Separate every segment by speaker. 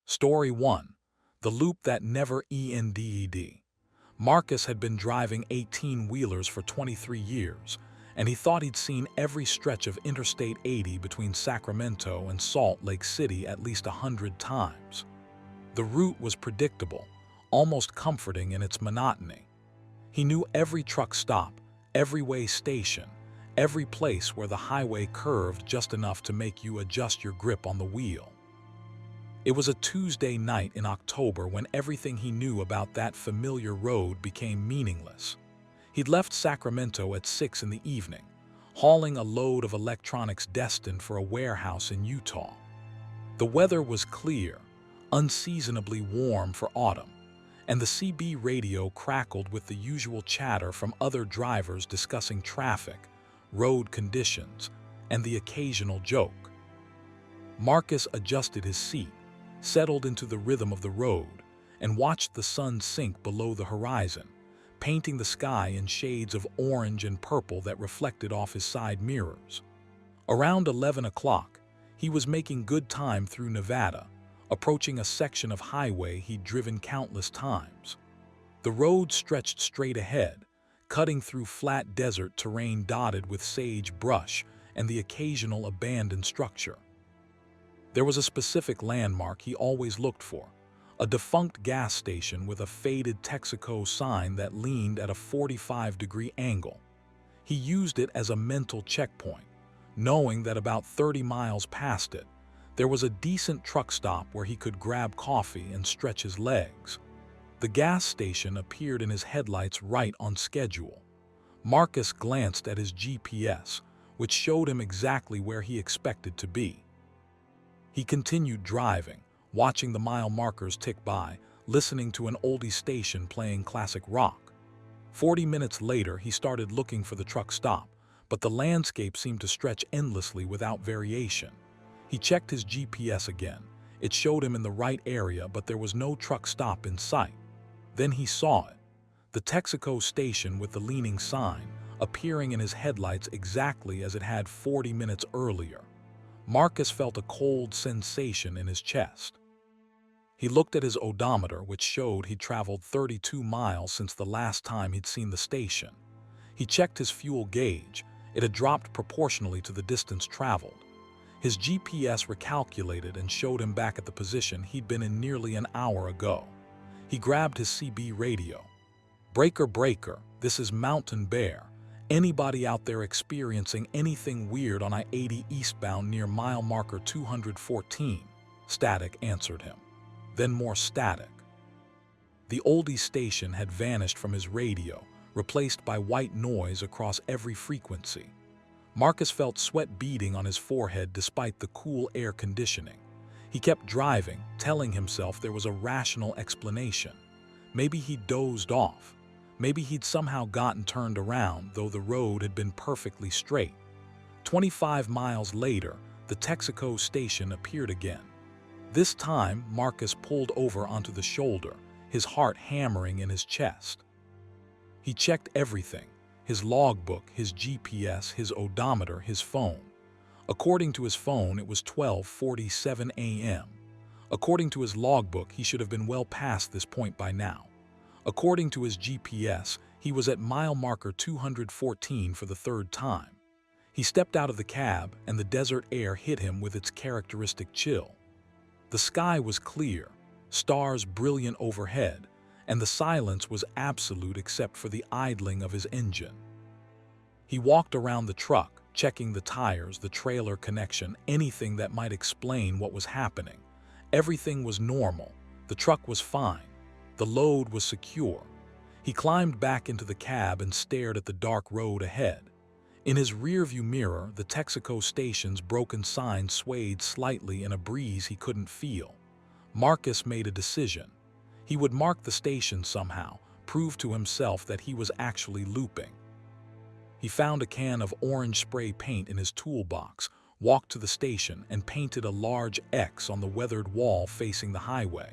Speaker 1: Story 1. The Loop That Never Ended. Marcus had been driving 18-wheelers for 23 years, and he thought he'd seen every stretch of Interstate 80 between Sacramento and Salt Lake City at least 100 times. The route was predictable, almost comforting in its monotony. He knew every truck stop, every way station, every place where the highway curved just enough to make you adjust your grip on the wheel. It was a Tuesday night in October when everything he knew about that familiar road became meaningless. He'd left Sacramento at 6 in the evening, hauling a load of electronics destined for a warehouse in Utah. The weather was clear, unseasonably warm for autumn, and the CB radio crackled with the usual chatter from other drivers discussing traffic, road conditions, and the occasional joke. Marcus adjusted his seat, settled into the rhythm of the road, and watched the sun sink below the horizon, painting the sky in shades of orange and purple that reflected off his side mirrors. Around 11 o'clock, he was making good time through Nevada, approaching a section of highway he'd driven countless times. The road stretched straight ahead, cutting through flat desert terrain dotted with sage brush and the occasional abandoned structure. There was a specific landmark he always looked for, a defunct gas station with a faded Texaco sign that leaned at a 45-degree angle. He used it as a mental checkpoint, knowing that about 30 miles past it, there was a decent truck stop where he could grab coffee and stretch his legs. The gas station appeared in his headlights right on schedule. Marcus glanced at his GPS, which showed him exactly where he expected to be. He continued driving, watching the mile markers tick by, listening to an oldie station playing classic rock. 40 minutes later, he started looking for the truck stop, but the landscape seemed to stretch endlessly without variation. He checked his GPS again. It showed him in the right area, but there was no truck stop in sight. Then he saw it, the Texaco station with the leaning sign, appearing in his headlights exactly as it had 40 minutes earlier. Marcus felt a cold sensation in his chest. He looked at his odometer, which showed he'd traveled 32 miles since the last time he'd seen the station. He checked his fuel gauge. It had dropped proportionally to the distance traveled. His GPS recalculated and showed him back at the position he'd been in nearly an hour ago. He grabbed his CB radio. "Breaker, breaker, this is Mountain Bear. Anybody out there experiencing anything weird on I-80 eastbound near mile marker 214? Static answered him. Then more static. The oldie station had vanished from his radio, replaced by white noise across every frequency. Marcus felt sweat beading on his forehead despite the cool air conditioning. He kept driving, telling himself there was a rational explanation. Maybe he dozed off. Maybe he'd somehow gotten turned around, though the road had been perfectly straight. 25 miles later, the Texaco station appeared again. This time, Marcus pulled over onto the shoulder, his heart hammering in his chest. He checked everything: his logbook, his GPS, his odometer, his phone. According to his phone, it was 12:47 a.m. According to his logbook, he should have been well past this point by now. According to his GPS, he was at mile marker 214 for the third time. He stepped out of the cab, and the desert air hit him with its characteristic chill. The sky was clear, stars brilliant overhead, and the silence was absolute except for the idling of his engine. He walked around the truck, checking the tires, the trailer connection, anything that might explain what was happening. Everything was normal. The truck was fine. The load was secure. He climbed back into the cab and stared at the dark road ahead. In his rearview mirror, the Texaco station's broken sign swayed slightly in a breeze he couldn't feel. Marcus made a decision. He would mark the station somehow, prove to himself that he was actually looping. He found a can of orange spray paint in his toolbox, walked to the station, and painted a large X on the weathered wall facing the highway.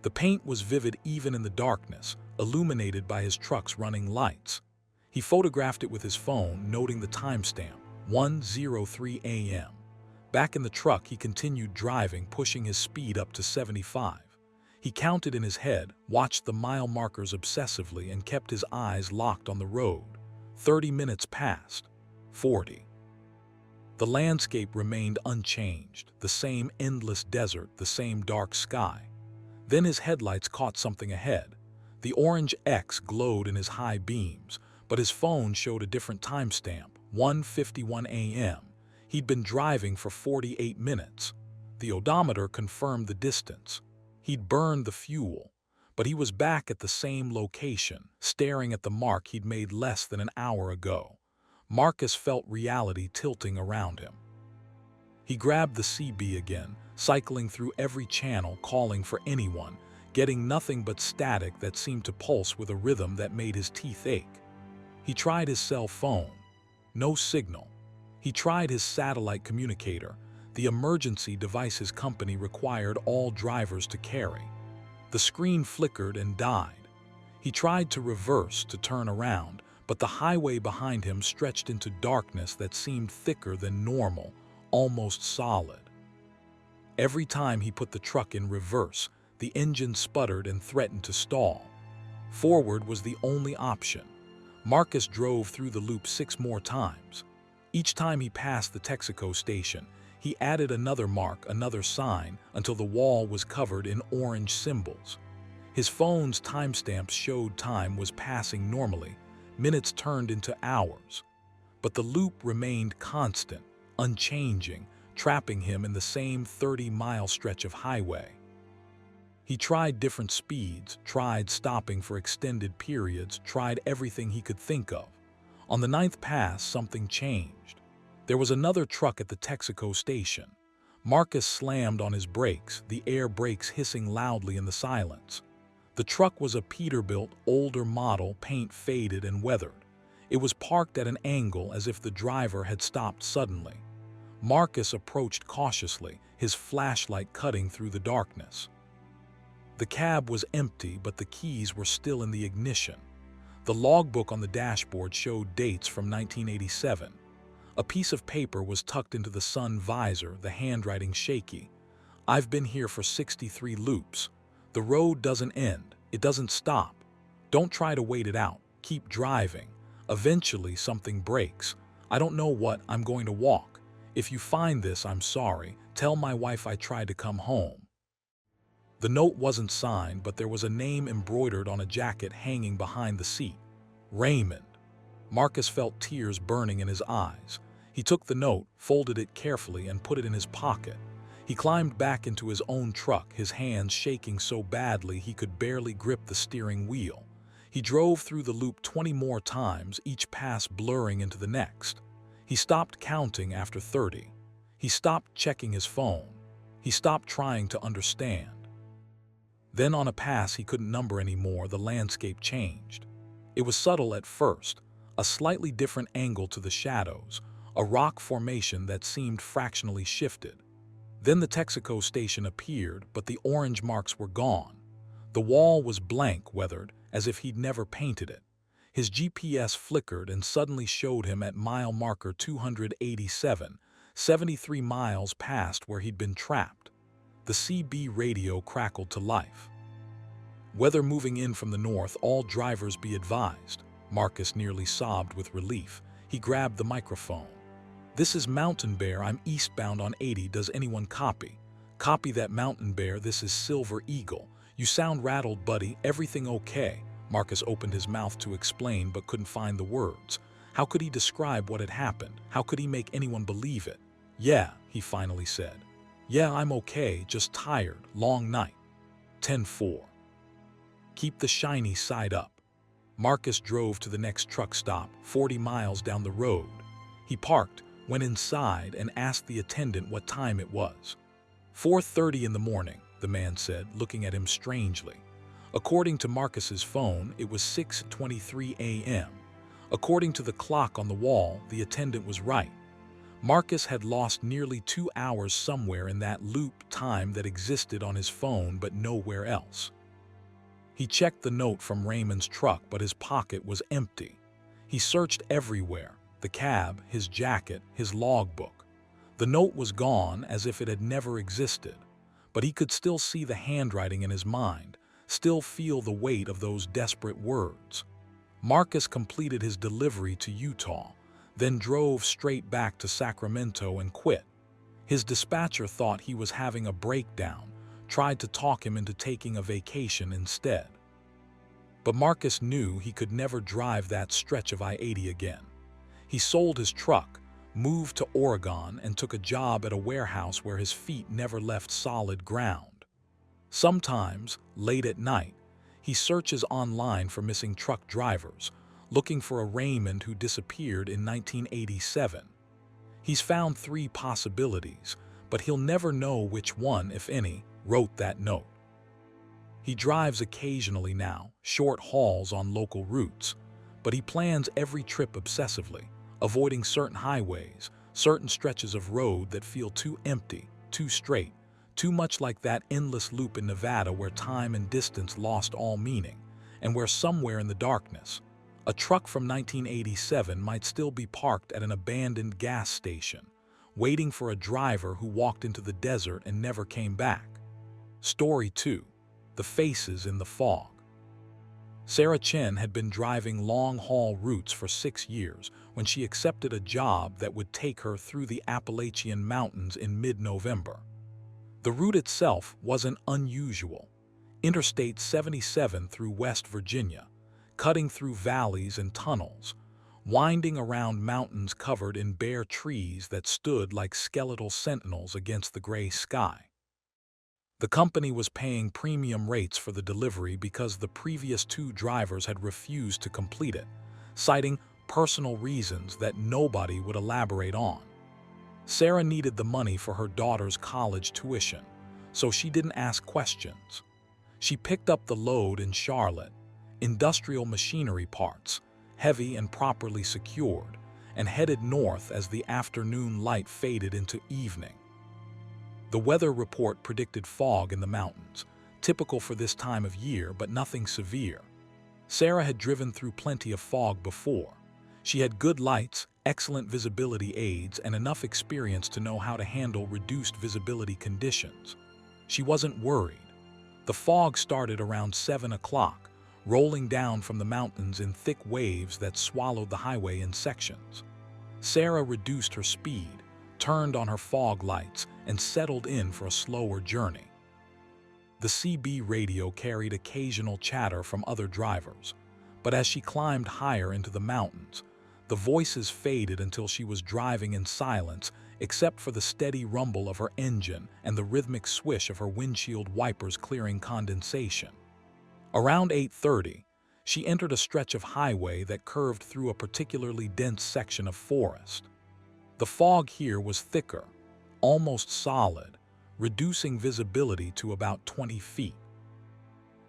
Speaker 1: The paint was vivid even in the darkness, illuminated by his truck's running lights. He photographed it with his phone, noting the timestamp, 1:03 a.m. Back in the truck, he continued driving, pushing his speed up to 75. He counted in his head, watched the mile markers obsessively, and kept his eyes locked on the road. 30 minutes passed. 40. The landscape remained unchanged, the same endless desert, the same dark sky. Then his headlights caught something ahead. The orange X glowed in his high beams, but his phone showed a different timestamp, 1:51 a.m. He'd been driving for 48 minutes. The odometer confirmed the distance. He'd burned the fuel, but he was back at the same location, staring at the mark he'd made less than an hour ago. Marcus felt reality tilting around him. He grabbed the CB again, cycling through every channel, calling for anyone, getting nothing but static that seemed to pulse with a rhythm that made his teeth ache. He tried his cell phone. No signal. He tried his satellite communicator, the emergency device his company required all drivers to carry. The screen flickered and died. He tried to reverse, to turn around, but the highway behind him stretched into darkness that seemed thicker than normal, almost solid. Every time he put the truck in reverse, the engine sputtered and threatened to stall. Forward was the only option. Marcus drove through the loop 6 more times. Each time he passed the Texaco station, he added another mark, another sign, until the wall was covered in orange symbols. His phone's timestamps showed time was passing normally. Minutes turned into hours. But the loop remained constant, unchanging, trapping him in the same 30-mile stretch of highway. He tried different speeds, tried stopping for extended periods, tried everything he could think of. On the 9th pass, something changed. There was another truck at the Texaco station. Marcus slammed on his brakes, the air brakes hissing loudly in the silence. The truck was a Peterbilt, older model, paint faded and weathered. It was parked at an angle as if the driver had stopped suddenly. Marcus approached cautiously, his flashlight cutting through the darkness. The cab was empty, but the keys were still in the ignition. The logbook on the dashboard showed dates from 1987. A piece of paper was tucked into the sun visor, the handwriting shaky. "I've been here for 63 loops. The road doesn't end. It doesn't stop. Don't try to wait it out. Keep driving. Eventually something breaks. I don't know what. I'm going to walk. If you find this, I'm sorry. Tell my wife I tried to come home." The note wasn't signed, but there was a name embroidered on a jacket hanging behind the seat. Raymond. Marcus felt tears burning in his eyes. He took the note, folded it carefully, and put it in his pocket. He climbed back into his own truck, his hands shaking so badly he could barely grip the steering wheel. He drove through the loop 20 more times, each pass blurring into the next. He stopped counting after 30. He stopped checking his phone. He stopped trying to understand. Then on a pass he couldn't number anymore, the landscape changed. It was subtle at first, a slightly different angle to the shadows, a rock formation that seemed fractionally shifted. Then the Texaco station appeared, but the orange marks were gone. The wall was blank, weathered, as if he'd never painted it. His GPS flickered and suddenly showed him at mile marker 287, 73 miles past where he'd been trapped. The CB radio crackled to life. "Weather moving in from the north, all drivers be advised." Marcus nearly sobbed with relief. He grabbed the microphone. "This is Mountain Bear. I'm eastbound on 80. Does anyone copy?" "Copy that, Mountain Bear. This is Silver Eagle. You sound rattled, buddy. Everything okay?" Marcus opened his mouth to explain but couldn't find the words. How could he describe what had happened? How could he make anyone believe it? "Yeah," he finally said. "Yeah, I'm okay, just tired. Long night." 10-4. "Keep the shiny side up." Marcus drove to the next truck stop, 40 miles down the road. He parked, went inside, and asked the attendant what time it was. 4:30 in the morning, the man said, looking at him strangely. According to Marcus's phone, it was 6:23 a.m. According to the clock on the wall, the attendant was right. Marcus had lost nearly 2 hours somewhere in that loop time that existed on his phone but nowhere else. He checked the note from Raymond's truck, but his pocket was empty. He searched everywhere, the cab, his jacket, his logbook. The note was gone as if it had never existed, but he could still see the handwriting in his mind, still feel the weight of those desperate words. Marcus completed his delivery to Utah, then drove straight back to Sacramento and quit. His dispatcher thought he was having a breakdown, tried to talk him into taking a vacation instead. But Marcus knew he could never drive that stretch of I-80 again. He sold his truck, moved to Oregon, and took a job at a warehouse where his feet never left solid ground. Sometimes, late at night, he searches online for missing truck drivers, looking for a Raymond who disappeared in 1987. He's found 3 possibilities, but he'll never know which one, if any, wrote that note. He drives occasionally now, short hauls on local routes, but he plans every trip obsessively, avoiding certain highways, certain stretches of road that feel too empty, too straight, too much like that endless loop in Nevada where time and distance lost all meaning, and where somewhere in the darkness, a truck from 1987 might still be parked at an abandoned gas station, waiting for a driver who walked into the desert and never came back. Story 2. The Faces in the Fog. Sarah Chen had been driving long-haul routes for 6 years when she accepted a job that would take her through the Appalachian Mountains in mid-November. The route itself wasn't unusual. Interstate 77 through West Virginia, cutting through valleys and tunnels, winding around mountains covered in bare trees that stood like skeletal sentinels against the gray sky. The company was paying premium rates for the delivery because the previous 2 drivers had refused to complete it, citing personal reasons that nobody would elaborate on. Sarah needed the money for her daughter's college tuition, so she didn't ask questions. She picked up the load in Charlotte, industrial machinery parts, heavy and properly secured, and headed north as the afternoon light faded into evening. The weather report predicted fog in the mountains, typical for this time of year, but nothing severe. Sarah had driven through plenty of fog before. She had good lights, excellent visibility aids, and enough experience to know how to handle reduced visibility conditions. She wasn't worried. The fog started around 7 o'clock, rolling down from the mountains in thick waves that swallowed the highway in sections. Sarah reduced her speed, turned on her fog lights, and settled in for a slower journey. The CB radio carried occasional chatter from other drivers, but as she climbed higher into the mountains, the voices faded until she was driving in silence except for the steady rumble of her engine and the rhythmic swish of her windshield wipers clearing condensation. Around 8:30, she entered a stretch of highway that curved through a particularly dense section of forest. The fog here was thicker, almost solid, reducing visibility to about 20 feet.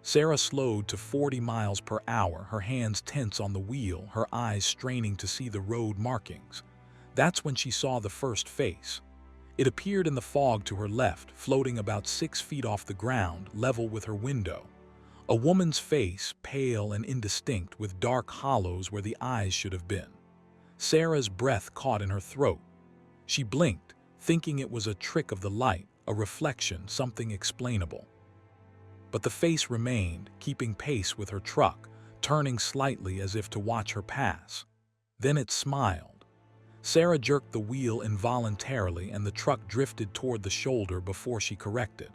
Speaker 1: Sarah slowed to 40 miles per hour, her hands tense on the wheel, her eyes straining to see the road markings. That's when she saw the first face. It appeared in the fog to her left, floating about 6 feet off the ground, level with her window. A woman's face, pale and indistinct, with dark hollows where the eyes should have been. Sarah's breath caught in her throat. She blinked, thinking it was a trick of the light, a reflection, something explainable. But the face remained, keeping pace with her truck, turning slightly as if to watch her pass. Then it smiled. Sarah jerked the wheel involuntarily and the truck drifted toward the shoulder before she corrected.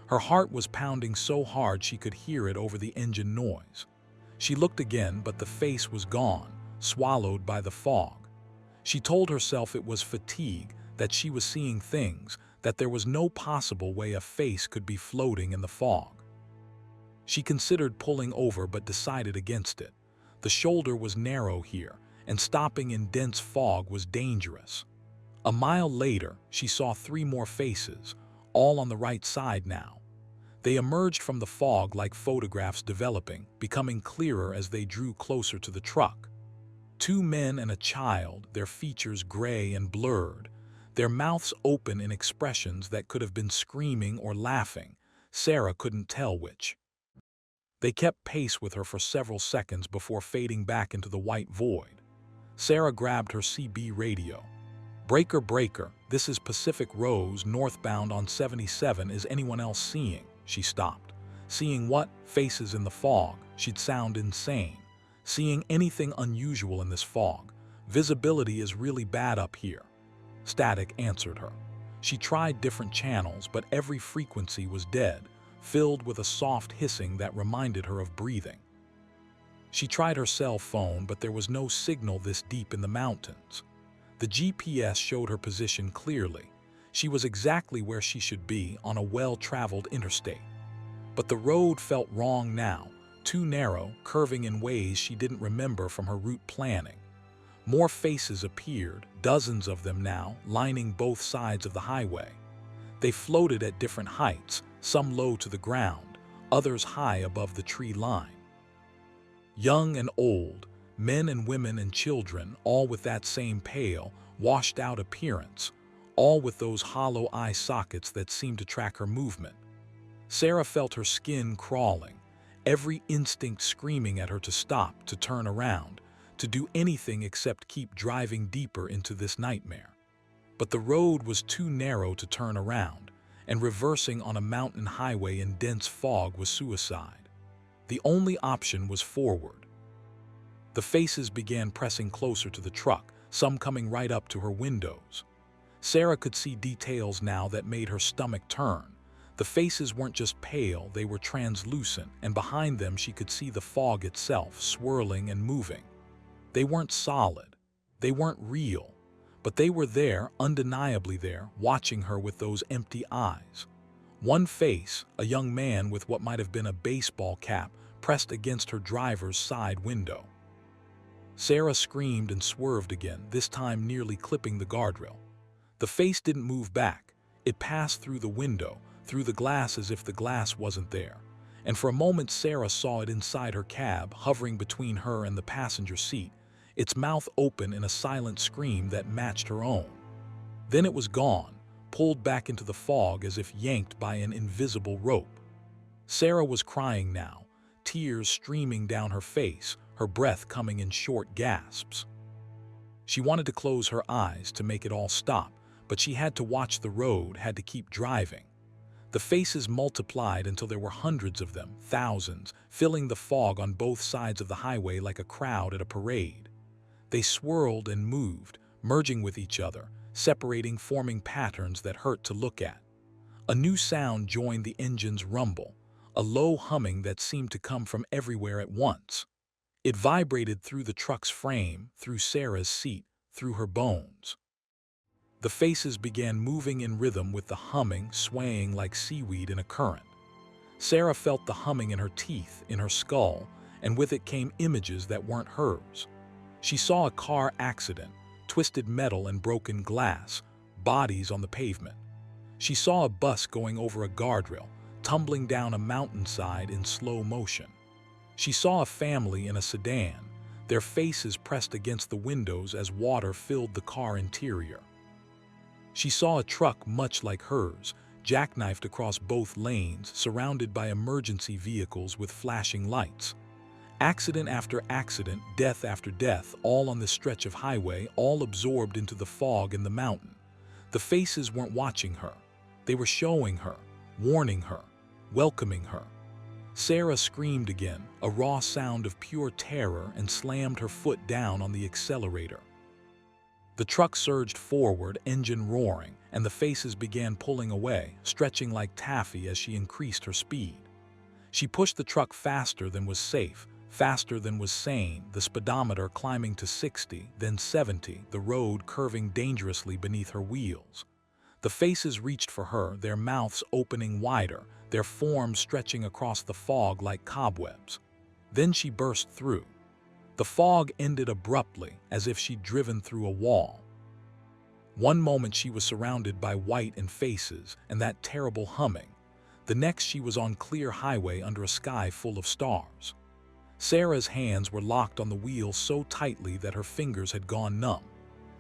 Speaker 1: Her heart was pounding so hard she could hear it over the engine noise. She looked again, but the face was gone, swallowed by the fog. She told herself it was fatigue, that she was seeing things, that there was no possible way a face could be floating in the fog. She considered pulling over but decided against it. The shoulder was narrow here, and stopping in dense fog was dangerous. A mile later, she saw 3 more faces, all on the right side now. They emerged from the fog like photographs developing, becoming clearer as they drew closer to the truck. 2 men and a child, their features gray and blurred, their mouths open in expressions that could have been screaming or laughing. Sarah couldn't tell which. They kept pace with her for several seconds before fading back into the white void. Sarah grabbed her CB radio. "Breaker, breaker, this is Pacific Rose, northbound on 77. Is anyone else seeing?" She stopped. Seeing what? Faces in the fog. She'd sound insane. Seeing anything unusual in this fog. Visibility is really bad up here. Static answered her. She tried different channels, but every frequency was dead, filled with a soft hissing that reminded her of breathing. She tried her cell phone, but there was no signal this deep in the mountains. The GPS showed her position clearly. She was exactly where she should be, on a well-traveled interstate. But the road felt wrong now, too narrow, curving in ways she didn't remember from her route planning. More faces appeared, dozens of them now, lining both sides of the highway. They floated at different heights, some low to the ground, others high above the tree line. Young and old, men and women and children, all with that same pale, washed-out appearance, all with those hollow eye sockets that seemed to track her movement. Sarah felt her skin crawling, every instinct screaming at her to stop, to turn around, to do anything except keep driving deeper into this nightmare. But the road was too narrow to turn around, and reversing on a mountain highway in dense fog was suicide. The only option was forward. The faces began pressing closer to the truck, some coming right up to her windows. Sarah could see details now that made her stomach turn. The faces weren't just pale, they were translucent, and behind them she could see the fog itself swirling and moving. They weren't solid, they weren't real, but they were there, undeniably there, watching her with those empty eyes. One face, a young man with what might have been a baseball cap, pressed against her driver's side window. Sarah screamed and swerved again, this time nearly clipping the guardrail. The face didn't move back. It passed through the window, through the glass as if the glass wasn't there. And for a moment Sarah saw it inside her cab, hovering between her and the passenger seat, its mouth open in a silent scream that matched her own. Then it was gone, pulled back into the fog as if yanked by an invisible rope. Sarah was crying now, tears streaming down her face, her breath coming in short gasps. She wanted to close her eyes to make it all stop, but she had to watch the road, had to keep driving. The faces multiplied until there were hundreds of them, thousands, filling the fog on both sides of the highway like a crowd at a parade. They swirled and moved, merging with each other, separating, forming patterns that hurt to look at. A new sound joined the engine's rumble, a low humming that seemed to come from everywhere at once. It vibrated through the truck's frame, through Sarah's seat, through her bones. The faces began moving in rhythm with the humming, swaying like seaweed in a current. Sarah felt the humming in her teeth, in her skull, and with it came images that weren't hers. She saw a car accident, twisted metal and broken glass, bodies on the pavement. She saw a bus going over a guardrail, tumbling down a mountainside in slow motion. She saw a family in a sedan, their faces pressed against the windows as water filled the car interior. She saw a truck much like hers, jackknifed across both lanes, surrounded by emergency vehicles with flashing lights. Accident after accident, death after death, all on this stretch of highway, all absorbed into the fog in the mountain. The faces weren't watching her. They were showing her, warning her, welcoming her. Sarah screamed again, a raw sound of pure terror, and slammed her foot down on the accelerator. The truck surged forward, engine roaring, and the faces began pulling away, stretching like taffy as she increased her speed. She pushed the truck faster than was safe, faster than was sane, the speedometer climbing to 60, then 70, the road curving dangerously beneath her wheels. The faces reached for her, their mouths opening wider, their forms stretching across the fog like cobwebs. Then she burst through. The fog ended abruptly, as if she'd driven through a wall. One moment she was surrounded by white and faces and that terrible humming. The next she was on clear highway under a sky full of stars. Sarah's hands were locked on the wheel so tightly that her fingers had gone numb.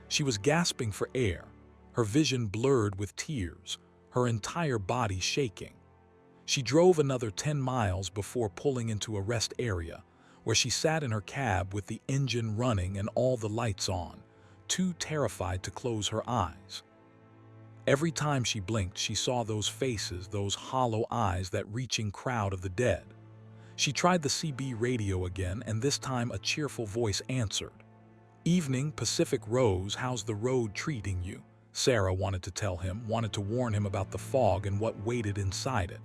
Speaker 1: She was gasping for air, her vision blurred with tears, her entire body shaking. She drove another 10 miles before pulling into a rest area, where she sat in her cab with the engine running and all the lights on, too terrified to close her eyes. Every time she blinked, she saw those faces, those hollow eyes, that reaching crowd of the dead. She tried the CB radio again, and this time a cheerful voice answered. "Evening, Pacific Rose, how's the road treating you?" Sarah wanted to tell him, wanted to warn him about the fog and what waited inside it.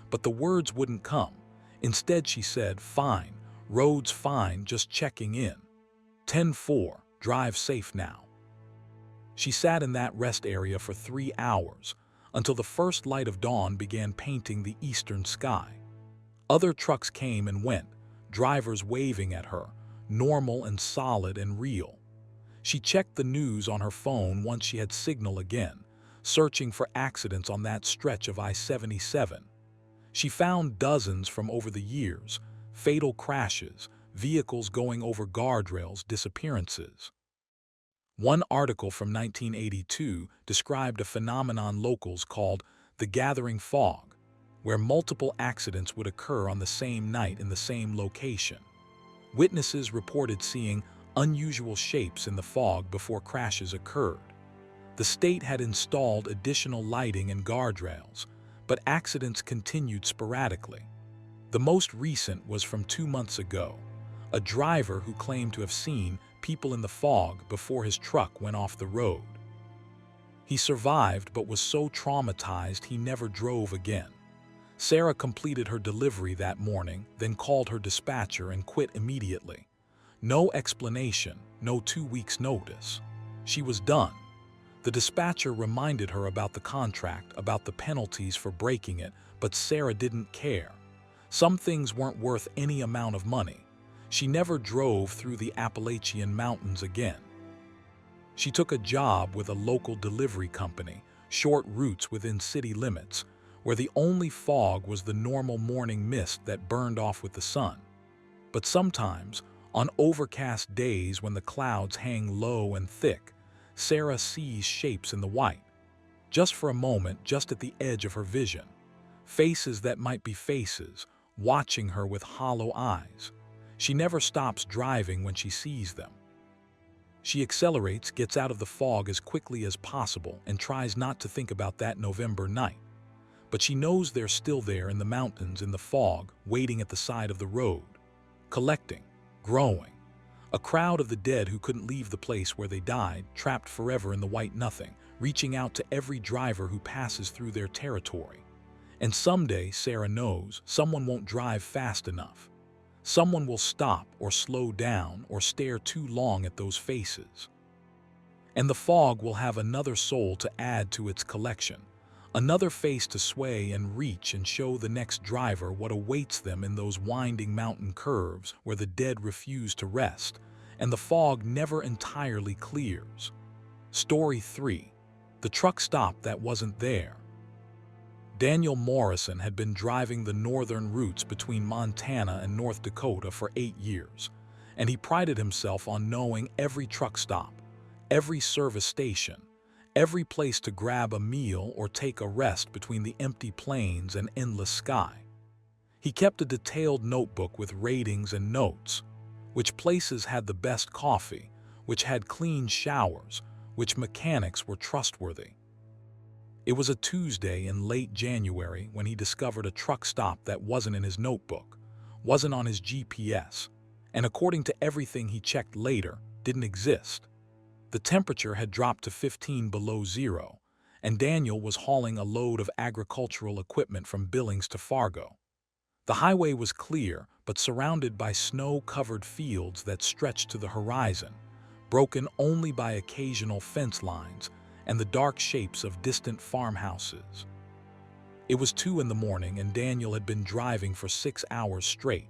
Speaker 1: But the words wouldn't come. Instead, she said, "Fine, road's fine, just checking in. 10-4, drive safe now." She sat in that rest area for 3 hours, until the first light of dawn began painting the eastern sky. Other trucks came and went, drivers waving at her, normal and solid and real. She checked the news on her phone once she had signal again, searching for accidents on that stretch of I-77. She found dozens from over the years, fatal crashes, vehicles going over guardrails, disappearances. One article from 1982 described a phenomenon locals called the gathering fog, where multiple accidents would occur on the same night in the same location. Witnesses reported seeing unusual shapes in the fog before crashes occurred. The state had installed additional lighting and guardrails, but accidents continued sporadically. The most recent was from 2 months ago, a driver who claimed to have seen people in the fog before his truck went off the road. He survived but was so traumatized he never drove again. Sarah completed her delivery that morning, then called her dispatcher and quit immediately. No explanation, no 2 weeks' notice. She was done. The dispatcher reminded her about the contract, about the penalties for breaking it, but Sarah didn't care. Some things weren't worth any amount of money. She never drove through the Appalachian Mountains again. She took a job with a local delivery company, short routes within city limits, where the only fog was the normal morning mist that burned off with the sun. But sometimes, on overcast days when the clouds hang low and thick, Sarah sees shapes in the white. Just for a moment, just at the edge of her vision. Faces that might be faces, watching her with hollow eyes. She never stops driving when she sees them. She accelerates, gets out of the fog as quickly as possible, and tries not to think about that November night. But she knows they're still there in the mountains, in the fog, waiting at the side of the road. Collecting, growing. A crowd of the dead who couldn't leave the place where they died, trapped forever in the white nothing, reaching out to every driver who passes through their territory. And someday, Sarah knows, someone won't drive fast enough. Someone will stop or slow down or stare too long at those faces. And the fog will have another soul to add to its collection, another face to sway and reach and show the next driver what awaits them in those winding mountain curves where the dead refuse to rest, and the fog never entirely clears. Story 3. The truck stop that wasn't there. Daniel Morrison had been driving the northern routes between Montana and North Dakota for 8 years, and he prided himself on knowing every truck stop, every service station, every place to grab a meal or take a rest between the empty plains and endless sky. He kept a detailed notebook with ratings and notes, which places had the best coffee, which had clean showers, which mechanics were trustworthy. It was a Tuesday in late January when he discovered a truck stop that wasn't in his notebook, wasn't on his GPS, and according to everything he checked later, didn't exist. The temperature had dropped to 15 below zero, and Daniel was hauling a load of agricultural equipment from Billings to Fargo. The highway was clear, but surrounded by snow-covered fields that stretched to the horizon, broken only by occasional fence lines and the dark shapes of distant farmhouses. It was 2 in the morning, and Daniel had been driving for 6 hours straight.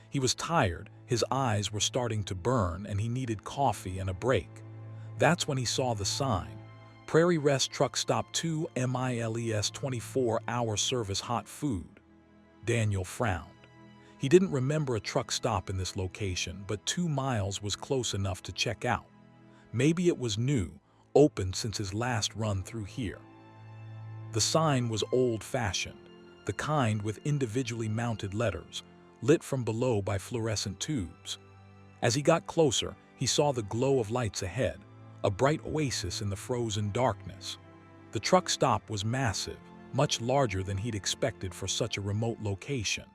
Speaker 1: He was tired, his eyes were starting to burn, and he needed coffee and a break. That's when he saw the sign, Prairie Rest Truck Stop 2 MILES 24-hour service hot food. Daniel frowned. He didn't remember a truck stop in this location, but 2 miles was close enough to check out. Maybe it was new, open since his last run through here. The sign was old-fashioned, the kind with individually mounted letters, lit from below by fluorescent tubes. As he got closer, he saw the glow of lights ahead, a bright oasis in the frozen darkness. The truck stop was massive, much larger than he'd expected for such a remote location.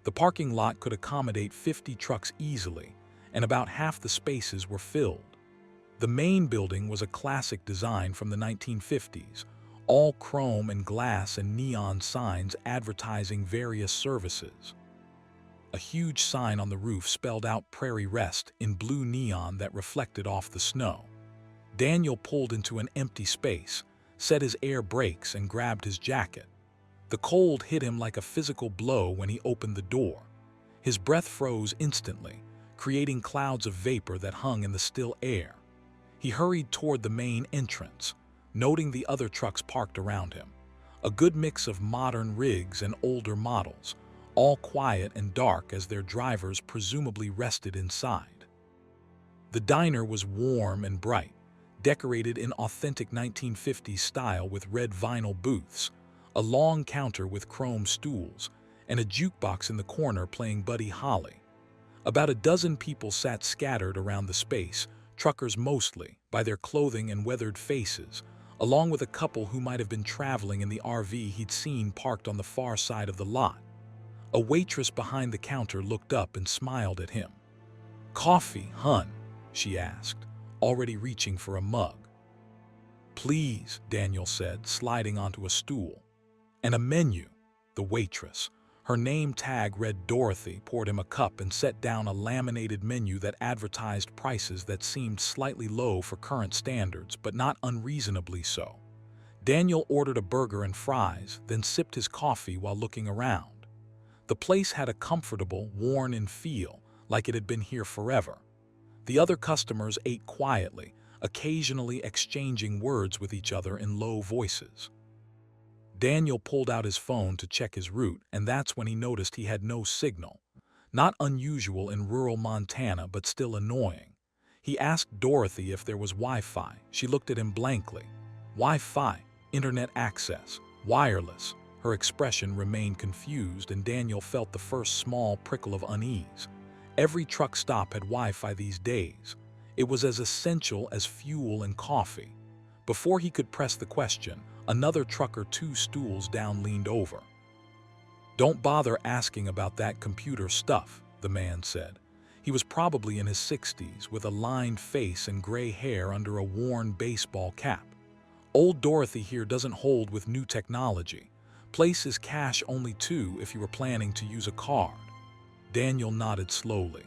Speaker 1: The parking lot could accommodate 50 trucks easily, and about half the spaces were filled. The main building was a classic design from the 1950s, all chrome and glass and neon signs advertising various services. A huge sign on the roof spelled out Prairie Rest in blue neon that reflected off the snow. Daniel pulled into an empty space, set his air brakes, and grabbed his jacket. The cold hit him like a physical blow when he opened the door. His breath froze instantly, creating clouds of vapor that hung in the still air. He hurried toward the main entrance, noting the other trucks parked around him. A good mix of modern rigs and older models, all quiet and dark as their drivers presumably rested inside. The diner was warm and bright, decorated in authentic 1950s style with red vinyl booths, a long counter with chrome stools, and a jukebox in the corner playing Buddy Holly. About a dozen people sat scattered around the space, truckers mostly, by their clothing and weathered faces, along with a couple who might have been traveling in the RV he'd seen parked on the far side of the lot. A waitress behind the counter looked up and smiled at him. "Coffee, hun?" she asked, already reaching for a mug. "Please," Daniel said, sliding onto a stool. "And a menu." The waitress, her name tag read Dorothy, poured him a cup and set down a laminated menu that advertised prices that seemed slightly low for current standards, but not unreasonably so. Daniel ordered a burger and fries, then sipped his coffee while looking around. The place had a comfortable, worn-in feel, like it had been here forever. The other customers ate quietly, occasionally exchanging words with each other in low voices. Daniel pulled out his phone to check his route, and that's when he noticed he had no signal. Not unusual in rural Montana, but still annoying. He asked Dorothy if there was Wi-Fi. She looked at him blankly. Wi-Fi, internet access, wireless. Her expression remained confused, and Daniel felt the first small prickle of unease. Every truck stop had Wi-Fi these days. It was as essential as fuel and coffee. Before he could press the question, another trucker 2 stools down leaned over. "Don't bother asking about that computer stuff," the man said. He was probably in his 60s, with a lined face and gray hair under a worn baseball cap. "Old Dorothy here doesn't hold with new technology. Place is cash only too if you were planning to use a card." Daniel nodded slowly.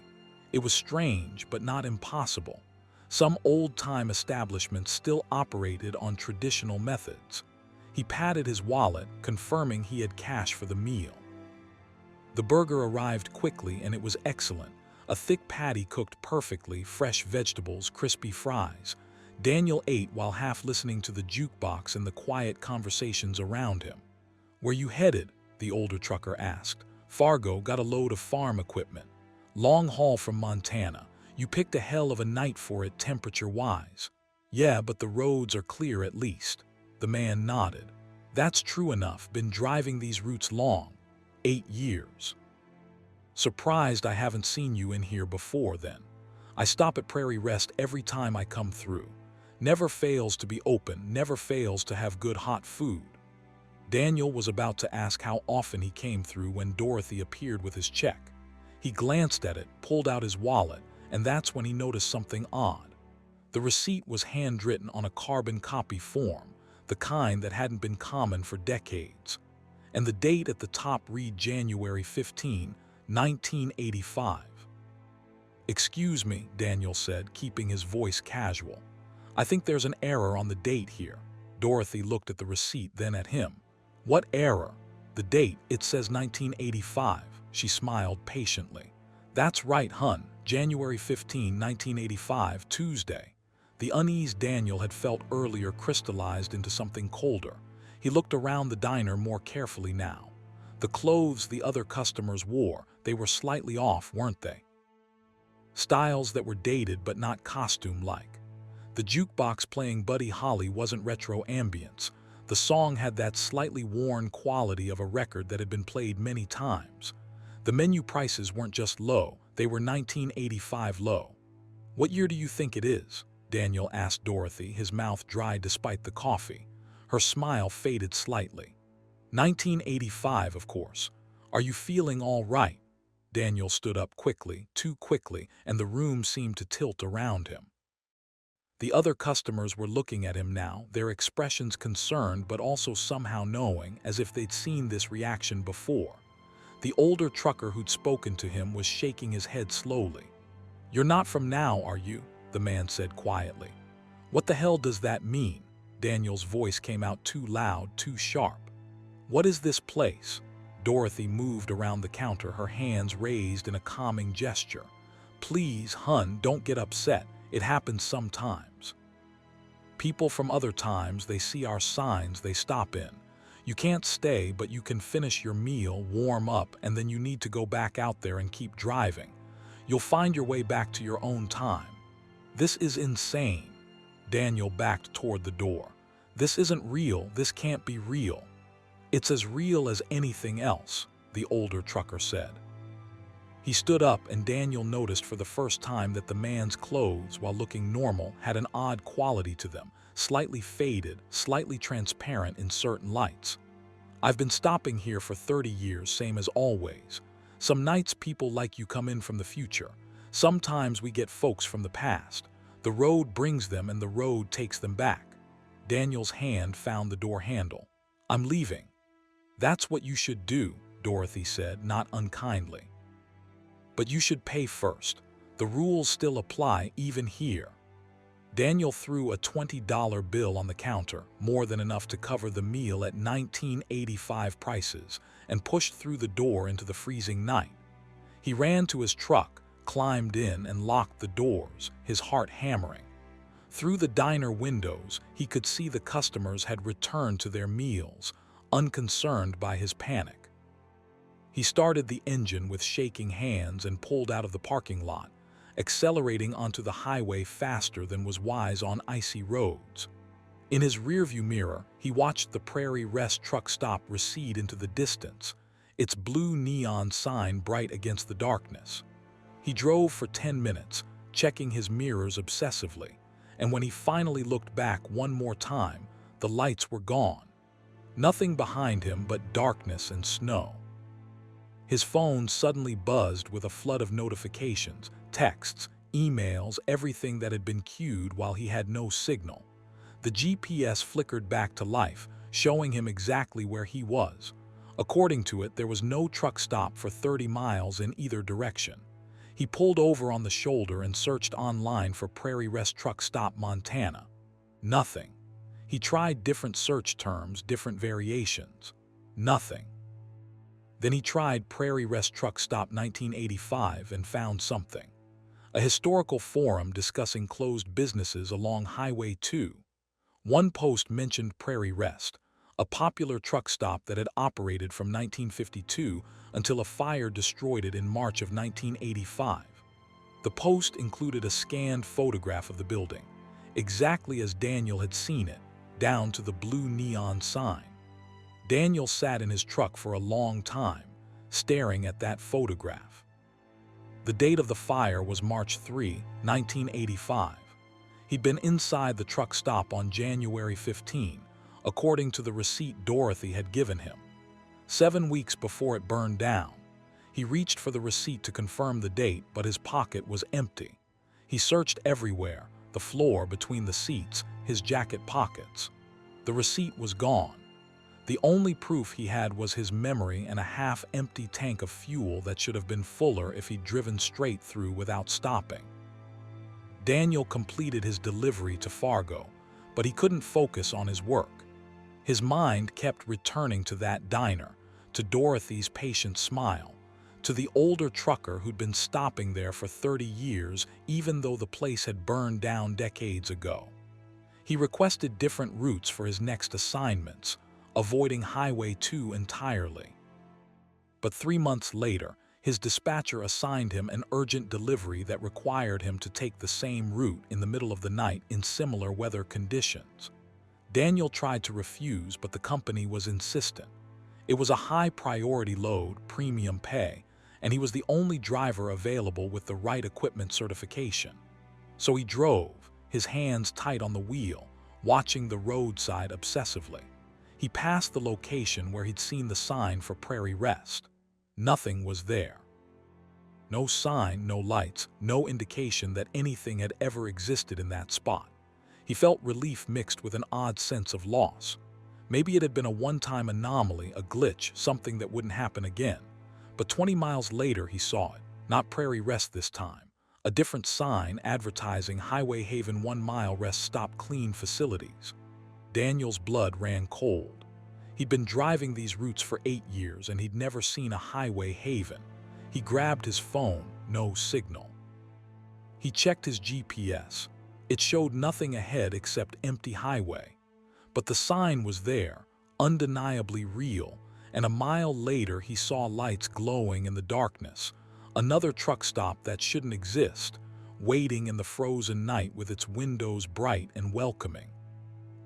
Speaker 1: It was strange, but not impossible. Some old-time establishments still operated on traditional methods. He patted his wallet, confirming he had cash for the meal. The burger arrived quickly, and it was excellent. A thick patty cooked perfectly, fresh vegetables, crispy fries. Daniel ate while half listening to the jukebox and the quiet conversations around him. "Where you headed?" the older trucker asked. "Fargo, got a load of farm equipment. Long haul from Montana. You picked a hell of a night for it temperature-wise." "Yeah, but the roads are clear at least." The man nodded. "That's true enough. Been driving these routes long. 8 years. Surprised I haven't seen you in here before then. I stop at Prairie Rest every time I come through. Never fails to be open, never fails to have good hot food." Daniel was about to ask how often he came through when Dorothy appeared with his check. He glanced at it, pulled out his wallet, and that's when he noticed something odd. The receipt was handwritten on a carbon copy form, the kind that hadn't been common for decades. And the date at the top read January 15, 1985. "Excuse me," Daniel said, keeping his voice casual. "I think there's an error on the date here." Dorothy looked at the receipt, then at him. "What error?" "The date, it says 1985. She smiled patiently. "That's right, hun. January 15, 1985, Tuesday." The unease Daniel had felt earlier crystallized into something colder. He looked around the diner more carefully now. The clothes the other customers wore, they were slightly off, weren't they? Styles that were dated but not costume-like. The jukebox playing Buddy Holly wasn't retro ambience. The song had that slightly worn quality of a record that had been played many times. The menu prices weren't just low, they were 1985 low. "What year do you think it is?" Daniel asked Dorothy, his mouth dry despite the coffee. Her smile faded slightly. 1985, of course. Are you feeling all right? Daniel stood up quickly, too quickly, and the room seemed to tilt around him. The other customers were looking at him now, their expressions concerned but also somehow knowing, as if they'd seen this reaction before. The older trucker who'd spoken to him was shaking his head slowly. "You're not from now, are you?" the man said quietly. "What the hell does that mean?" Daniel's voice came out too loud, too sharp. "What is this place?" Dorothy moved around the counter, her hands raised in a calming gesture. "Please, hun, don't get upset. It happens sometimes. People from other times, they see our signs, they stop in. You can't stay, but you can finish your meal, warm up, and then you need to go back out there and keep driving. You'll find your way back to your own time." "This is insane." Daniel backed toward the door. "This isn't real. This can't be real." "It's as real as anything else," the older trucker said. He stood up, and Daniel noticed for the first time that the man's clothes, while looking normal, had an odd quality to them, slightly faded, slightly transparent in certain lights. "I've been stopping here for 30 years, same as always. Some nights people like you come in from the future. Sometimes we get folks from the past. The road brings them and the road takes them back." Daniel's hand found the door handle. "I'm leaving." "That's what you should do," Dorothy said, not unkindly. "But you should pay first. The rules still apply even here." Daniel threw a $20 bill on the counter, more than enough to cover the meal at 1985 prices, and pushed through the door into the freezing night. He ran to his truck, climbed in, and locked the doors, his heart hammering. Through the diner windows, he could see the customers had returned to their meals, unconcerned by his panic. He started the engine with shaking hands and pulled out of the parking lot, accelerating onto the highway faster than was wise on icy roads. In his rearview mirror, he watched the Prairie Rest truck stop recede into the distance, its blue neon sign bright against the darkness. He drove for 10 minutes, checking his mirrors obsessively, and when he finally looked back one more time, the lights were gone. Nothing behind him but darkness and snow. His phone suddenly buzzed with a flood of notifications, texts, emails, everything that had been queued while he had no signal. The GPS flickered back to life, showing him exactly where he was. According to it, there was no truck stop for 30 miles in either direction. He pulled over on the shoulder and searched online for Prairie Rest Truck Stop, Montana. Nothing. He tried different search terms, different variations. Nothing. Then he tried Prairie Rest Truck Stop 1985 and found something. A historical forum discussing closed businesses along Highway 2. One post mentioned Prairie Rest, a popular truck stop that had operated from 1952 until a fire destroyed it in March of 1985. The post included a scanned photograph of the building, exactly as Daniel had seen it, down to the blue neon sign. Daniel sat in his truck for a long time, staring at that photograph. The date of the fire was March 3, 1985. He'd been inside the truck stop on January 15, according to the receipt Dorothy had given him. 7 weeks before it burned down. He reached for the receipt to confirm the date, but his pocket was empty. He searched everywhere, the floor, between the seats, his jacket pockets. The receipt was gone. The only proof he had was his memory and a half-empty tank of fuel that should have been fuller if he'd driven straight through without stopping. Daniel completed his delivery to Fargo, but he couldn't focus on his work. His mind kept returning to that diner, to Dorothy's patient smile, to the older trucker who'd been stopping there for 30 years, even though the place had burned down decades ago. He requested different routes for his next assignments, avoiding Highway 2 entirely. But 3 months later, his dispatcher assigned him an urgent delivery that required him to take the same route in the middle of the night in similar weather conditions. Daniel tried to refuse, but the company was insistent. It was a high-priority load, premium pay, and he was the only driver available with the right equipment certification. So he drove, his hands tight on the wheel, watching the roadside obsessively. He passed the location where he'd seen the sign for Prairie Rest. Nothing was there. No sign, no lights, no indication that anything had ever existed in that spot. He felt relief mixed with an odd sense of loss. Maybe it had been a one-time anomaly, a glitch, something that wouldn't happen again. But 20 miles later he saw it, not Prairie Rest this time. A different sign advertising Highway Haven 1 Mile Rest Stop Clean Facilities. Daniel's blood ran cold. He'd been driving these routes for 8 years and he'd never seen a Highway Haven. He grabbed his phone, no signal. He checked his GPS. It showed nothing ahead except empty highway. But the sign was there, undeniably real, and a mile later he saw lights glowing in the darkness. Another truck stop that shouldn't exist, waiting in the frozen night with its windows bright and welcoming.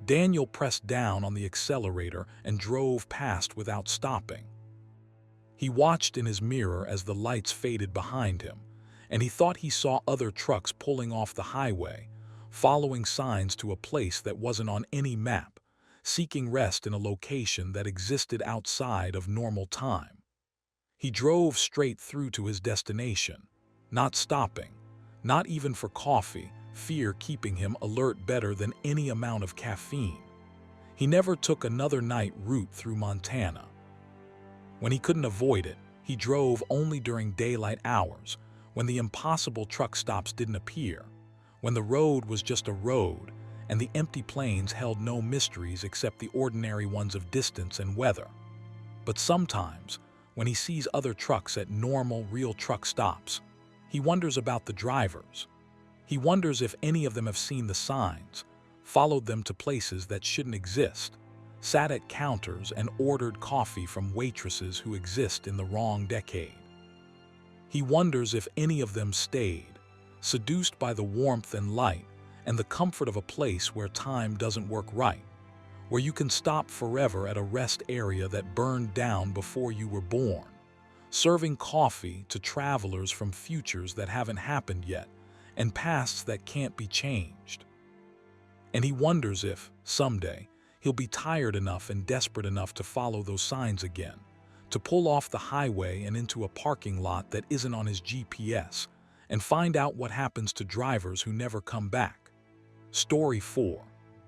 Speaker 1: Daniel pressed down on the accelerator and drove past without stopping. He watched in his mirror as the lights faded behind him, and he thought he saw other trucks pulling off the highway, following signs to a place that wasn't on any map, seeking rest in a location that existed outside of normal time. He drove straight through to his destination, not stopping, not even for coffee, fear keeping him alert better than any amount of caffeine. He never took another night route through Montana. When he couldn't avoid it, he drove only during daylight hours, when the impossible truck stops didn't appear, when the road was just a road, and the empty plains held no mysteries except the ordinary ones of distance and weather. But sometimes, when he sees other trucks at normal, real truck stops, he wonders about the drivers. He wonders if any of them have seen the signs, followed them to places that shouldn't exist, sat at counters and ordered coffee from waitresses who exist in the wrong decade. He wonders if any of them stayed, seduced by the warmth and light and the comfort of a place where time doesn't work right, where you can stop forever at a rest area that burned down before you were born, serving coffee to travelers from futures that haven't happened yet and pasts that can't be changed. And he wonders if, someday, he'll be tired enough and desperate enough to follow those signs again, to pull off the highway and into a parking lot that isn't on his GPS, and find out what happens to drivers who never come back. Story 4.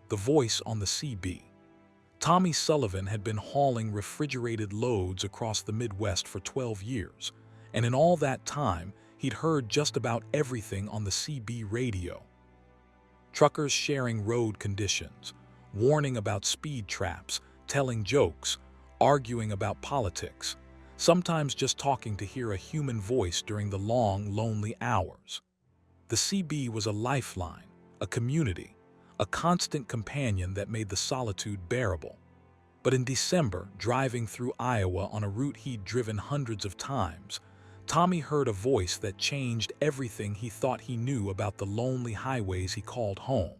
Speaker 1: The Voice on the CB. Tommy Sullivan had been hauling refrigerated loads across the Midwest for 12 years, and in all that time, he'd heard just about everything on the CB radio. Truckers sharing road conditions, warning about speed traps, telling jokes, arguing about politics, sometimes just talking to hear a human voice during the long, lonely hours. The CB was a lifeline, a community, a constant companion that made the solitude bearable. But in December, driving through Iowa on a route he'd driven hundreds of times, Tommy heard a voice that changed everything he thought he knew about the lonely highways he called home.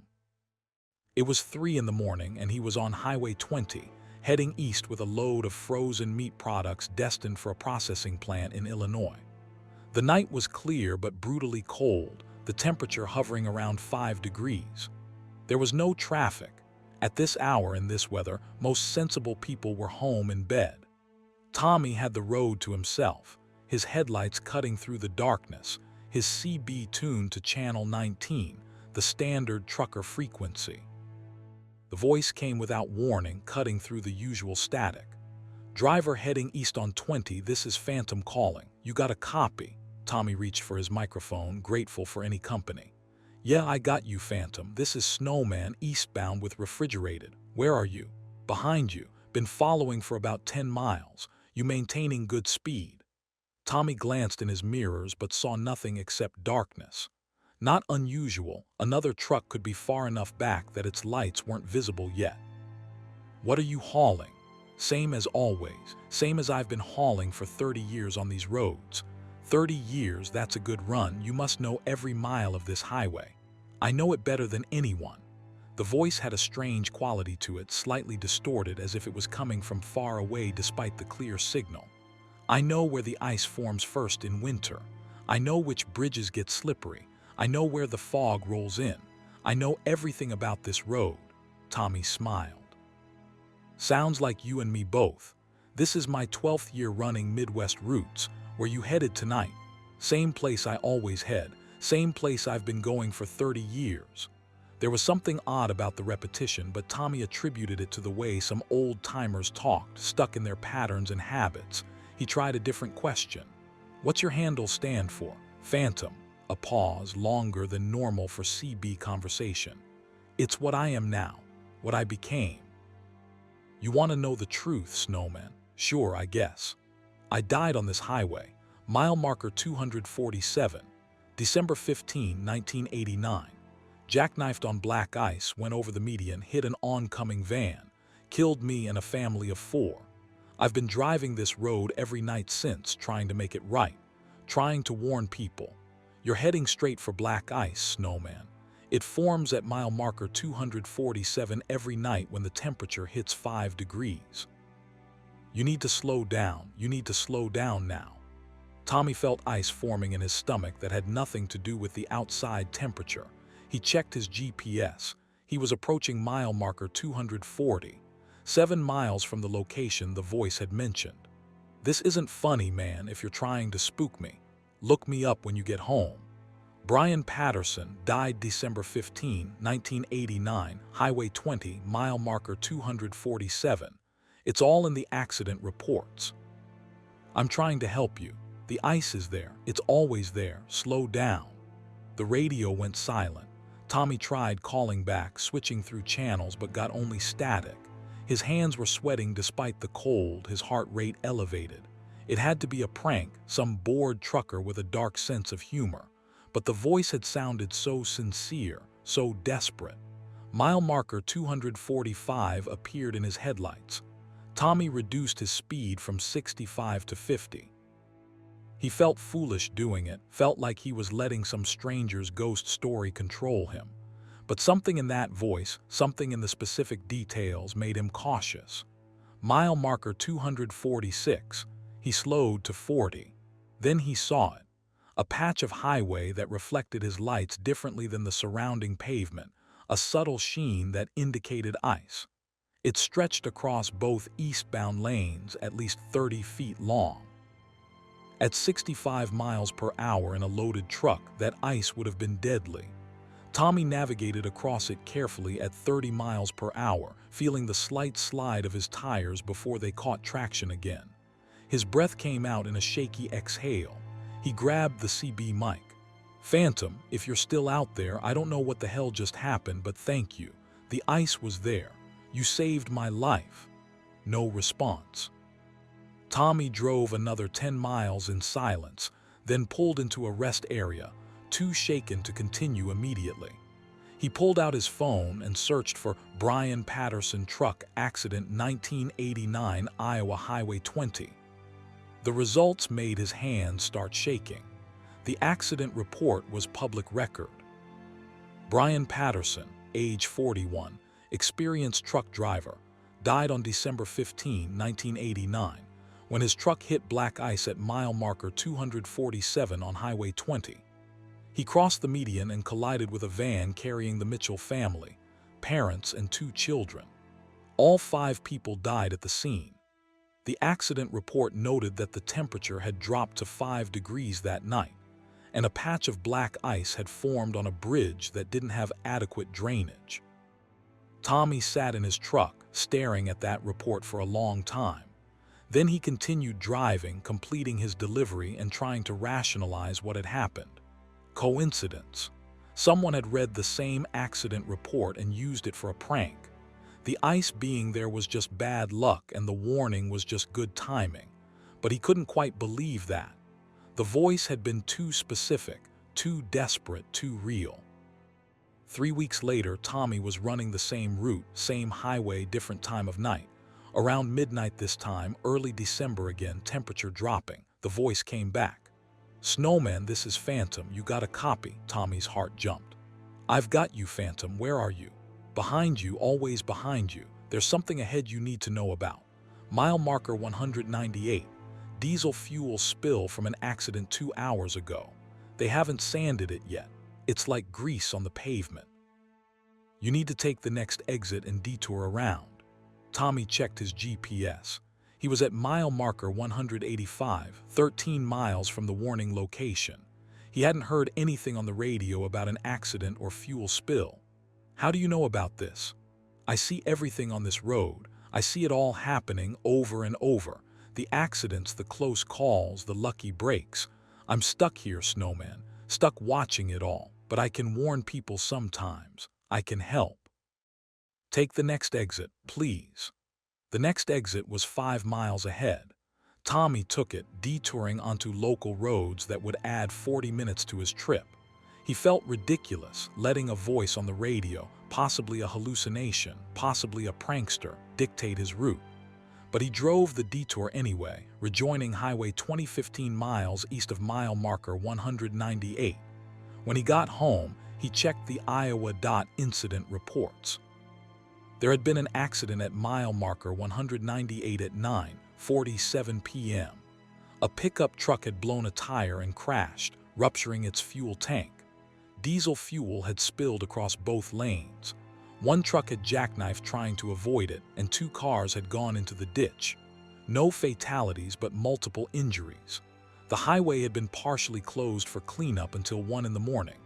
Speaker 1: It was 3 in the morning and he was on Highway 20, heading east with a load of frozen meat products destined for a processing plant in Illinois. The night was clear but brutally cold, the temperature hovering around 5 degrees. There was no traffic. At this hour in this weather, most sensible people were home in bed. Tommy had the road to himself, his headlights cutting through the darkness, his CB tuned to channel 19, the standard trucker frequency. The voice came without warning, cutting through the usual static. "Driver heading east on 20, this is Phantom calling. You got a copy?" Tommy reached for his microphone, grateful for any company. "Yeah, I got you, Phantom. This is Snowman eastbound with refrigerated. Where are you?" "Behind you. Been following for about 10 miles. You maintaining good speed?" Tommy glanced in his mirrors but saw nothing except darkness. Not unusual, another truck could be far enough back that its lights weren't visible yet. "What are you hauling?" "Same as always, same as I've been hauling for 30 years on these roads." 30 years, that's a good run. You must know every mile of this highway." "I know it better than anyone." The voice had a strange quality to it, slightly distorted as if it was coming from far away despite the clear signal. "I know where the ice forms first in winter. I know which bridges get slippery. I know where the fog rolls in. I know everything about this road. Tommy smiled. Sounds like you and me both. This is my 12th year running Midwest routes. Where you headed tonight? Same place I always head. Same place I've been going for 30 years. There was something odd about the repetition, but Tommy attributed it to the way some old-timers talked, stuck in their patterns and habits. He tried a different question. What's your handle stand for? Phantom. A pause, longer than normal for CB conversation. It's what I am now, what I became. You want to know the truth, Snowman? Sure, I guess. I died on this highway, mile marker 247, December 15, 1989. Jackknifed on black ice, went over the median, hit an oncoming van, killed me and a family of 4. I've been driving this road every night since, trying to make it right, trying to warn people. You're heading straight for black ice, Snowman. It forms at mile marker 247 every night when the temperature hits 5 degrees. You need to slow down. You need to slow down now. Tommy felt ice forming in his stomach that had nothing to do with the outside temperature. He checked his GPS. He was approaching mile marker 240, 7 miles from the location the voice had mentioned. This isn't funny, man, if you're trying to spook me. Look me up when you get home. Brian Patterson died December 15, 1989, Highway 20, mile marker 247. It's all in the accident reports. I'm trying to help you. The ice is there. It's always there. Slow down. The radio went silent. Tommy tried calling back, switching through channels, but got only static. His hands were sweating despite the cold, his heart rate elevated. It had to be a prank, some bored trucker with a dark sense of humor. But the voice had sounded so sincere, so desperate. Mile marker 245 appeared in his headlights. Tommy reduced his speed from 65 to 50. He felt foolish doing it, felt like he was letting some stranger's ghost story control him. But something in that voice, something in the specific details made him cautious. Mile marker 246. He slowed to 40. Then he saw it. A patch of highway that reflected his lights differently than the surrounding pavement, a subtle sheen that indicated ice. It stretched across both eastbound lanes, at least 30 feet long. At 65 miles per hour in a loaded truck, that ice would have been deadly. Tommy navigated across it carefully at 30 miles per hour, feeling the slight slide of his tires before they caught traction again. His breath came out in a shaky exhale. He grabbed the CB mic. Phantom, if you're still out there, I don't know what the hell just happened, but thank you. The ice was there. You saved my life. No response. Tommy drove another 10 miles in silence, then pulled into a rest area, too shaken to continue immediately. He pulled out his phone and searched for Brian Patterson truck accident 1989 Iowa Highway 20. The results made his hands start shaking. The accident report was public record. Brian Patterson, age 41, experienced truck driver, died on December 15, 1989, when his truck hit black ice at mile marker 247 on Highway 20. He crossed the median and collided with a van carrying the Mitchell family, parents and 2 children. All 5 people died at the scene. The accident report noted that the temperature had dropped to 5 degrees that night, and a patch of black ice had formed on a bridge that didn't have adequate drainage. Tommy sat in his truck, staring at that report for a long time. Then he continued driving, completing his delivery and trying to rationalize what had happened. Coincidence. Someone had read the same accident report and used it for a prank. The ice being there was just bad luck and the warning was just good timing. But he couldn't quite believe that. The voice had been too specific, too desperate, too real. 3 weeks later, Tommy was running the same route, same highway, different time of night. Around midnight this time, early December again, temperature dropping. The voice came back. Snowman, this is Phantom. You got a copy? Tommy's heart jumped. I've got you, Phantom. Where are you? Behind you, always behind you. There's something ahead you need to know about. Mile marker 198. Diesel fuel spill from an accident 2 hours ago. They haven't sanded it yet. It's like grease on the pavement. You need to take the next exit and detour around. Tommy checked his GPS. He was at mile marker 185, 13 miles from the warning location. He hadn't heard anything on the radio about an accident or fuel spill. How do you know about this? I see everything on this road. I see it all happening over and over. The accidents, the close calls, the lucky breaks. I'm stuck here, Snowman, stuck watching it all. But I can warn people sometimes. I can help. Take the next exit, please. The next exit was 5 miles ahead. Tommy took it, detouring onto local roads that would add 40 minutes to his trip. He felt ridiculous, letting a voice on the radio, possibly a hallucination, possibly a prankster, dictate his route. But he drove the detour anyway, rejoining Highway 20 15 miles east of mile marker 198. When he got home, he checked the Iowa incident reports. There had been an accident at mile marker 198 at 9:47 p.m. A pickup truck had blown a tire and crashed, rupturing its fuel tank. Diesel fuel had spilled across both lanes. One truck had jackknifed trying to avoid it, and 2 cars had gone into the ditch. No fatalities, but multiple injuries. The highway had been partially closed for cleanup until 1 in the morning.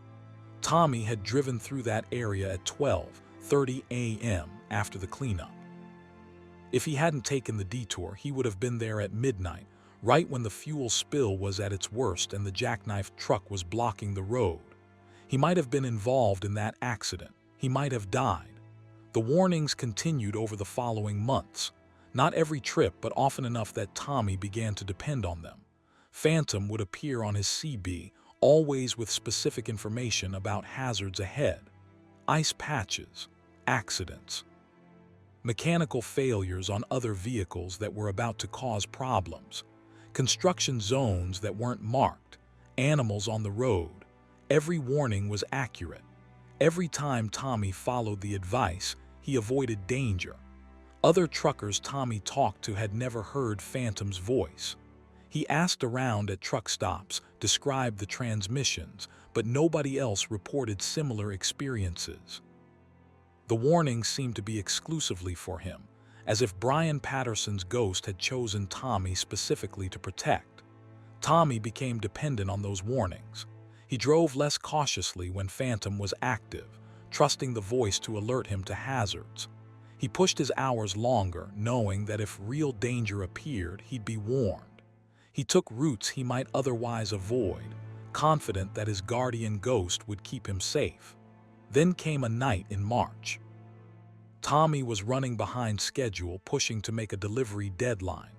Speaker 1: Tommy had driven through that area at 12:30 a.m. after the cleanup. If he hadn't taken the detour, he would have been there at midnight, right when the fuel spill was at its worst and the jackknifed truck was blocking the road. He might have been involved in that accident. He might have died. The warnings continued over the following months. Not every trip, but often enough that Tommy began to depend on them. Phantom would appear on his CB, always with specific information about hazards ahead. Ice patches, accidents, mechanical failures on other vehicles that were about to cause problems, construction zones that weren't marked, animals on the road. Every warning was accurate. Every time Tommy followed the advice, he avoided danger. Other truckers Tommy talked to had never heard Phantom's voice. He asked around at truck stops, described the transmissions, but nobody else reported similar experiences. The warnings seemed to be exclusively for him, as if Brian Patterson's ghost had chosen Tommy specifically to protect. Tommy became dependent on those warnings. He drove less cautiously when Phantom was active, trusting the voice to alert him to hazards. He pushed his hours longer, knowing that if real danger appeared, he'd be warned. He took routes he might otherwise avoid, confident that his guardian ghost would keep him safe. Then came a night in March. Tommy was running behind schedule, pushing to make a delivery deadline.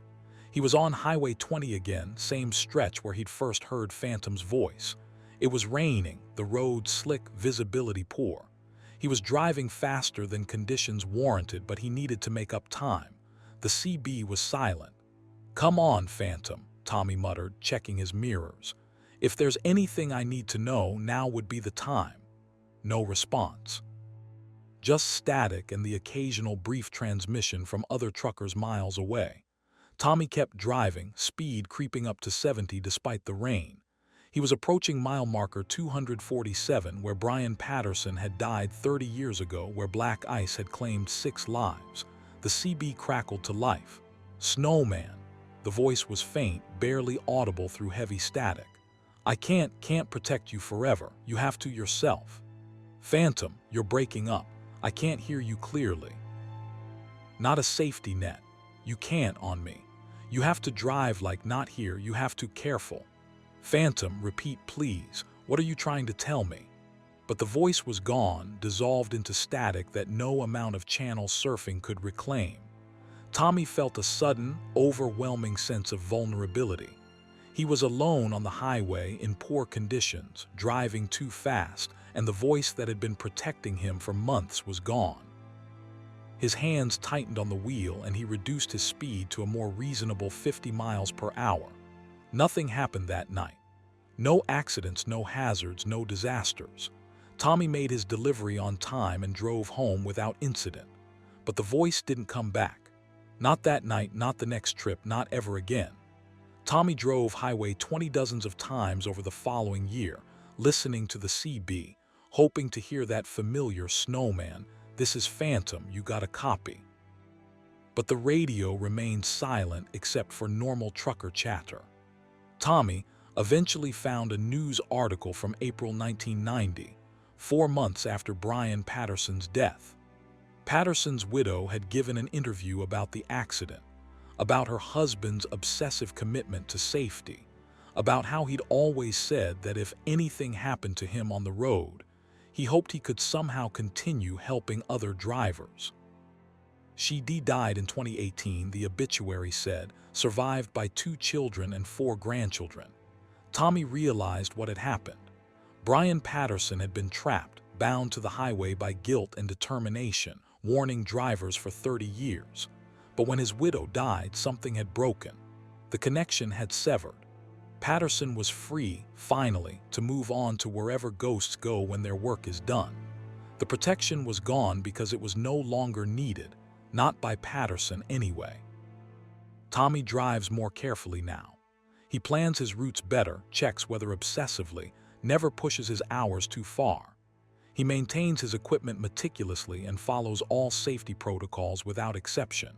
Speaker 1: He was on Highway 20 again, same stretch where he'd first heard Phantom's voice. It was raining, the road slick, visibility poor. He was driving faster than conditions warranted, but he needed to make up time. The CB was silent. "Come on, Phantom," Tommy muttered, checking his mirrors. "If there's anything I need to know, now would be the time." No response. Just static and the occasional brief transmission from other truckers miles away. Tommy kept driving, speed creeping up to 70 despite the rain. He was approaching mile marker 247, where Brian Patterson had died 30 years ago, where black ice had claimed 6 lives. The CB crackled to life. "Snowman." The voice was faint, barely audible through heavy static. "I can't protect you forever. You have to yourself." "Phantom, you're breaking up. I can't hear you clearly." "Not a safety net. You can't on me. You have to drive like not here. You have to careful." "Phantom, repeat please. What are you trying to tell me?" But the voice was gone, dissolved into static that no amount of channel surfing could reclaim. Tommy felt a sudden, overwhelming sense of vulnerability. He was alone on the highway in poor conditions, driving too fast, and the voice that had been protecting him for months was gone. His hands tightened on the wheel and he reduced his speed to a more reasonable 50 miles per hour. Nothing happened that night. No accidents, no hazards, no disasters. Tommy made his delivery on time and drove home without incident. But the voice didn't come back. Not that night, not the next trip, not ever again. Tommy drove Highway 20 dozens of times over the following year, listening to the CB, hoping to hear that familiar "Snowman, this is Phantom, you got a copy." But the radio remained silent except for normal trucker chatter. Tommy eventually found a news article from April 1990, 4 months after Brian Patterson's death. Patterson's widow had given an interview about the accident, about her husband's obsessive commitment to safety, about how he'd always said that if anything happened to him on the road, he hoped he could somehow continue helping other drivers. She died in 2018, the obituary said, survived by 2 children and 4 grandchildren. Tommy realized what had happened. Brian Patterson had been trapped, bound to the highway by guilt and determination, warning drivers for 30 years. But when his widow died, something had broken. The connection had severed. Patterson was free, finally, to move on to wherever ghosts go when their work is done. The protection was gone because it was no longer needed, not by Patterson anyway. Tommy drives more carefully now. He plans his routes better, checks weather obsessively, never pushes his hours too far. He maintains his equipment meticulously and follows all safety protocols without exception.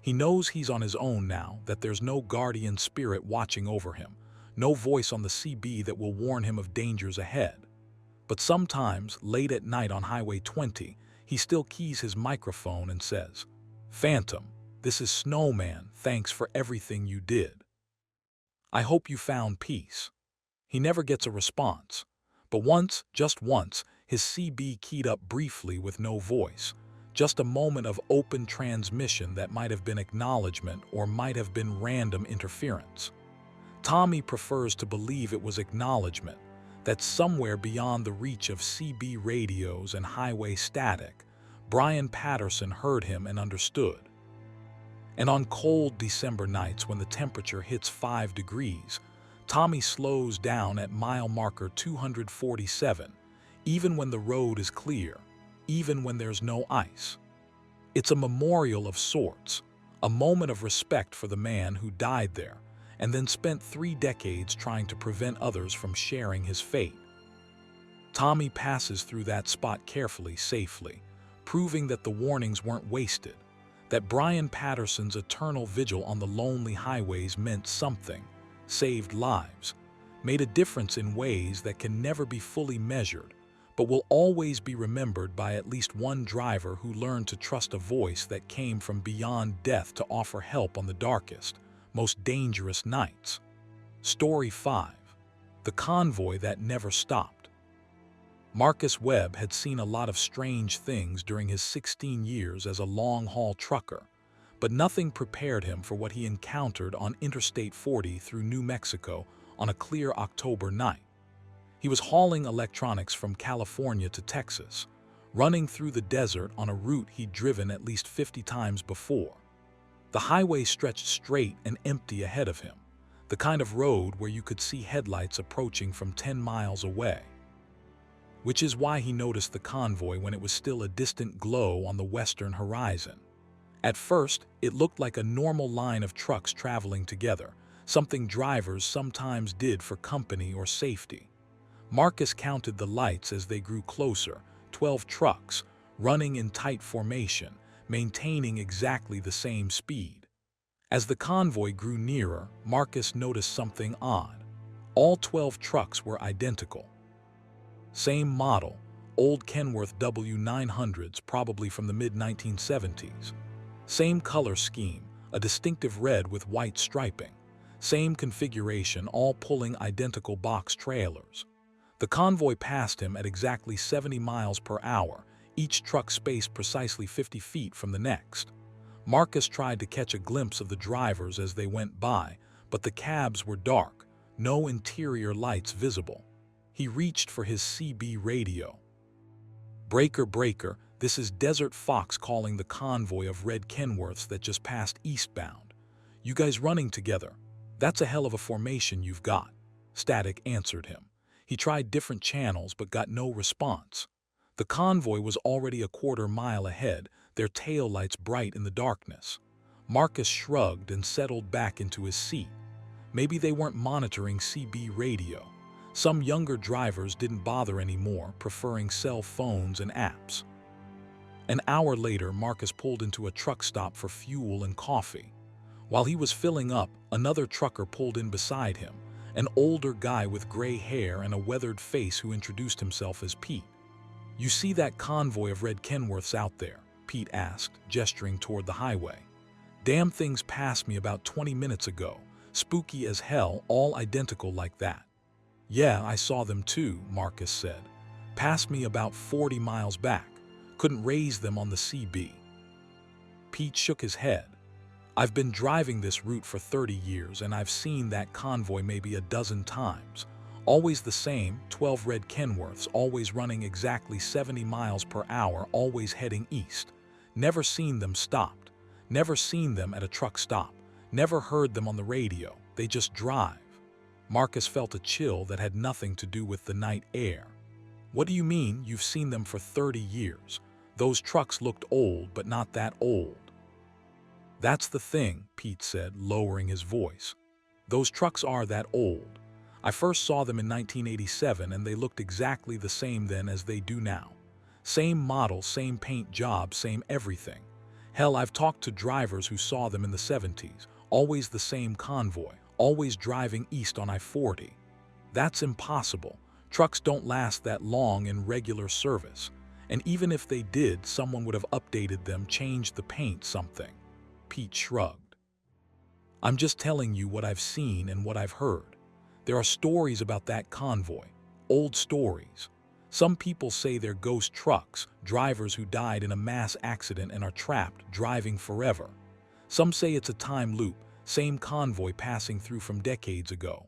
Speaker 1: He knows he's on his own now, that there's no guardian spirit watching over him, no voice on the CB that will warn him of dangers ahead. But sometimes, late at night on Highway 20, he still keys his microphone and says, "Phantom, this is Snowman, thanks for everything you did. I hope you found peace." He never gets a response. But once, just once, his CB keyed up briefly with no voice. Just a moment of open transmission that might have been acknowledgement or might have been random interference. Tommy prefers to believe it was acknowledgement, that somewhere beyond the reach of CB radios and highway static, Brian Patterson heard him and understood. And on cold December nights when the temperature hits 5 degrees, Tommy slows down at mile marker 247, even when the road is clear, even when there's no ice. It's a memorial of sorts, a moment of respect for the man who died there and then spent 3 decades trying to prevent others from sharing his fate. Tommy passes through that spot carefully, safely, proving that the warnings weren't wasted, that Brian Patterson's eternal vigil on the lonely highways meant something, saved lives, made a difference in ways that can never be fully measured, but will always be remembered by at least one driver who learned to trust a voice that came from beyond death to offer help on the darkest, most dangerous nights. Story 5. The Convoy That Never Stopped. Marcus Webb had seen a lot of strange things during his 16 years as a long-haul trucker, but nothing prepared him for what he encountered on Interstate 40 through New Mexico on a clear October night. He was hauling electronics from California to Texas, running through the desert on a route he'd driven at least 50 times before. The highway stretched straight and empty ahead of him, the kind of road where you could see headlights approaching from 10 miles away. Which is why he noticed the convoy when it was still a distant glow on the western horizon. At first, it looked like a normal line of trucks traveling together, something drivers sometimes did for company or safety. Marcus counted the lights as they grew closer, 12 trucks, running in tight formation, maintaining exactly the same speed. As the convoy grew nearer, Marcus noticed something odd. All 12 trucks were identical. Same model, old Kenworth W900s, probably from the mid-1970s. Same color scheme, a distinctive red with white striping. Same configuration, all pulling identical box trailers. The convoy passed him at exactly 70 miles per hour, each truck spaced precisely 50 feet from the next. Marcus tried to catch a glimpse of the drivers as they went by, but the cabs were dark, no interior lights visible. He reached for his CB radio. "Breaker, breaker, this is Desert Fox calling the convoy of red Kenworths that just passed eastbound. You guys running together? That's a hell of a formation you've got." Static answered him. He tried different channels but got no response. The convoy was already a quarter mile ahead, their taillights bright in the darkness. Marcus shrugged and settled back into his seat. Maybe they weren't monitoring CB radio. Some younger drivers didn't bother anymore, preferring cell phones and apps. An hour later, Marcus pulled into a truck stop for fuel and coffee. While he was filling up, another trucker pulled in beside him, an older guy with gray hair and a weathered face who introduced himself as Pete. "You see that convoy of red Kenworths out there?" Pete asked, gesturing toward the highway. "Damn things passed me about 20 minutes ago, spooky as hell, all identical like that." "Yeah, I saw them too," Marcus said. "Passed me about 40 miles back. Couldn't raise them on the CB." Pete shook his head. "I've been driving this route for 30 years and I've seen that convoy maybe a dozen times. Always the same, 12 red Kenworths, always running exactly 70 miles per hour, always heading east. Never seen them stopped. Never seen them at a truck stop. Never heard them on the radio. They just drive." Marcus felt a chill that had nothing to do with the night air. "What do you mean you've seen them for 30 years? Those trucks looked old, but not that old." "That's the thing," Pete said, lowering his voice. "Those trucks are that old. I first saw them in 1987 and they looked exactly the same then as they do now. Same model, same paint job, same everything. Hell, I've talked to drivers who saw them in the 70s, always the same convoy, always driving east on I-40. That's impossible. Trucks don't last that long in regular service. And even if they did, someone would have updated them, changed the paint, something." Pete shrugged. "I'm just telling you what I've seen and what I've heard. There are stories about that convoy, old stories. Some people say they're ghost trucks, drivers who died in a mass accident and are trapped, driving forever. Some say it's a time loop, same convoy passing through from decades ago.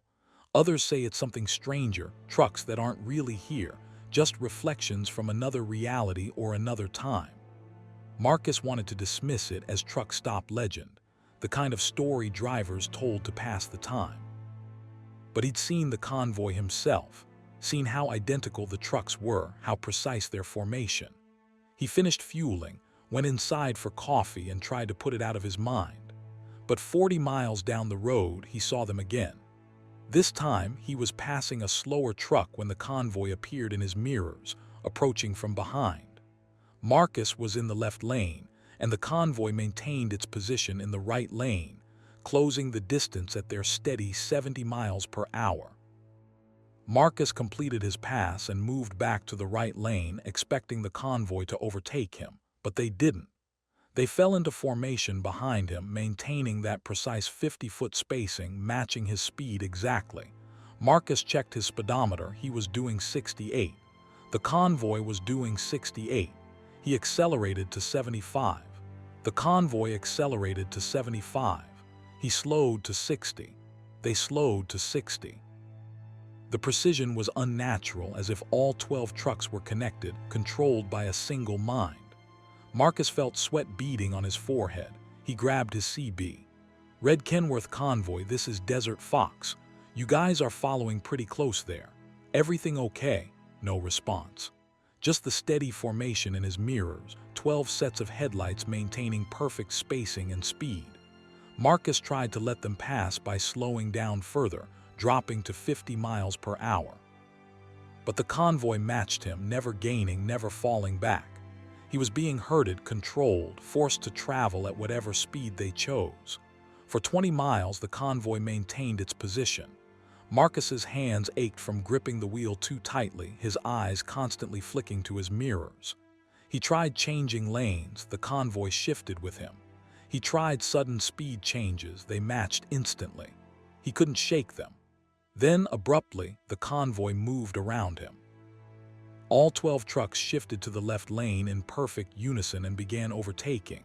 Speaker 1: Others say it's something stranger, trucks that aren't really here, just reflections from another reality or another time." Marcus wanted to dismiss it as truck stop legend, the kind of story drivers told to pass the time. But he'd seen the convoy himself, seen how identical the trucks were, how precise their formation. He finished fueling, went inside for coffee and tried to put it out of his mind. But 40 miles down the road, he saw them again. This time, he was passing a slower truck when the convoy appeared in his mirrors, approaching from behind. Marcus was in the left lane, and the convoy maintained its position in the right lane, closing the distance at their steady 70 miles per hour. Marcus completed his pass and moved back to the right lane, expecting the convoy to overtake him, but they didn't. They fell into formation behind him, maintaining that precise 50-foot spacing, matching his speed exactly. Marcus checked his speedometer. He was doing 68. The convoy was doing 68. He accelerated to 75. The convoy accelerated to 75. He slowed to 60. They slowed to 60. The precision was unnatural, as if all 12 trucks were connected, controlled by a single mind. Marcus felt sweat beading on his forehead. He grabbed his CB. "Red Kenworth convoy, this is Desert Fox. You guys are following pretty close there. Everything okay?" No response. Just the steady formation in his mirrors, 12 sets of headlights maintaining perfect spacing and speed. Marcus tried to let them pass by slowing down further, dropping to 50 miles per hour. But the convoy matched him, never gaining, never falling back. He was being herded, controlled, forced to travel at whatever speed they chose. For 20 miles, the convoy maintained its position. Marcus's hands ached from gripping the wheel too tightly, his eyes constantly flicking to his mirrors. He tried changing lanes, the convoy shifted with him. He tried sudden speed changes, they matched instantly. He couldn't shake them. Then, abruptly, the convoy moved around him. All 12 trucks shifted to the left lane in perfect unison and began overtaking.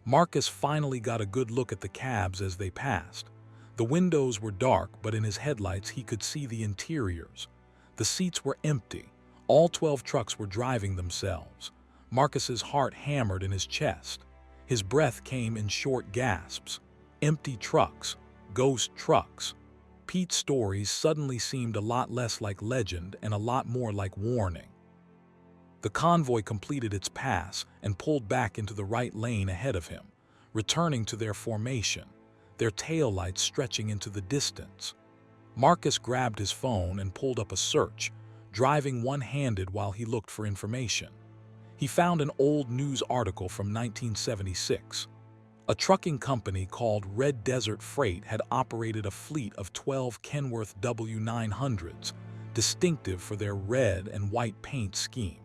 Speaker 1: Marcus finally got a good look at the cabs as they passed. The windows were dark, but in his headlights he could see the interiors. The seats were empty. All 12 trucks were driving themselves. Marcus's heart hammered in his chest. His breath came in short gasps. Empty trucks. Ghost trucks. Pete's stories suddenly seemed a lot less like legend and a lot more like warning. The convoy completed its pass and pulled back into the right lane ahead of him, returning to their formation, their taillights stretching into the distance. Marcus grabbed his phone and pulled up a search, driving one-handed while he looked for information. He found an old news article from 1976. A trucking company called Red Desert Freight had operated a fleet of 12 Kenworth W900s, distinctive for their red and white paint scheme.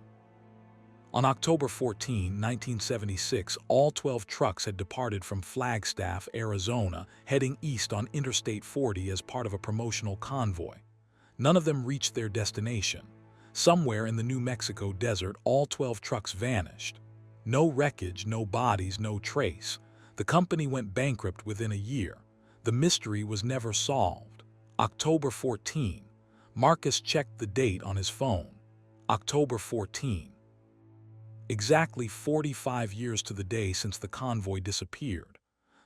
Speaker 1: On October 14, 1976, all 12 trucks had departed from Flagstaff, Arizona, heading east on Interstate 40 as part of a promotional convoy. None of them reached their destination. Somewhere in the New Mexico desert, all 12 trucks vanished. No wreckage, no bodies, no trace. The company went bankrupt within a year. The mystery was never solved. October 14. Marcus checked the date on his phone. October 14. Exactly 45 years to the day since the convoy disappeared.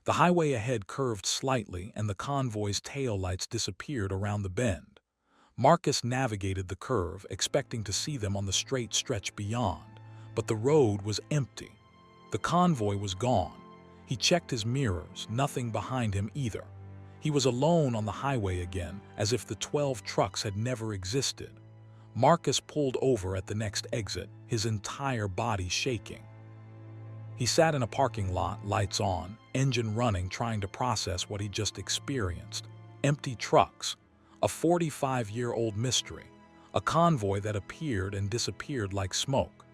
Speaker 1: The highway ahead curved slightly and the convoy's taillights disappeared around the bend. Marcus navigated the curve, expecting to see them on the straight stretch beyond, but the road was empty. The convoy was gone. He checked his mirrors, nothing behind him either. He was alone on the highway again, as if the 12 trucks had never existed. Marcus pulled over at the next exit, his entire body shaking. He sat in a parking lot, lights on, engine running, trying to process what he just experienced. Empty trucks, a 45-year-old mystery, a convoy that appeared and disappeared like smoke.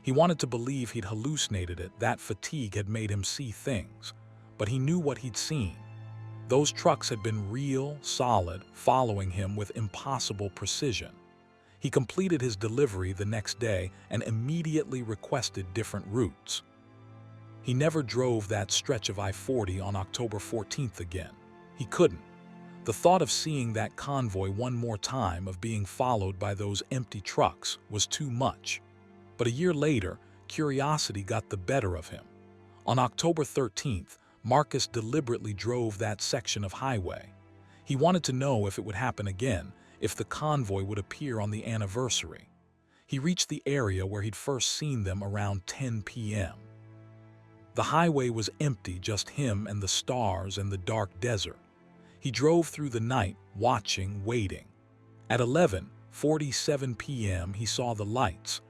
Speaker 1: He wanted to believe he'd hallucinated it, that fatigue had made him see things, but he knew what he'd seen. Those trucks had been real, solid, following him with impossible precision. He completed his delivery the next day and immediately requested different routes. He never drove that stretch of I-40 on October 14th again. He couldn't. The thought of seeing that convoy one more time, of being followed by those empty trucks, was too much. But a year later, curiosity got the better of him. On October 13th, Marcus deliberately drove that section of highway. He wanted to know if it would happen again, if the convoy would appear on the anniversary. He reached the area where he'd first seen them around 10 p.m. The highway was empty, just him and the stars and the dark desert. He drove through the night, watching, waiting. At 11:47 p.m. he saw the lights,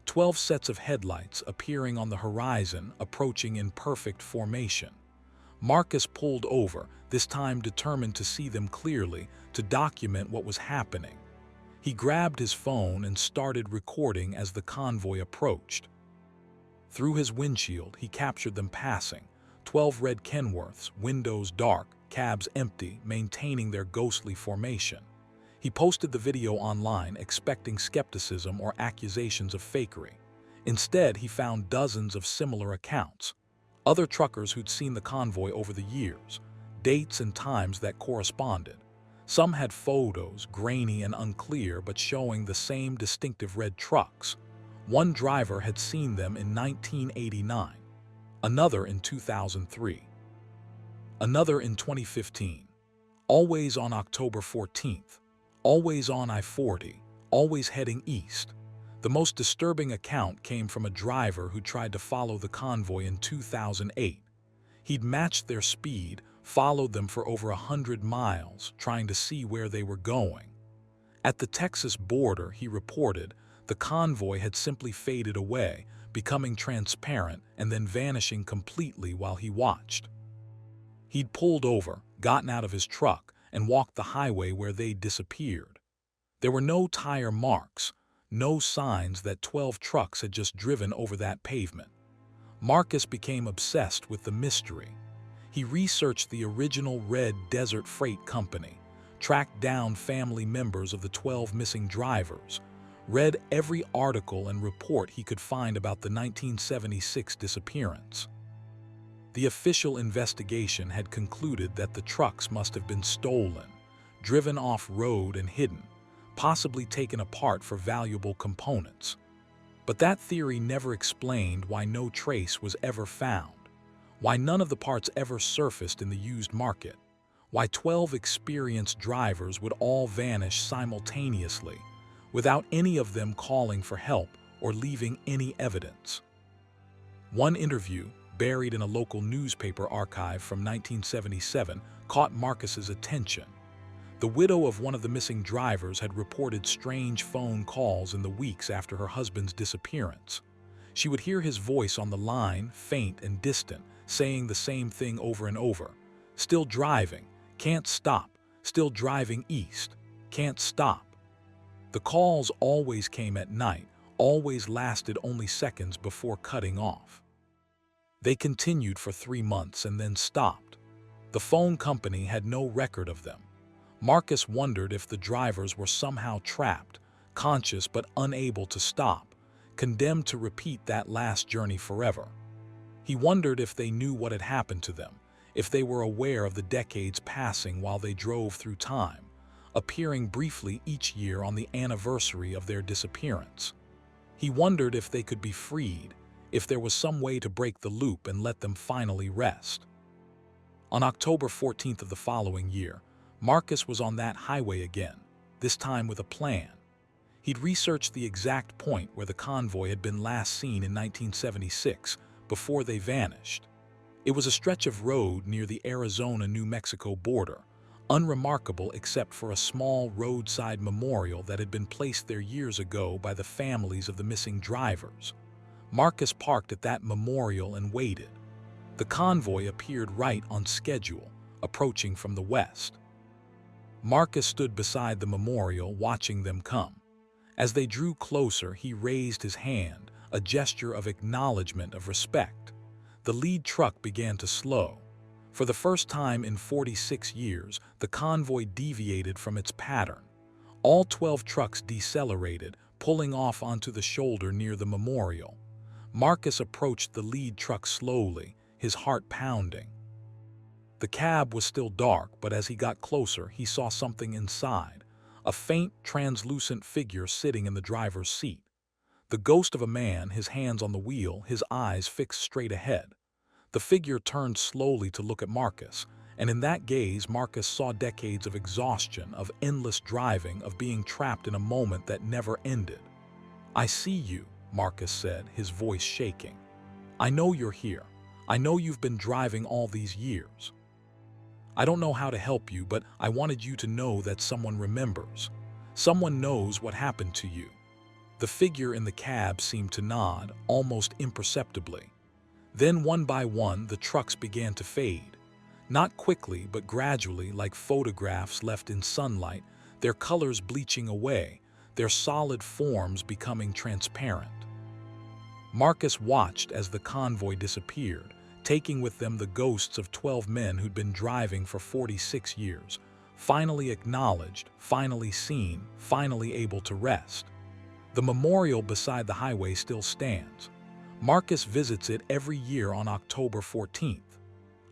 Speaker 1: 12 sets of headlights appearing on the horizon, approaching in perfect formation. Marcus pulled over, this time determined to see them clearly, to document what was happening. He grabbed his phone and started recording as the convoy approached. Through his windshield, he captured them passing, 12 red Kenworths, windows dark, cabs empty, maintaining their ghostly formation. He posted the video online, expecting skepticism or accusations of fakery. Instead, he found dozens of similar accounts. Other truckers who'd seen the convoy over the years, dates and times that corresponded. Some had photos, grainy and unclear, but showing the same distinctive red trucks. One driver had seen them in 1989, another in 2003, another in 2015, always on October 14th, always on I-40, always heading east. The most disturbing account came from a driver who tried to follow the convoy in 2008. He'd matched their speed, followed them for over 100 miles, trying to see where they were going. At the Texas border, he reported, the convoy had simply faded away, becoming transparent and then vanishing completely while he watched. He'd pulled over, gotten out of his truck, and walked the highway where they'd disappeared. There were no tire marks, no signs that 12 trucks had just driven over that pavement. Marcus became obsessed with the mystery. He researched the original Red Desert Freight Company, tracked down family members of the 12 missing drivers, read every article and report he could find about the 1976 disappearance. The official investigation had concluded that the trucks must have been stolen, driven off-road and hidden, possibly taken apart for valuable components. But that theory never explained why no trace was ever found, why none of the parts ever surfaced in the used market, why 12 experienced drivers would all vanish simultaneously, without any of them calling for help or leaving any evidence. One interview, buried in a local newspaper archive from 1977, caught Marcus's attention. The widow of one of the missing drivers had reported strange phone calls in the weeks after her husband's disappearance. She would hear his voice on the line, faint and distant, saying the same thing over and over. "Still driving, can't stop, still driving east, can't stop." The calls always came at night, always lasted only seconds before cutting off. They continued for 3 months and then stopped. The phone company had no record of them. Marcus wondered if the drivers were somehow trapped, conscious but unable to stop, condemned to repeat that last journey forever. He wondered if they knew what had happened to them, if they were aware of the decades passing while they drove through time, appearing briefly each year on the anniversary of their disappearance. He wondered if they could be freed, if there was some way to break the loop and let them finally rest. On October 14th of the following year, Marcus was on that highway again, this time with a plan. He'd researched the exact point where the convoy had been last seen in 1976, before they vanished. It was a stretch of road near the Arizona-New Mexico border, unremarkable except for a small roadside memorial that had been placed there years ago by the families of the missing drivers. Marcus parked at that memorial and waited. The convoy appeared right on schedule, approaching from the west. Marcus stood beside the memorial, watching them come. As they drew closer, he raised his hand, a gesture of acknowledgement, of respect. The lead truck began to slow. For the first time in 46 years, the convoy deviated from its pattern. All 12 trucks decelerated, pulling off onto the shoulder near the memorial. Marcus approached the lead truck slowly, his heart pounding. The cab was still dark, but as he got closer, he saw something inside, a faint, translucent figure sitting in the driver's seat. The ghost of a man, his hands on the wheel, his eyes fixed straight ahead. The figure turned slowly to look at Marcus, and in that gaze, Marcus saw decades of exhaustion, of endless driving, of being trapped in a moment that never ended. "I see you," Marcus said, his voice shaking. "I know you're here. I know you've been driving all these years. I don't know how to help you, but I wanted you to know that someone remembers. Someone knows what happened to you." The figure in the cab seemed to nod, almost imperceptibly. Then, one by one, the trucks began to fade. Not quickly, but gradually, like photographs left in sunlight, their colors bleaching away, their solid forms becoming transparent. Marcus watched as the convoy disappeared, taking with them the ghosts of 12 men who'd been driving for 46 years, finally acknowledged, finally seen, finally able to rest. The memorial beside the highway still stands. Marcus visits it every year on October 14th.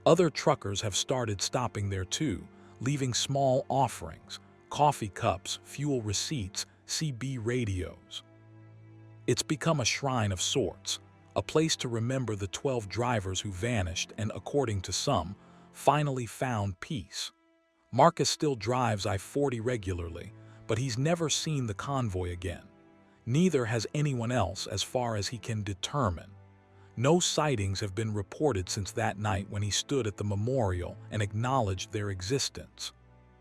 Speaker 1: Other truckers have started stopping there too, leaving small offerings, coffee cups, fuel receipts, CB radios. It's become a shrine of sorts, a place to remember the 12 drivers who vanished and, according to some, finally found peace. Marcus still drives I-40 regularly, but he's never seen the convoy again. Neither has anyone else, as far as he can determine. No sightings have been reported since that night when he stood at the memorial and acknowledged their existence.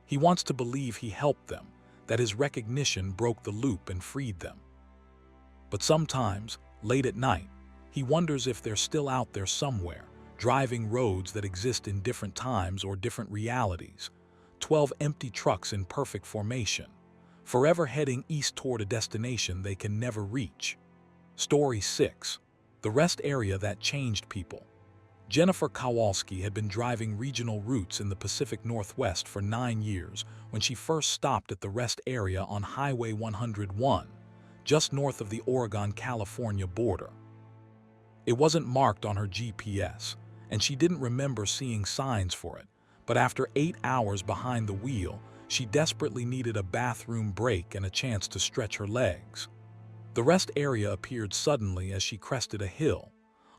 Speaker 1: He wants to believe he helped them, that his recognition broke the loop and freed them. But sometimes, late at night, he wonders if they're still out there somewhere, driving roads that exist in different times or different realities. 12 empty trucks in perfect formation, forever heading east toward a destination they can never reach. Story 6. The rest area that changed people. Jennifer Kowalski had been driving regional routes in the Pacific Northwest for 9 years when she first stopped at the rest area on Highway 101, just north of the Oregon-California border. It wasn't marked on her GPS, and she didn't remember seeing signs for it, but after 8 hours behind the wheel, she desperately needed a bathroom break and a chance to stretch her legs. The rest area appeared suddenly as she crested a hill,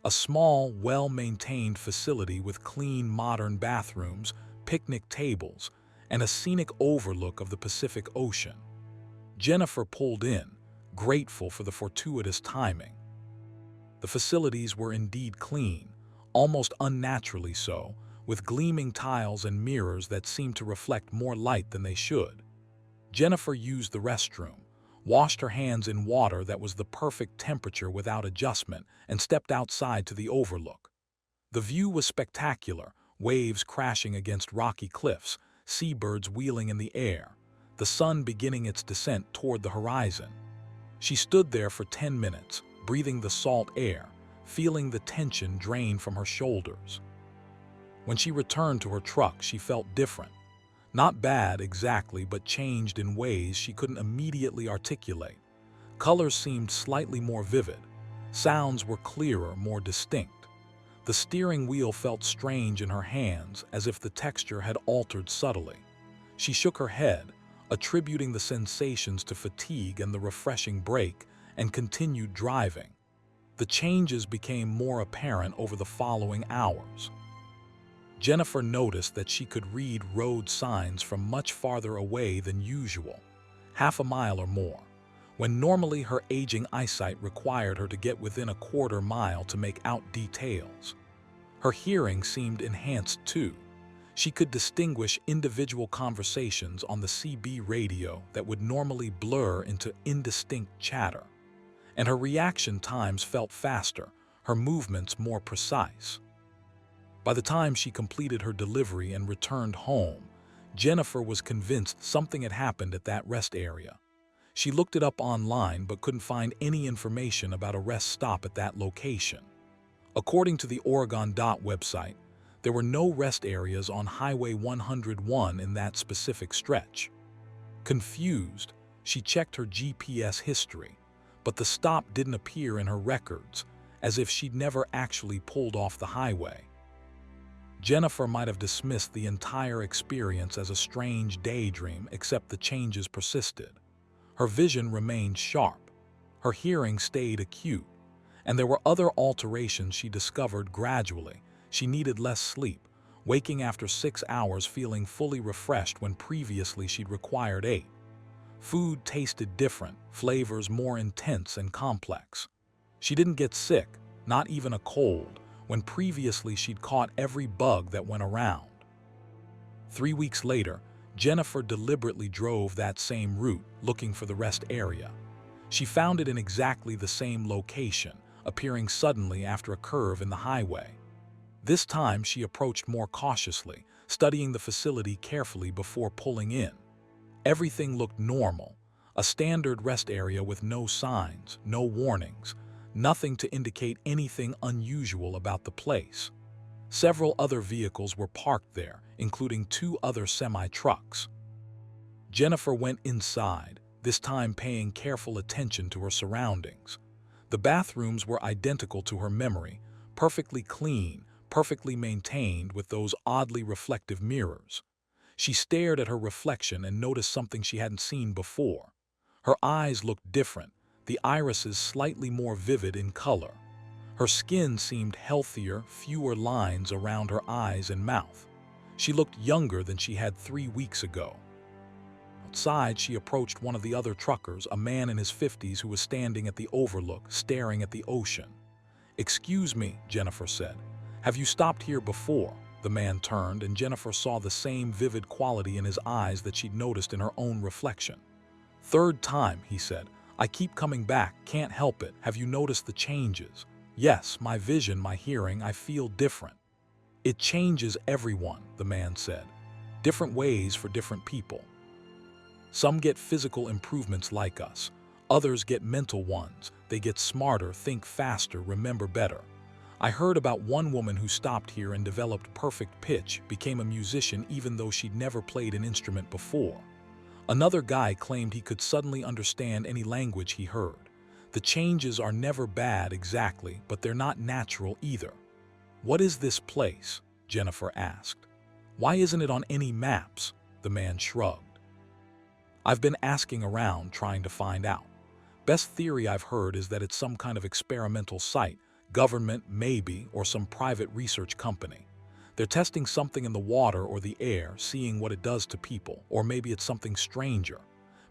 Speaker 1: a small, well-maintained facility with clean, modern bathrooms, picnic tables, and a scenic overlook of the Pacific Ocean. Jennifer pulled in, grateful for the fortuitous timing. The facilities were indeed clean, almost unnaturally so, with gleaming tiles and mirrors that seemed to reflect more light than they should. Jennifer used the restroom, washed her hands in water that was the perfect temperature without adjustment, and stepped outside to the overlook. The view was spectacular, waves crashing against rocky cliffs, seabirds wheeling in the air, the sun beginning its descent toward the horizon. She stood there for 10 minutes, breathing the salt air, feeling the tension drain from her shoulders. When she returned to her truck, she felt different. Not bad exactly, but changed in ways she couldn't immediately articulate. Colors seemed slightly more vivid. Sounds were clearer, more distinct. The steering wheel felt strange in her hands, as if the texture had altered subtly. She shook her head, attributing the sensations to fatigue and the refreshing break, and continued driving. The changes became more apparent over the following hours. Jennifer noticed that she could read road signs from much farther away than usual, half a mile or more, when normally her aging eyesight required her to get within a quarter mile to make out details. Her hearing seemed enhanced too. She could distinguish individual conversations on the CB radio that would normally blur into indistinct chatter. And her reaction times felt faster, her movements more precise. By the time she completed her delivery and returned home, Jennifer was convinced something had happened at that rest area. She looked it up online but couldn't find any information about a rest stop at that location. According to the Oregon website, there were no rest areas on Highway 101 in that specific stretch. Confused, she checked her GPS history, but the stop didn't appear in her records, as if she'd never actually pulled off the highway. Jennifer might have dismissed the entire experience as a strange daydream, except the changes persisted. Her vision remained sharp, her hearing stayed acute, and there were other alterations she discovered gradually. She needed less sleep, waking after 6 hours feeling fully refreshed when previously she'd required 8. Food tasted different, flavors more intense and complex. She didn't get sick, not even a cold, when previously she'd caught every bug that went around. 3 weeks later, Jennifer deliberately drove that same route, looking for the rest area. She found it in exactly the same location, appearing suddenly after a curve in the highway. This time she approached more cautiously, studying the facility carefully before pulling in. Everything looked normal, a standard rest area with no signs, no warnings, nothing to indicate anything unusual about the place. Several other vehicles were parked there, including 2 other semi-trucks. Jennifer went inside, this time paying careful attention to her surroundings. The bathrooms were identical to her memory, perfectly clean, perfectly maintained with those oddly reflective mirrors. She stared at her reflection and noticed something she hadn't seen before. Her eyes looked different, the irises slightly more vivid in color. Her skin seemed healthier, fewer lines around her eyes and mouth. She looked younger than she had 3 weeks ago. Outside, she approached one of the other truckers, a man in his 50s who was standing at the overlook, staring at the ocean. "Excuse me," Jennifer said. "Have you stopped here before?" The man turned, and Jennifer saw the same vivid quality in his eyes that she'd noticed in her own reflection. "Third time," he said. "I keep coming back, can't help it. Have you noticed the changes?" "Yes, my vision, my hearing, I feel different." "It changes everyone," the man said. "Different ways for different people. Some get physical improvements like us. Others get mental ones. They get smarter, think faster, remember better. I heard about one woman who stopped here and developed perfect pitch, became a musician even though she'd never played an instrument before. Another guy claimed he could suddenly understand any language he heard. The changes are never bad exactly, but they're not natural either." "What is this place?" Jennifer asked. "Why isn't it on any maps?" The man shrugged. "I've been asking around trying to find out. Best theory I've heard is that it's some kind of experimental site, government maybe, or some private research company. They're testing something in the water or the air, seeing what it does to people, or maybe it's something stranger.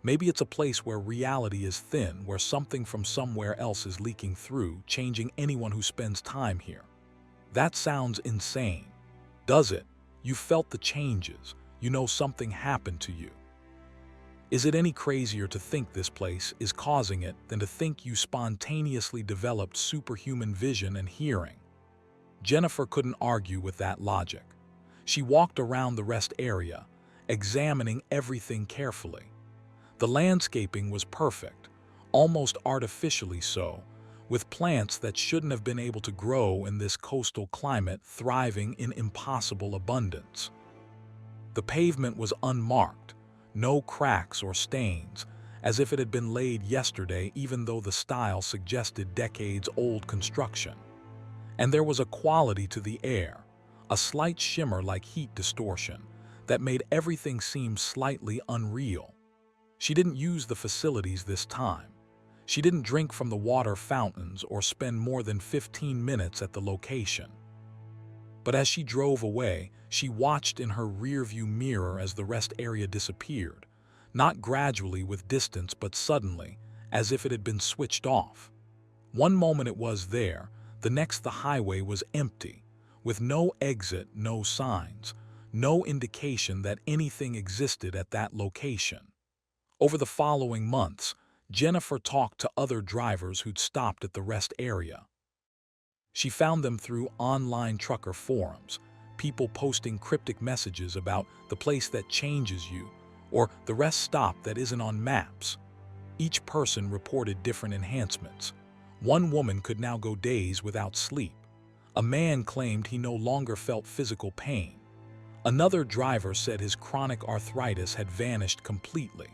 Speaker 1: Maybe it's a place where reality is thin, where something from somewhere else is leaking through, changing anyone who spends time here. That sounds insane, Does it? You felt the changes. You know something happened to you. Is it any crazier to think this place is causing it than to think you spontaneously developed superhuman vision and hearing? Jennifer couldn't argue with that logic. She walked around the rest area, examining everything carefully. The landscaping was perfect, almost artificially so, with plants that shouldn't have been able to grow in this coastal climate thriving in impossible abundance. The pavement was unmarked, no cracks or stains, as if it had been laid yesterday even though the style suggested decades-old construction. And there was a quality to the air, a slight shimmer like heat distortion, that made everything seem slightly unreal. She didn't use the facilities this time. She didn't drink from the water fountains or spend more than 15 minutes at the location. But as she drove away, she watched in her rearview mirror as the rest area disappeared, not gradually with distance but suddenly, as if it had been switched off. One moment it was there, the next the highway was empty, with no exit, no signs, no indication that anything existed at that location. Over the following months, Jennifer talked to other drivers who'd stopped at the rest area. She found them through online trucker forums, people posting cryptic messages about the place that changes you, or the rest stop that isn't on maps. Each person reported different enhancements. One woman could now go days without sleep. A man claimed he no longer felt physical pain. Another driver said his chronic arthritis had vanished completely.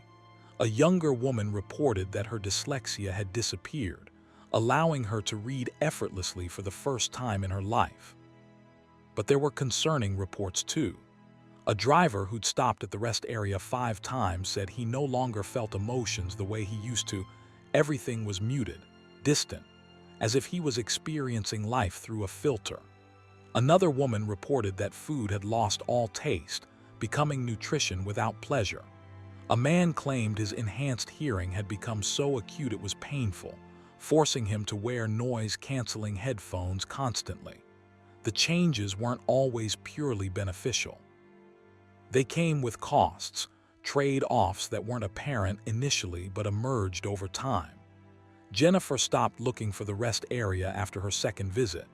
Speaker 1: A younger woman reported that her dyslexia had disappeared, allowing her to read effortlessly for the first time in her life. But there were concerning reports too. A driver who'd stopped at the rest area 5 times said he no longer felt emotions the way he used to. Everything was muted, distant, as if he was experiencing life through a filter. Another woman reported that food had lost all taste, becoming nutrition without pleasure. A man claimed his enhanced hearing had become so acute it was painful, forcing him to wear noise-canceling headphones constantly. The changes weren't always purely beneficial. They came with costs, trade-offs that weren't apparent initially but emerged over time. Jennifer stopped looking for the rest area after her second visit.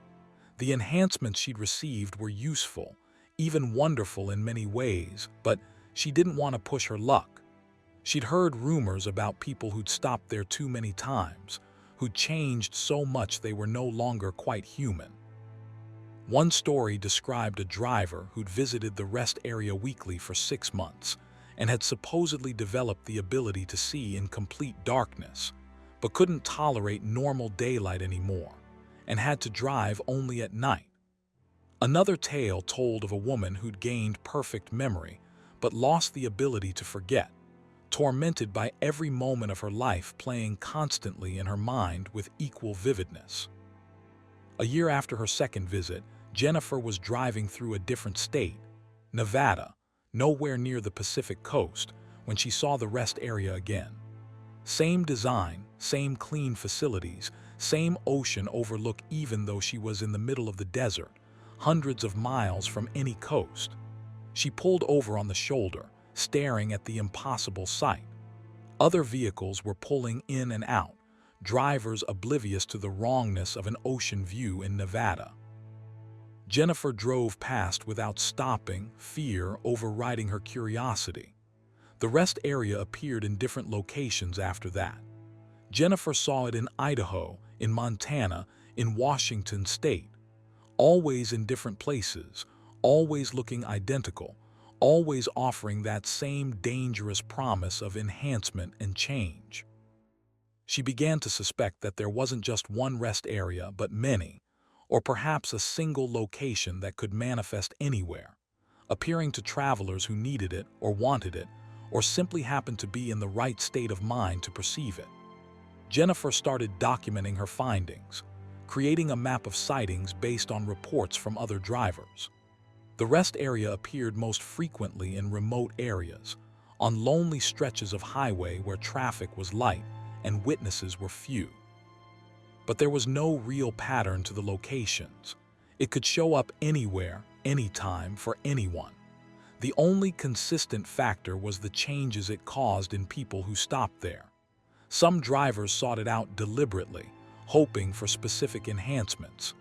Speaker 1: The enhancements she'd received were useful, even wonderful in many ways, but she didn't want to push her luck. She'd heard rumors about people who'd stopped there too many times, who'd changed so much they were no longer quite human. One story described a driver who'd visited the rest area weekly for 6 months and had supposedly developed the ability to see in complete darkness, but couldn't tolerate normal daylight anymore and had to drive only at night. Another tale told of a woman who'd gained perfect memory but lost the ability to forget, tormented by every moment of her life playing constantly in her mind with equal vividness. A year after her second visit, Jennifer was driving through a different state, Nevada, nowhere near the Pacific coast, when she saw the rest area again. Same design, same clean facilities, same ocean overlook even though she was in the middle of the desert, hundreds of miles from any coast. She pulled over on the shoulder, staring at the impossible sight. Other vehicles were pulling in and out, drivers oblivious to the wrongness of an ocean view in Nevada. Jennifer drove past without stopping, fear overriding her curiosity. The rest area appeared in different locations after that. Jennifer saw it in Idaho, in Montana, in Washington state. Always in different places, always looking identical, always offering that same dangerous promise of enhancement and change. She began to suspect that there wasn't just one rest area, but many, or perhaps a single location that could manifest anywhere, appearing to travelers who needed it or wanted it, or simply happened to be in the right state of mind to perceive it. Jennifer started documenting her findings, creating a map of sightings based on reports from other drivers. The rest area appeared most frequently in remote areas, on lonely stretches of highway where traffic was light and witnesses were few. But there was no real pattern to the locations. It could show up anywhere, anytime, for anyone. The only consistent factor was the changes it caused in people who stopped there. Some drivers sought it out deliberately, hoping for specific enhancements.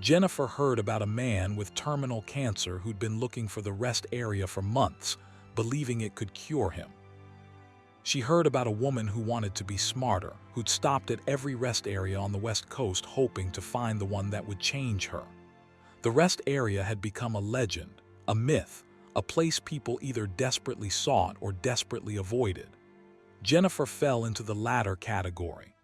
Speaker 1: Jennifer heard about a man with terminal cancer who'd been looking for the rest area for months, believing it could cure him. She heard about a woman who wanted to be smarter, who'd stopped at every rest area on the West Coast hoping to find the one that would change her. The rest area had become a legend, a myth, a place people either desperately sought or desperately avoided. Jennifer fell into the latter category.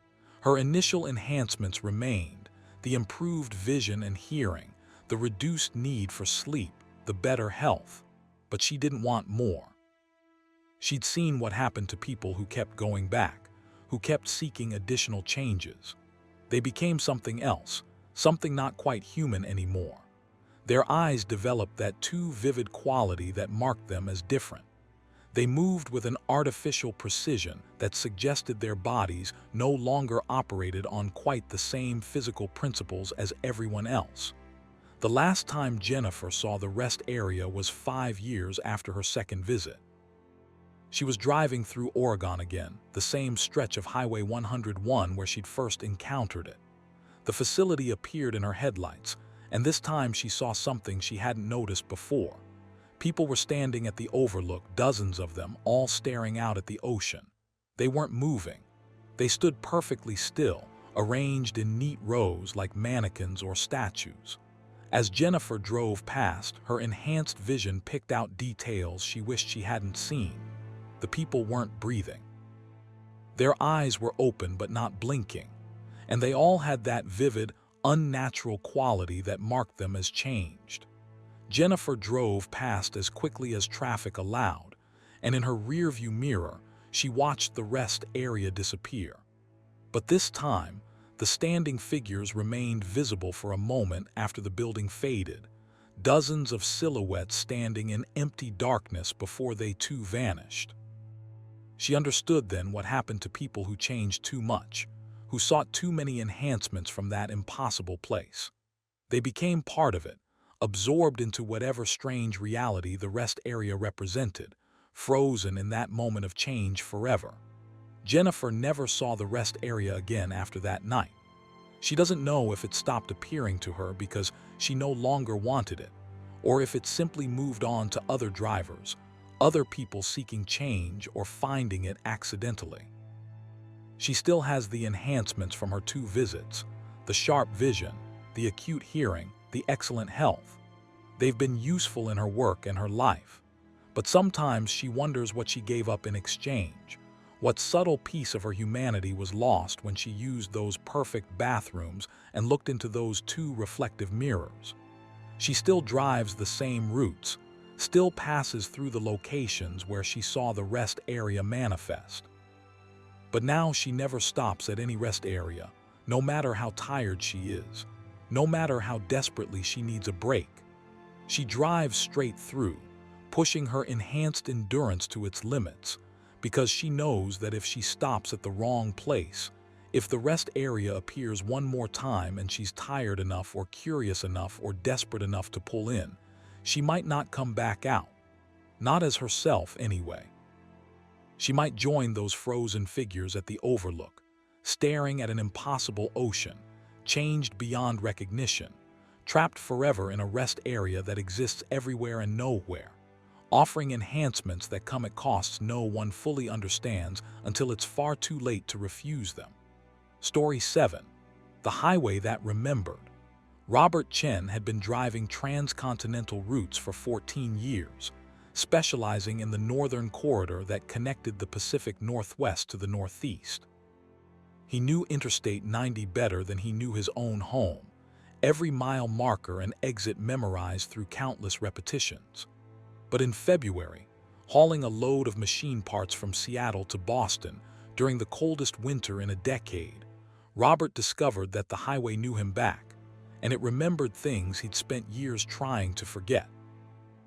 Speaker 1: Her initial enhancements remained: the improved vision and hearing, the reduced need for sleep, the better health. But she didn't want more. She'd seen what happened to people who kept going back, who kept seeking additional changes. They became something else, something not quite human anymore. Their eyes developed that too vivid quality that marked them as different. They moved with an artificial precision that suggested their bodies no longer operated on quite the same physical principles as everyone else. The last time Jennifer saw the rest area was 5 years after her second visit. She was driving through Oregon again, the same stretch of Highway 101 where she'd first encountered it. The facility appeared in her headlights, and this time she saw something she hadn't noticed before. People were standing at the overlook, dozens of them, all staring out at the ocean. They weren't moving. They stood perfectly still, arranged in neat rows like mannequins or statues. As Jennifer drove past, her enhanced vision picked out details she wished she hadn't seen. The people weren't breathing. Their eyes were open but not blinking, and they all had that vivid, unnatural quality that marked them as changed. Jennifer drove past as quickly as traffic allowed, and in her rearview mirror, she watched the rest area disappear. But this time, the standing figures remained visible for a moment after the building faded, dozens of silhouettes standing in empty darkness before they too vanished. She understood then what happened to people who changed too much, who sought too many enhancements from that impossible place. They became part of it, absorbed into whatever strange reality the rest area represented, frozen in that moment of change forever. Jennifer never saw the rest area again after that night. She doesn't know if it stopped appearing to her because she no longer wanted it, or if it simply moved on to other drivers, other people seeking change or finding it accidentally. She still has the enhancements from her 2 visits, the sharp vision, the acute hearing, the excellent health. They've been useful in her work and her life. But sometimes she wonders what she gave up in exchange, what subtle piece of her humanity was lost when she used those perfect bathrooms and looked into those 2 reflective mirrors. She still drives the same routes, still passes through the locations where she saw the rest area manifest. But now she never stops at any rest area, no matter how tired she is, no matter how desperately she needs a break. She drives straight through, pushing her enhanced endurance to its limits, because she knows that if she stops at the wrong place, if the rest area appears one more time and she's tired enough or curious enough or desperate enough to pull in, she might not come back out. Not as herself, anyway. She might join those frozen figures at the overlook, staring at an impossible ocean, changed beyond recognition, trapped forever in a rest area that exists everywhere and nowhere, offering enhancements that come at costs no one fully understands until it's far too late to refuse them. Story 7. The Highway That Remembered. Robert Chen had been driving transcontinental routes for 14 years, specializing in the northern corridor that connected the Pacific Northwest to the Northeast. He knew Interstate 90 better than he knew his own home, every mile marker and exit memorized through countless repetitions. But in February, hauling a load of machine parts from Seattle to Boston during the coldest winter in a decade, Robert discovered that the highway knew him back, and it remembered things he'd spent years trying to forget.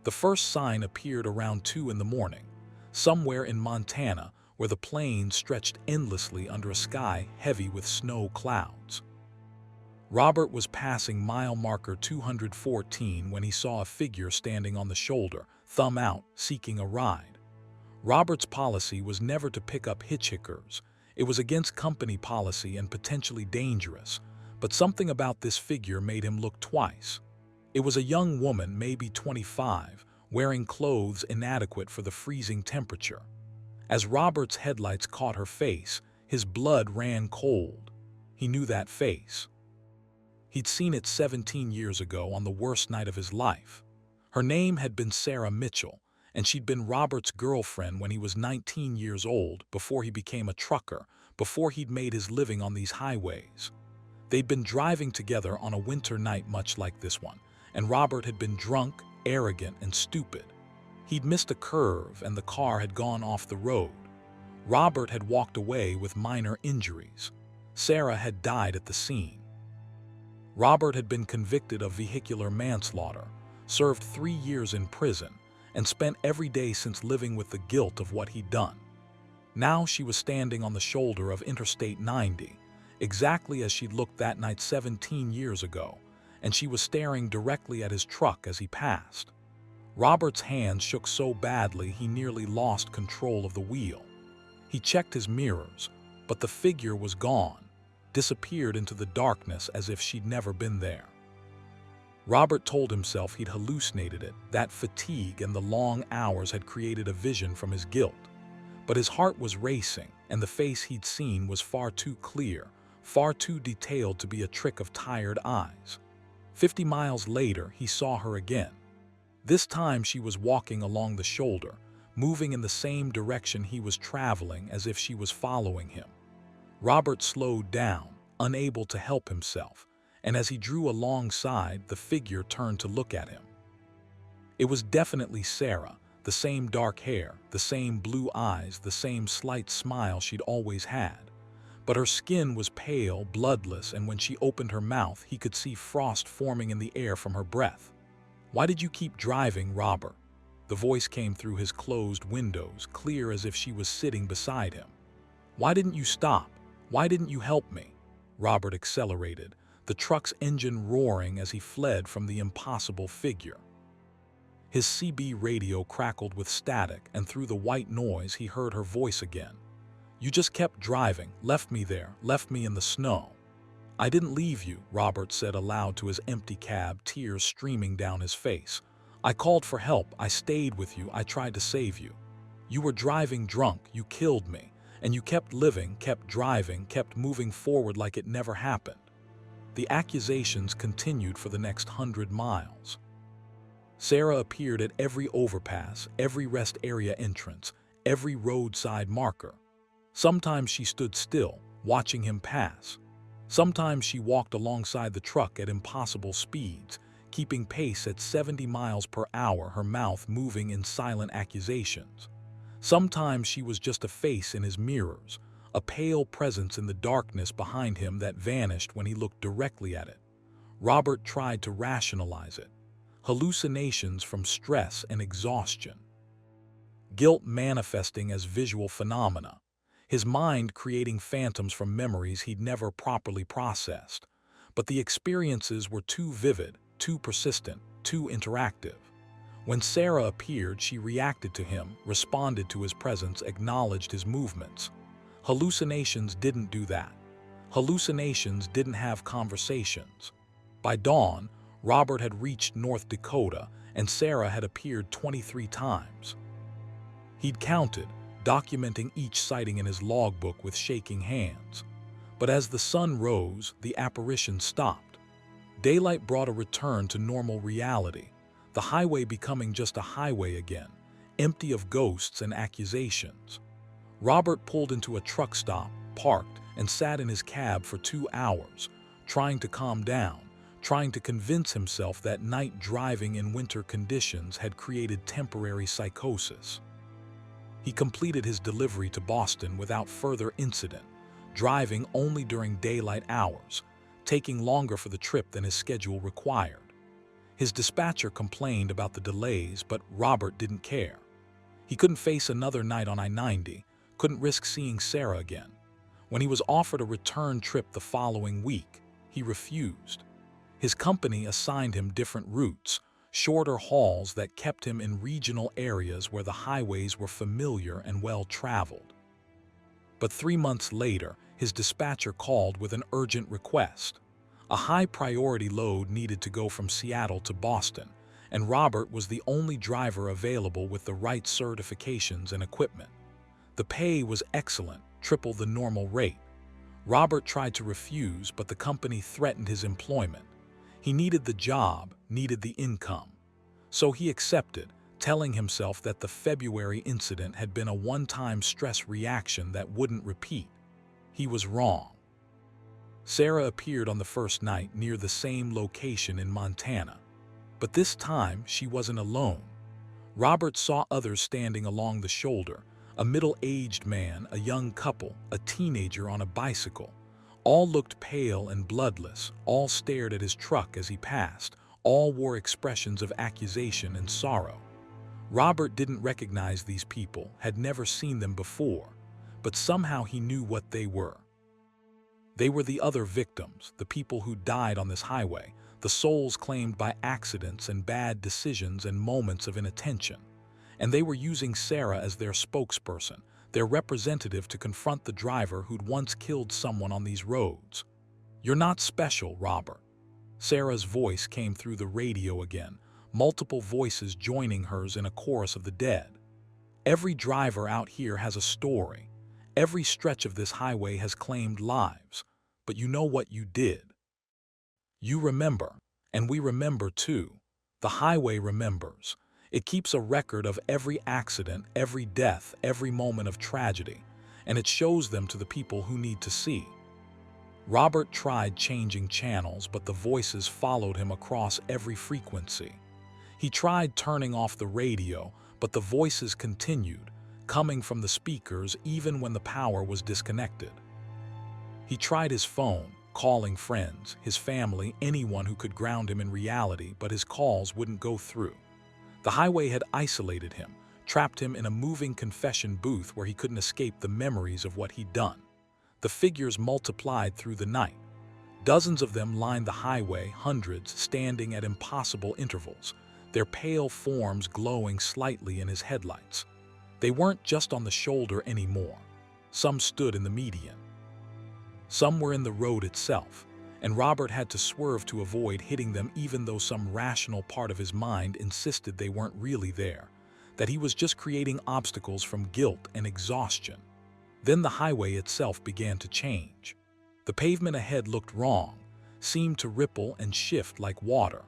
Speaker 1: The first sign appeared around 2 in the morning, somewhere in Montana where the plains stretched endlessly under a sky heavy with snow clouds. Robert was passing mile marker 214 when he saw a figure standing on the shoulder, thumb out, seeking a ride. Robert's policy was never to pick up hitchhikers. It was against company policy and potentially dangerous, but something about this figure made him look twice. It was a young woman, maybe 25, wearing clothes inadequate for the freezing temperature. As Robert's headlights caught her face, his blood ran cold. He knew that face. He'd seen it 17 years ago on the worst night of his life. Her name had been Sarah Mitchell, and she'd been Robert's girlfriend when he was 19 years old, before he became a trucker, before he'd made his living on these highways. They'd been driving together on a winter night much like this one, and Robert had been drunk, arrogant, and stupid. He'd missed a curve and the car had gone off the road. Robert had walked away with minor injuries. Sarah had died at the scene. Robert had been convicted of vehicular manslaughter, served 3 years in prison, and spent every day since living with the guilt of what he'd done. Now she was standing on the shoulder of Interstate 90, exactly as she'd looked that night 17 years ago, and she was staring directly at his truck as he passed. Robert's hands shook so badly he nearly lost control of the wheel. He checked his mirrors, but the figure was gone, disappeared into the darkness as if she'd never been there. Robert told himself he'd hallucinated it, that fatigue and the long hours had created a vision from his guilt. But his heart was racing, and the face he'd seen was far too clear, far too detailed to be a trick of tired eyes. 50 miles later, he saw her again. This time she was walking along the shoulder, moving in the same direction he was traveling as if she was following him. Robert slowed down, unable to help himself, and as he drew alongside, the figure turned to look at him. It was definitely Sarah, the same dark hair, the same blue eyes, the same slight smile she'd always had. But her skin was pale, bloodless, and when she opened her mouth, he could see frost forming in the air from her breath. "Why did you keep driving, Robert?" The voice came through his closed windows, clear as if she was sitting beside him. "Why didn't you stop? Why didn't you help me?" Robert accelerated, the truck's engine roaring as he fled from the impossible figure. His CB radio crackled with static, and through the white noise he heard her voice again. "You just kept driving, left me there, left me in the snow." "I didn't leave you," Robert said aloud to his empty cab, tears streaming down his face. "I called for help, I stayed with you, I tried to save you. You were driving drunk, you killed me. And you kept living, kept driving, kept moving forward like it never happened." The accusations continued for the next 100 miles. Sarah appeared at every overpass, every rest area entrance, every roadside marker. Sometimes she stood still, watching him pass. Sometimes she walked alongside the truck at impossible speeds, keeping pace at 70 miles per hour, her mouth moving in silent accusations. Sometimes she was just a face in his mirrors, a pale presence in the darkness behind him that vanished when he looked directly at it. Robert tried to rationalize it. Hallucinations from stress and exhaustion. Guilt manifesting as visual phenomena. His mind creating phantoms from memories he'd never properly processed. But the experiences were too vivid, too persistent, too interactive. When Sarah appeared, she reacted to him, responded to his presence, acknowledged his movements. Hallucinations didn't do that. Hallucinations didn't have conversations. By dawn, Robert had reached North Dakota, and Sarah had appeared 23 times. He'd counted, documenting each sighting in his logbook with shaking hands. But as the sun rose, the apparition stopped. Daylight brought a return to normal reality, the highway becoming just a highway again, empty of ghosts and accusations. Robert pulled into a truck stop, parked, and sat in his cab for 2 hours, trying to calm down, trying to convince himself that night driving in winter conditions had created temporary psychosis. He completed his delivery to Boston without further incident, driving only during daylight hours, taking longer for the trip than his schedule required. His dispatcher complained about the delays, but Robert didn't care. He couldn't face another night on I-90, couldn't risk seeing Sarah again. When he was offered a return trip the following week, He refused. His company assigned him different routes, shorter hauls that kept him in regional areas where the highways were familiar and well-traveled. But 3 months later, his dispatcher called with an urgent request. A high-priority load needed to go from Seattle to Boston, and Robert was the only driver available with the right certifications and equipment. The pay was excellent, triple the normal rate. Robert tried to refuse, but the company threatened his employment. He needed the job, needed the income. So he accepted, telling himself that the February incident had been a one-time stress reaction that wouldn't repeat. He was wrong. Sarah appeared on the first night near the same location in Montana. But this time, she wasn't alone. Robert saw others standing along the shoulder, a middle-aged man, a young couple, a teenager on a bicycle. All looked pale and bloodless, all stared at his truck as he passed, all wore expressions of accusation and sorrow. Robert didn't recognize these people, had never seen them before, but somehow he knew what they were. They were the other victims, the people who died on this highway, the souls claimed by accidents and bad decisions and moments of inattention. And they were using Sarah as their spokesperson, their representative to confront the driver who'd once killed someone on these roads. "You're not special, Robert." Sarah's voice came through the radio again, multiple voices joining hers in a chorus of the dead. "Every driver out here has a story. Every stretch of this highway has claimed lives. But you know what you did. You remember, and we remember too. The highway remembers. It keeps a record of every accident, every death, every moment of tragedy, and it shows them to the people who need to see." Robert tried changing channels, but the voices followed him across every frequency. He tried turning off the radio, but the voices continued, coming from the speakers even when the power was disconnected. He tried his phone, calling friends, his family, anyone who could ground him in reality, but his calls wouldn't go through. The highway had isolated him, trapped him in a moving confession booth where he couldn't escape the memories of what he'd done. The figures multiplied through the night. Dozens of them lined the highway, hundreds standing at impossible intervals, their pale forms glowing slightly in his headlights. They weren't just on the shoulder anymore. Some stood in the median. Some were in the road itself, and Robert had to swerve to avoid hitting them even though some rational part of his mind insisted they weren't really there, that he was just creating obstacles from guilt and exhaustion. Then the highway itself began to change. The pavement ahead looked wrong, seemed to ripple and shift like water.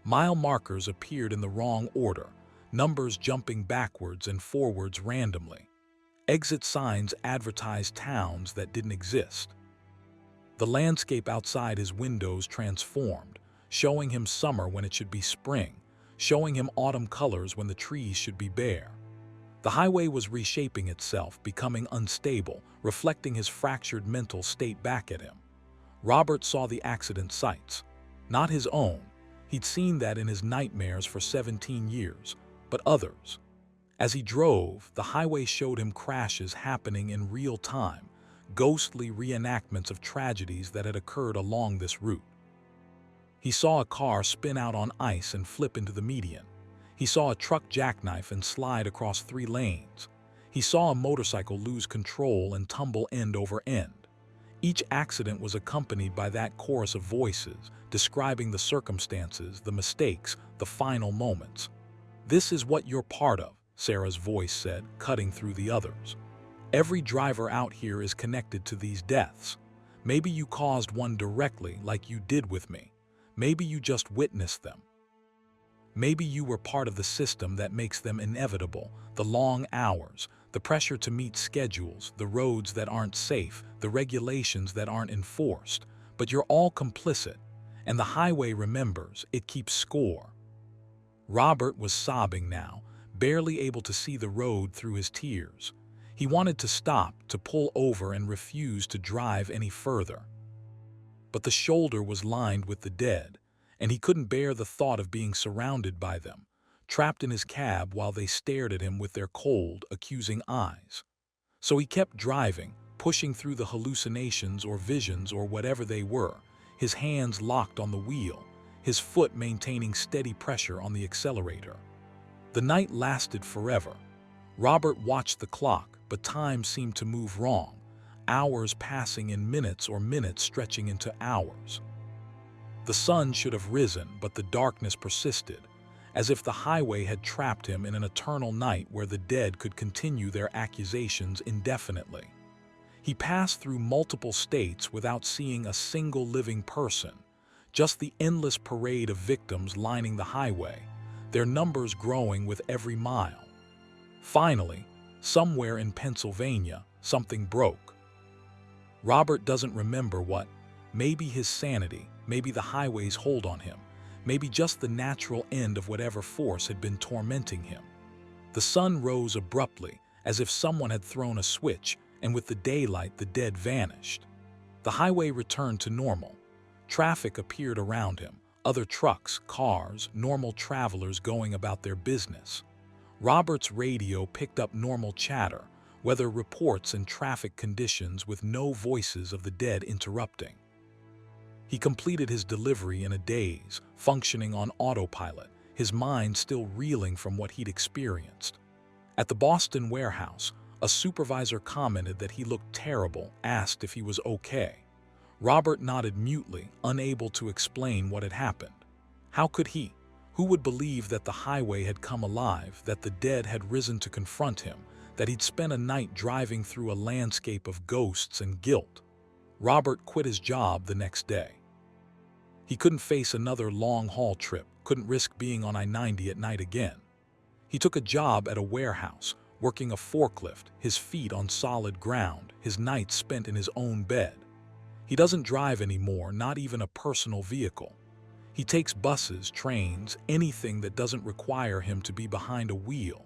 Speaker 1: Mile markers appeared in the wrong order, numbers jumping backwards and forwards randomly. Exit signs advertised towns that didn't exist. The landscape outside his windows transformed, showing him summer when it should be spring, showing him autumn colors when the trees should be bare. The highway was reshaping itself, becoming unstable, reflecting his fractured mental state back at him. Robert saw the accident sites. Not his own. He'd seen that in his nightmares for 17 years, but others. As he drove, the highway showed him crashes happening in real time, ghostly reenactments of tragedies that had occurred along this route. He saw a car spin out on ice and flip into the median. He saw a truck jackknife and slide across 3 lanes. He saw a motorcycle lose control and tumble end over end. Each accident was accompanied by that chorus of voices, describing the circumstances, the mistakes, the final moments. "This is what you're part of," Sarah's voice said, cutting through the others. "Every driver out here is connected to these deaths. Maybe you caused one directly, like you did with me. Maybe you just witnessed them. Maybe you were part of the system that makes them inevitable, the long hours, the pressure to meet schedules, the roads that aren't safe, the regulations that aren't enforced. But you're all complicit, and the highway remembers, it keeps score." Robert was sobbing now, barely able to see the road through his tears. He wanted to stop, to pull over and refuse to drive any further. But the shoulder was lined with the dead, and he couldn't bear the thought of being surrounded by them, trapped in his cab while they stared at him with their cold, accusing eyes. So he kept driving, pushing through the hallucinations or visions or whatever they were. his hands locked on the wheel, his foot maintaining steady pressure on the accelerator. The night lasted forever. Robert watched the clock, but time seemed to move wrong, hours passing in minutes or minutes stretching into hours. The sun should have risen, but the darkness persisted, as if the highway had trapped him in an eternal night where the dead could continue their accusations indefinitely. He passed through multiple states without seeing a single living person, just the endless parade of victims lining the highway, their numbers growing with every mile. Finally, somewhere in Pennsylvania, something broke. Robert doesn't remember what. Maybe his sanity, maybe the highway's hold on him, maybe just the natural end of whatever force had been tormenting him. The sun rose abruptly, as if someone had thrown a switch, and with the daylight the dead vanished. The highway returned to normal. Traffic appeared around him, other trucks, cars, normal travelers going about their business. Robert's radio picked up normal chatter, weather reports and traffic conditions with no voices of the dead interrupting. He completed his delivery in a daze, functioning on autopilot, his mind still reeling from what he'd experienced. At the Boston warehouse, a supervisor commented that he looked terrible, asked if he was okay. Robert nodded mutely, unable to explain what had happened. How could he? Who would believe that the highway had come alive, that the dead had risen to confront him, that he'd spent a night driving through a landscape of ghosts and guilt? Robert quit his job the next day. He couldn't face another long-haul trip, couldn't risk being on I-90 at night again. He took a job at a warehouse, working a forklift, his feet on solid ground, his nights spent in his own bed. He doesn't drive anymore, not even a personal vehicle. He takes buses, trains, anything that doesn't require him to be behind a wheel.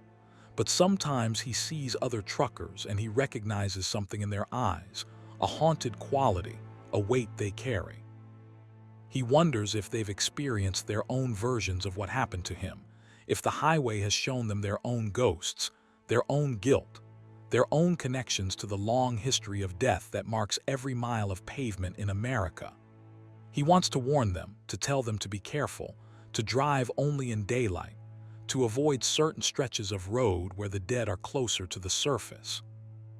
Speaker 1: But sometimes he sees other truckers and he recognizes something in their eyes, a haunted quality, a weight they carry. He wonders if they've experienced their own versions of what happened to him, if the highway has shown them their own ghosts, their own guilt, their own connections to the long history of death that marks every mile of pavement in America. He wants to warn them, to tell them to be careful, to drive only in daylight, to avoid certain stretches of road where the dead are closer to the surface.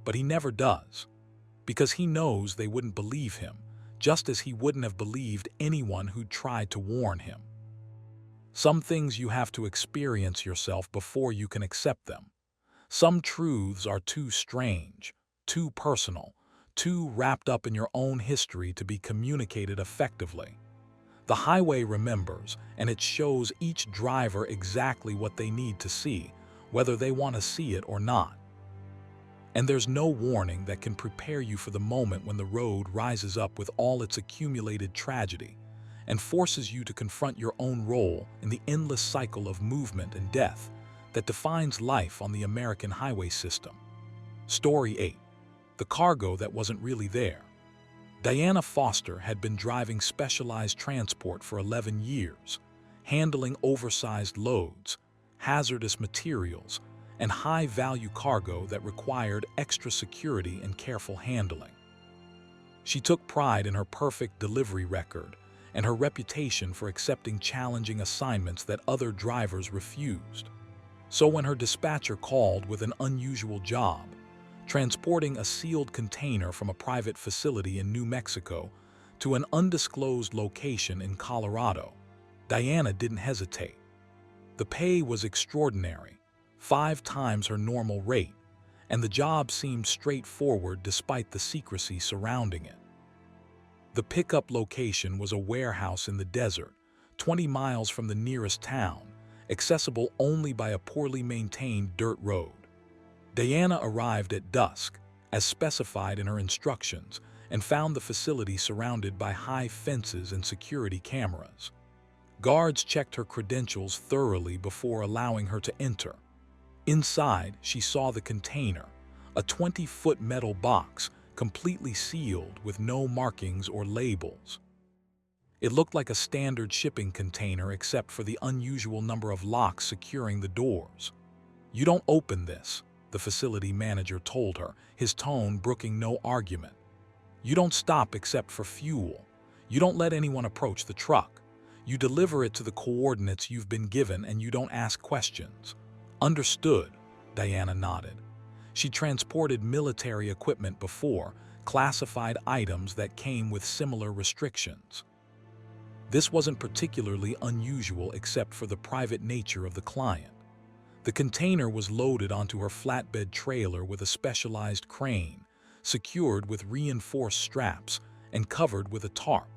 Speaker 1: But he never does, because he knows they wouldn't believe him, just as he wouldn't have believed anyone who'd tried to warn him. Some things you have to experience yourself before you can accept them. Some truths are too strange, too personal, too wrapped up in your own history to be communicated effectively. The highway remembers, and it shows each driver exactly what they need to see, whether they want to see it or not. And there's no warning that can prepare you for the moment when the road rises up with all its accumulated tragedy and forces you to confront your own role in the endless cycle of movement and death that defines life on the American highway system. Story 8. The cargo that wasn't really there. Diana Foster had been driving specialized transport for 11 years, handling oversized loads, hazardous materials, and high-value cargo that required extra security and careful handling. She took pride in her perfect delivery record and her reputation for accepting challenging assignments that other drivers refused. So when her dispatcher called with an unusual job, transporting a sealed container from a private facility in New Mexico to an undisclosed location in Colorado, Diana didn't hesitate. The pay was extraordinary, 5 times her normal rate, and the job seemed straightforward despite the secrecy surrounding it. The pickup location was a warehouse in the desert, 20 miles from the nearest town, accessible only by a poorly maintained dirt road. Diana arrived at dusk, as specified in her instructions, and found the facility surrounded by high fences and security cameras. Guards checked her credentials thoroughly before allowing her to enter. Inside, she saw the container, a 20-foot metal box, completely sealed with no markings or labels. It looked like a standard shipping container except for the unusual number of locks securing the doors. "You don't open this," the facility manager told her, his tone brooking no argument. "You don't stop except for fuel. You don't let anyone approach the truck. You deliver it to the coordinates you've been given and you don't ask questions. Understood, Diana nodded. She transported military equipment before, classified items that came with similar restrictions. This wasn't particularly unusual except for the private nature of the client. The container was loaded onto her flatbed trailer with a specialized crane, secured with reinforced straps and covered with a tarp.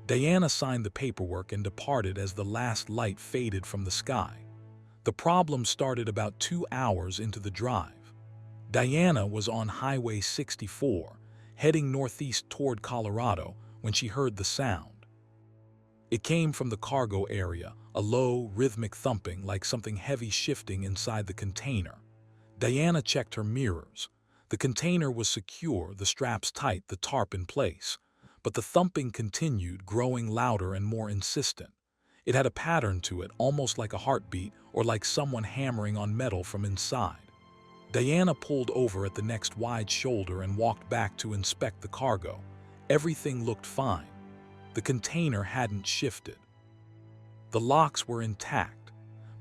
Speaker 1: Diana signed the paperwork and departed as the last light faded from the sky. The problem started about 2 hours into the drive. Diana was on Highway 64, heading northeast toward Colorado, when she heard the sound. It came from the cargo area, a low, rhythmic thumping like something heavy shifting inside the container. Diana checked her mirrors. The container was secure, the straps tight, the tarp in place. But the thumping continued, growing louder and more insistent. It had a pattern to it, almost like a heartbeat or like someone hammering on metal from inside. Diana pulled over at the next wide shoulder and walked back to inspect the cargo. Everything looked fine. The container hadn't shifted. The locks were intact,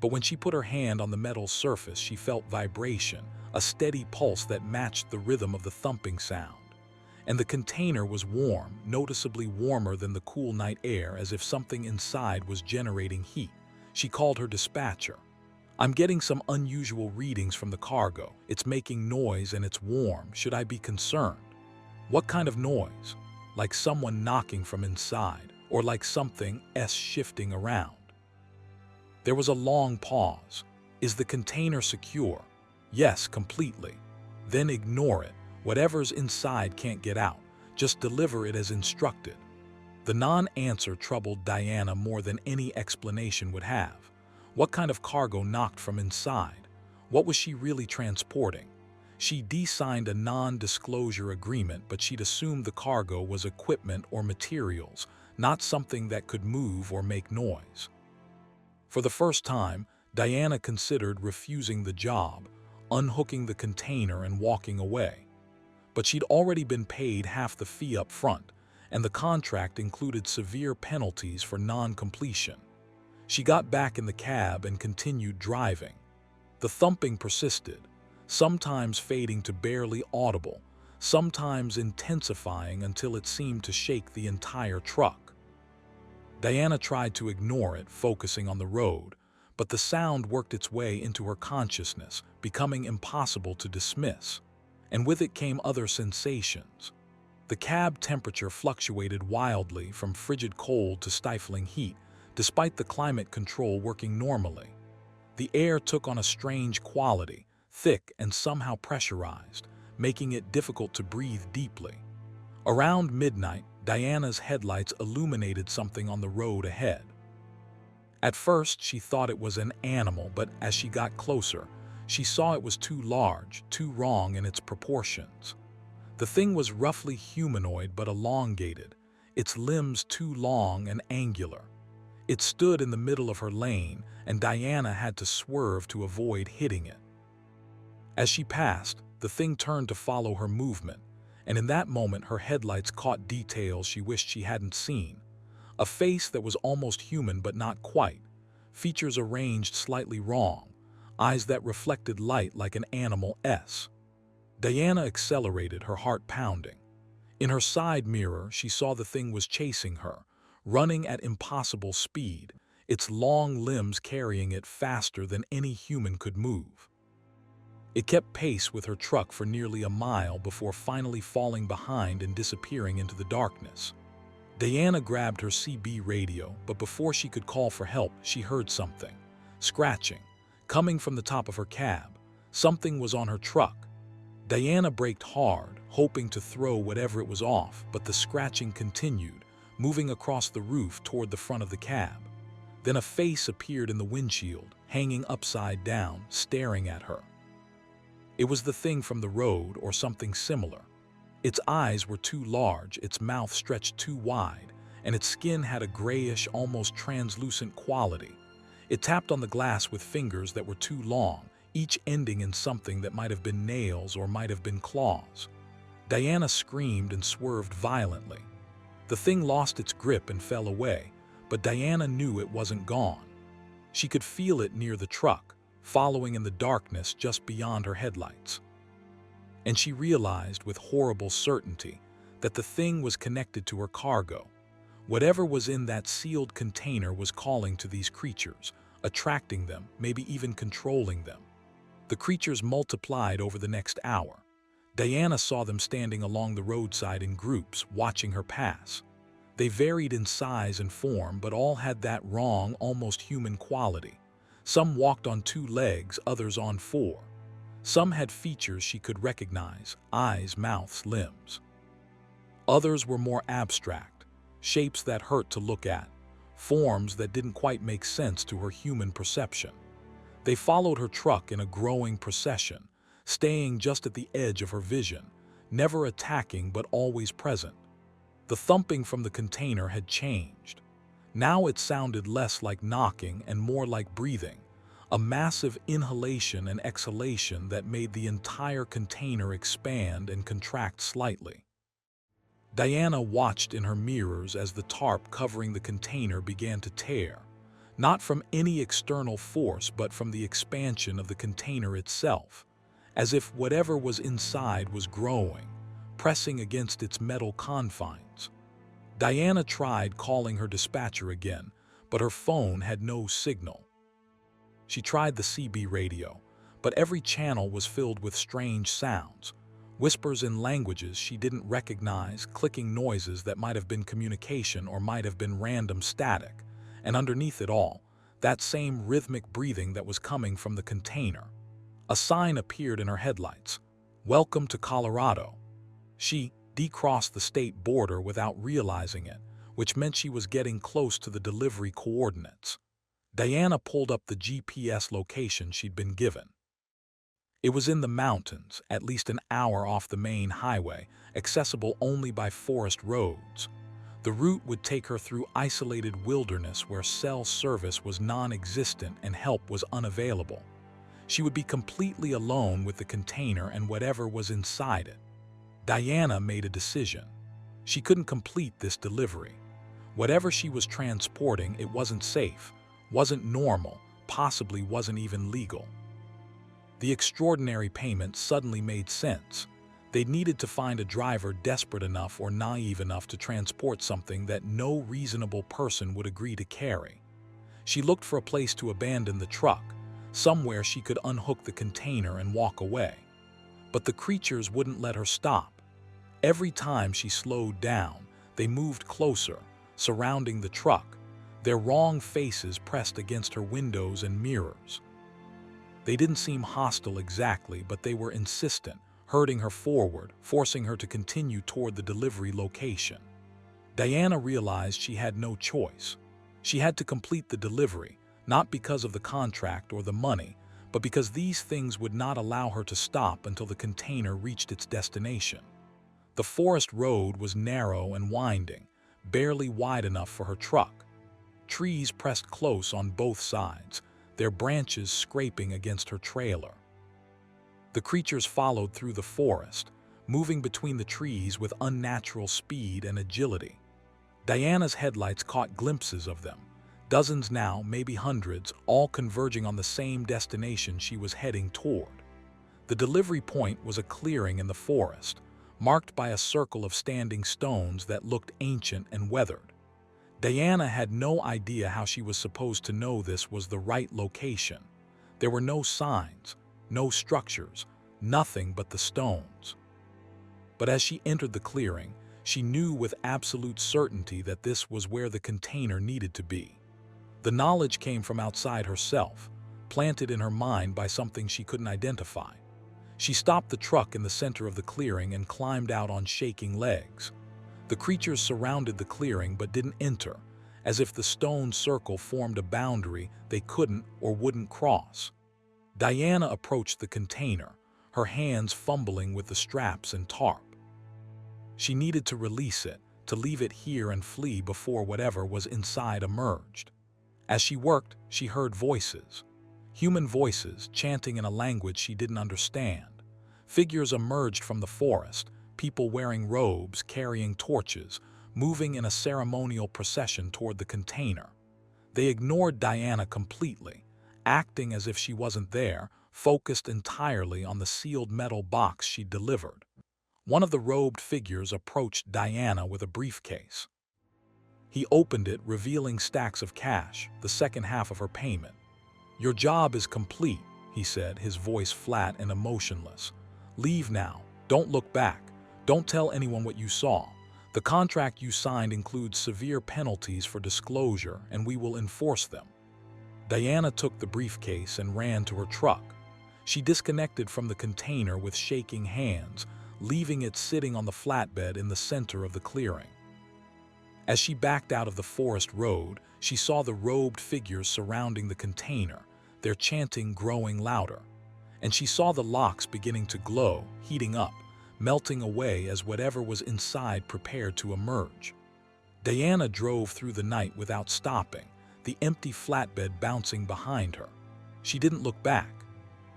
Speaker 1: but when she put her hand on the metal surface, she felt vibration, a steady pulse that matched the rhythm of the thumping sound. And the container was warm, noticeably warmer than the cool night air, as if something inside was generating heat. She called her dispatcher. "I'm getting some unusual readings from the cargo. It's making noise and it's warm. Should I be concerned?" "What kind of noise? Like someone knocking from inside, or like something shifting around?" There was a long pause. "Is the container secure?" "Yes, completely." "Then ignore it. Whatever's inside can't get out. Just deliver it as instructed." The non-answer troubled Diana more than any explanation would have. What kind of cargo knocked from inside? What was she really transporting? She de-signed a non-disclosure agreement, but she'd assumed the cargo was equipment or materials, not something that could move or make noise. For the first time, Diana considered refusing the job, unhooking the container and walking away. But she'd already been paid half the fee up front, and the contract included severe penalties for non-completion. She got back in the cab and continued driving. The thumping persisted, sometimes fading to barely audible, sometimes intensifying until it seemed to shake the entire truck. Diana tried to ignore it, focusing on the road, but the sound worked its way into her consciousness, becoming impossible to dismiss. And with it came other sensations. The cab temperature fluctuated wildly from frigid cold to stifling heat, despite the climate control working normally. The air took on a strange quality, thick and somehow pressurized, making it difficult to breathe deeply. Around midnight, Diana's headlights illuminated something on the road ahead. At first, she thought it was an animal, but as she got closer, she saw it was too large, too wrong in its proportions. The thing was roughly humanoid but elongated, its limbs too long and angular. It stood in the middle of her lane, and Diana had to swerve to avoid hitting it. As she passed, the thing turned to follow her movement, and in that moment her headlights caught details she wished she hadn't seen. A face that was almost human but not quite, features arranged slightly wrong, eyes that reflected light like an animal's. Diana accelerated, her heart pounding. In her side mirror, she saw the thing was chasing her, running at impossible speed, its long limbs carrying it faster than any human could move. It kept pace with her truck for nearly a mile before finally falling behind and disappearing into the darkness. Diana grabbed her CB radio, but before she could call for help, she heard something. Scratching. Coming from the top of her cab. Something was on her truck. Diana braked hard, hoping to throw whatever it was off, but the scratching continued, moving across the roof toward the front of the cab. Then a face appeared in the windshield, hanging upside down, staring at her. It was the thing from the road, or something similar. Its eyes were too large, its mouth stretched too wide, and its skin had a grayish, almost translucent quality. It tapped on the glass with fingers that were too long, each ending in something that might have been nails or might have been claws. Diana screamed and swerved violently. The thing lost its grip and fell away, but Diana knew it wasn't gone. She could feel it near the truck, following in the darkness just beyond her headlights. And she realized with horrible certainty that the thing was connected to her cargo. Whatever was in that sealed container was calling to these creatures, attracting them, maybe even controlling them. The creatures multiplied over the next hour. Diana saw them standing along the roadside in groups, watching her pass. They varied in size and form, but all had that wrong, almost human quality. Some walked on 2 legs, others on 4. Some had features she could recognize: eyes, mouths, limbs. Others were more abstract, shapes that hurt to look at, forms that didn't quite make sense to her human perception. They followed her truck in a growing procession, staying just at the edge of her vision, never attacking but always present. The thumping from the container had changed. Now it sounded less like knocking and more like breathing, a massive inhalation and exhalation that made the entire container expand and contract slightly. Diana watched in her mirrors as the tarp covering the container began to tear, not from any external force but from the expansion of the container itself, as if whatever was inside was growing, pressing against its metal confines. Diana tried calling her dispatcher again, but her phone had no signal. She tried the CB radio, but every channel was filled with strange sounds, whispers in languages she didn't recognize, clicking noises that might have been communication or might have been random static, and underneath it all, that same rhythmic breathing that was coming from the container. A sign appeared in her headlights: "Welcome to Colorado." She decrossed the state border without realizing it, which meant she was getting close to the delivery coordinates. Diana pulled up the GPS location she'd been given. It was in the mountains, at least an hour off the main highway, accessible only by forest roads. The route would take her through isolated wilderness where cell service was non-existent and help was unavailable. She would be completely alone with the container and whatever was inside it. Diana made a decision. She couldn't complete this delivery. Whatever she was transporting, it wasn't safe, wasn't normal, possibly wasn't even legal. The extraordinary payment suddenly made sense. They needed to find a driver desperate enough or naive enough to transport something that no reasonable person would agree to carry. She looked for a place to abandon the truck, somewhere she could unhook the container and walk away. But the creatures wouldn't let her stop. Every time she slowed down, they moved closer, surrounding the truck, their wrong faces pressed against her windows and mirrors. They didn't seem hostile exactly, but they were insistent, herding her forward, forcing her to continue toward the delivery location. Diana realized she had no choice. She had to complete the delivery, not because of the contract or the money, but because these things would not allow her to stop until the container reached its destination. The forest road was narrow and winding, barely wide enough for her truck. Trees pressed close on both sides, their branches scraping against her trailer. The creatures followed through the forest, moving between the trees with unnatural speed and agility. Diana's headlights caught glimpses of them, dozens now, maybe hundreds, all converging on the same destination she was heading toward. The delivery point was a clearing in the forest, marked by a circle of standing stones that looked ancient and weathered. Diana had no idea how she was supposed to know this was the right location. There were no signs, no structures, nothing but the stones. But as she entered the clearing, she knew with absolute certainty that this was where the container needed to be. The knowledge came from outside herself, planted in her mind by something she couldn't identify. She stopped the truck in the center of the clearing and climbed out on shaking legs. The creatures surrounded the clearing but didn't enter, as if the stone circle formed a boundary they couldn't or wouldn't cross. Diana approached the container, her hands fumbling with the straps and tarp. She needed to release it, to leave it here and flee before whatever was inside emerged. As she worked, she heard voices. Human voices chanting in a language she didn't understand. Figures emerged from the forest, people wearing robes, carrying torches, moving in a ceremonial procession toward the container. They ignored Diana completely, acting as if she wasn't there, focused entirely on the sealed metal box she'd delivered. One of the robed figures approached Diana with a briefcase. He opened it, revealing stacks of cash, the second half of her payment. "Your job is complete," he said, his voice flat and emotionless. "Leave now. Don't look back. Don't tell anyone what you saw. The contract you signed includes severe penalties for disclosure, and we will enforce them." Diana took the briefcase and ran to her truck. She disconnected from the container with shaking hands, leaving it sitting on the flatbed in the center of the clearing. As she backed out of the forest road, she saw the robed figures surrounding the container, their chanting growing louder. And she saw the locks beginning to glow, heating up, melting away as whatever was inside prepared to emerge. Diana drove through the night without stopping, the empty flatbed bouncing behind her. She didn't look back.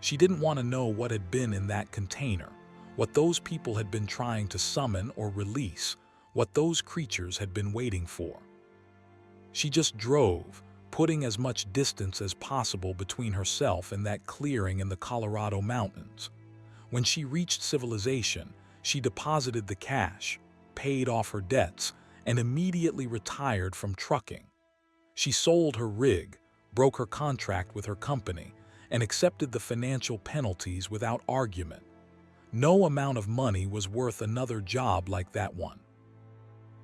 Speaker 1: She didn't want to know what had been in that container, what those people had been trying to summon or release, what those creatures had been waiting for. She just drove, putting as much distance as possible between herself and that clearing in the Colorado mountains. When she reached civilization, she deposited the cash, paid off her debts, and immediately retired from trucking. She sold her rig, broke her contract with her company, and accepted the financial penalties without argument. No amount of money was worth another job like that one.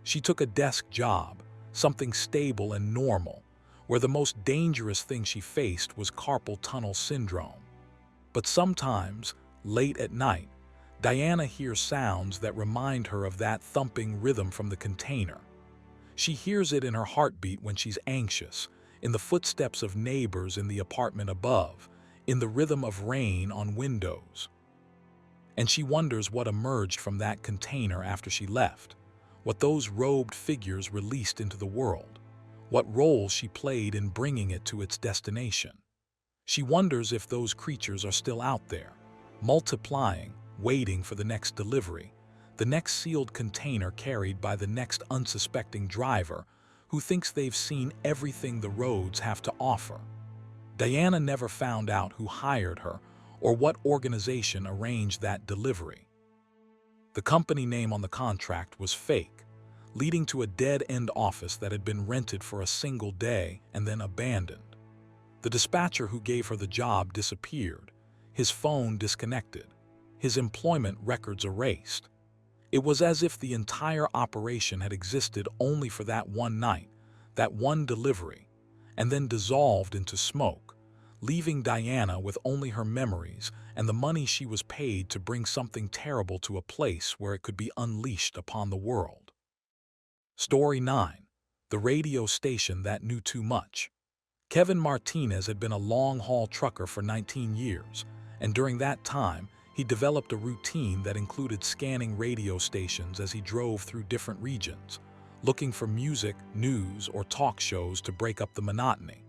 Speaker 1: She took a desk job, something stable and normal, where the most dangerous thing she faced was carpal tunnel syndrome. But sometimes, late at night, Diana hears sounds that remind her of that thumping rhythm from the container. She hears it in her heartbeat when she's anxious, in the footsteps of neighbors in the apartment above, in the rhythm of rain on windows. And she wonders what emerged from that container after she left, what those robed figures released into the world, what role she played in bringing it to its destination. She wonders if those creatures are still out there, multiplying, waiting for the next delivery, the next sealed container carried by the next unsuspecting driver who thinks they've seen everything the roads have to offer. Diana never found out who hired her or what organization arranged that delivery. The company name on the contract was fake, leading to a dead-end office that had been rented for a single day and then abandoned. The dispatcher who gave her the job disappeared, his phone disconnected, his employment records erased. It was as if the entire operation had existed only for that one night, that one delivery, and then dissolved into smoke, leaving Diana with only her memories and the money she was paid to bring something terrible to a place where it could be unleashed upon the world. Story 9. The radio station that knew too much. Kevin Martinez had been a long-haul trucker for 19 years, and during that time, he developed a routine that included scanning radio stations as he drove through different regions, looking for music, news, or talk shows to break up the monotony.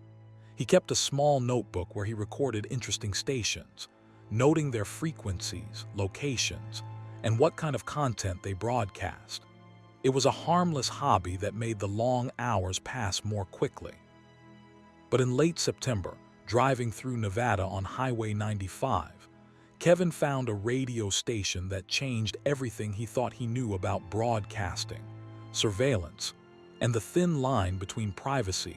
Speaker 1: He kept a small notebook where he recorded interesting stations, noting their frequencies, locations, and what kind of content they broadcast. It was a harmless hobby that made the long hours pass more quickly. But in late September, driving through Nevada on Highway 95, Kevin found a radio station that changed everything he thought he knew about broadcasting, surveillance, and the thin line between privacy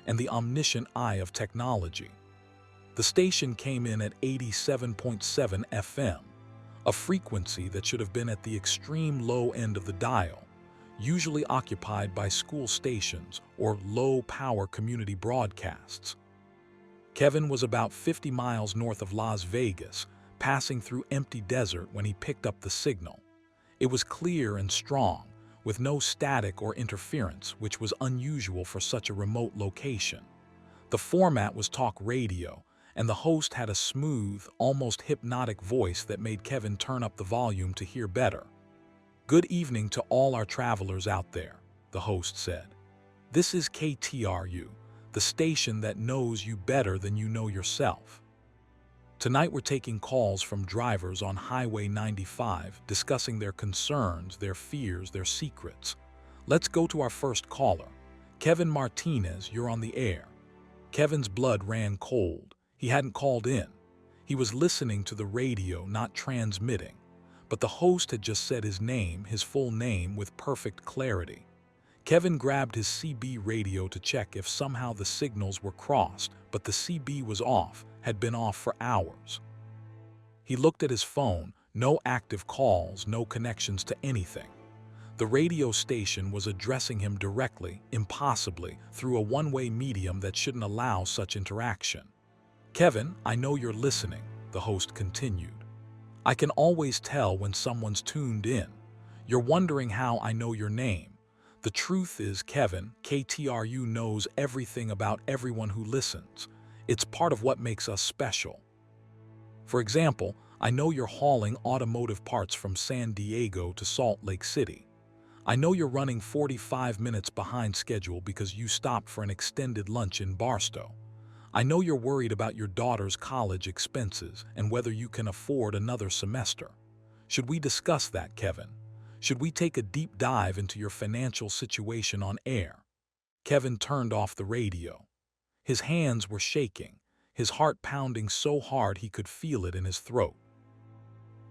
Speaker 1: and the omniscient eye of technology. The station came in at 87.7 FM, a frequency that should have been at the extreme low end of the dial, usually occupied by school stations or low-power community broadcasts. Kevin was about 50 miles north of Las Vegas, passing through empty desert when he picked up the signal. It was clear and strong, with no static or interference, which was unusual for such a remote location. The format was talk radio, and the host had a smooth, almost hypnotic voice that made Kevin turn up the volume to hear better. "Good evening to all our travelers out there," the host said. "This is KTRU, the station that knows you better than you know yourself. Tonight we're taking calls from drivers on Highway 95 discussing their concerns, their fears, their secrets. Let's go to our first caller. Kevin Martinez, you're on the air. Kevin's blood ran cold. He hadn't called in. He was listening to the radio, not transmitting. But the host had just said his name, his full name, with perfect clarity. Kevin grabbed his CB radio to check if somehow the signals were crossed, but the CB was off, had been off for hours. He looked at his phone, no active calls, no connections to anything. The radio station was addressing him directly, impossibly, through a one-way medium that shouldn't allow such interaction. "Kevin, I know you're listening," the host continued. "I can always tell when someone's tuned in. You're wondering how I know your name. The truth is, Kevin, KTRU knows everything about everyone who listens. It's part of what makes us special. For example, I know you're hauling automotive parts from San Diego to Salt Lake City. I know you're running 45 minutes behind schedule because you stopped for an extended lunch in Barstow. I know you're worried about your daughter's college expenses and whether you can afford another semester. Should we discuss that, Kevin? Should we take a deep dive into your financial situation on air?" Kevin turned off the radio. His hands were shaking, his heart pounding so hard he could feel it in his throat.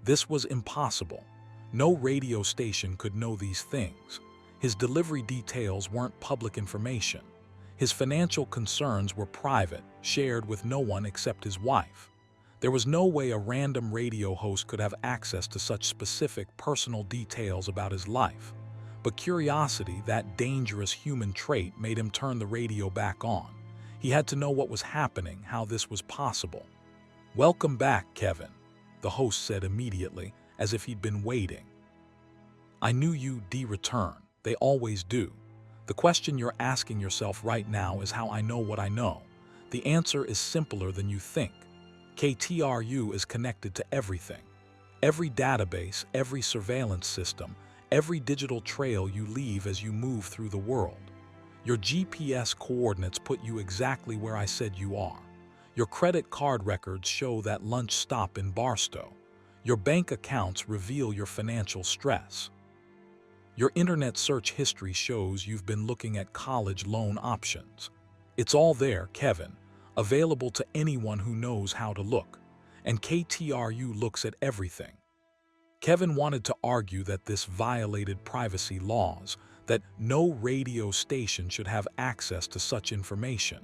Speaker 1: This was impossible. No radio station could know these things. His delivery details weren't public information. His financial concerns were private, shared with no one except his wife. There was no way a random radio host could have access to such specific personal details about his life. But curiosity, that dangerous human trait, made him turn the radio back on. He had to know what was happening, how this was possible. "Welcome back, Kevin," the host said immediately, as if he'd been waiting. "I knew you'd return. They always do. The question you're asking yourself right now is how I know what I know. The answer is simpler than you think. KTRU is connected to everything. Every database, every surveillance system, every digital trail you leave as you move through the world. Your GPS coordinates put you exactly where I said you are. Your credit card records show that lunch stop in Barstow. Your bank accounts reveal your financial stress. Your internet search history shows you've been looking at college loan options. It's all there, Kevin, available to anyone who knows how to look. And KTRU looks at everything." Kevin wanted to argue that this violated privacy laws, that no radio station should have access to such information.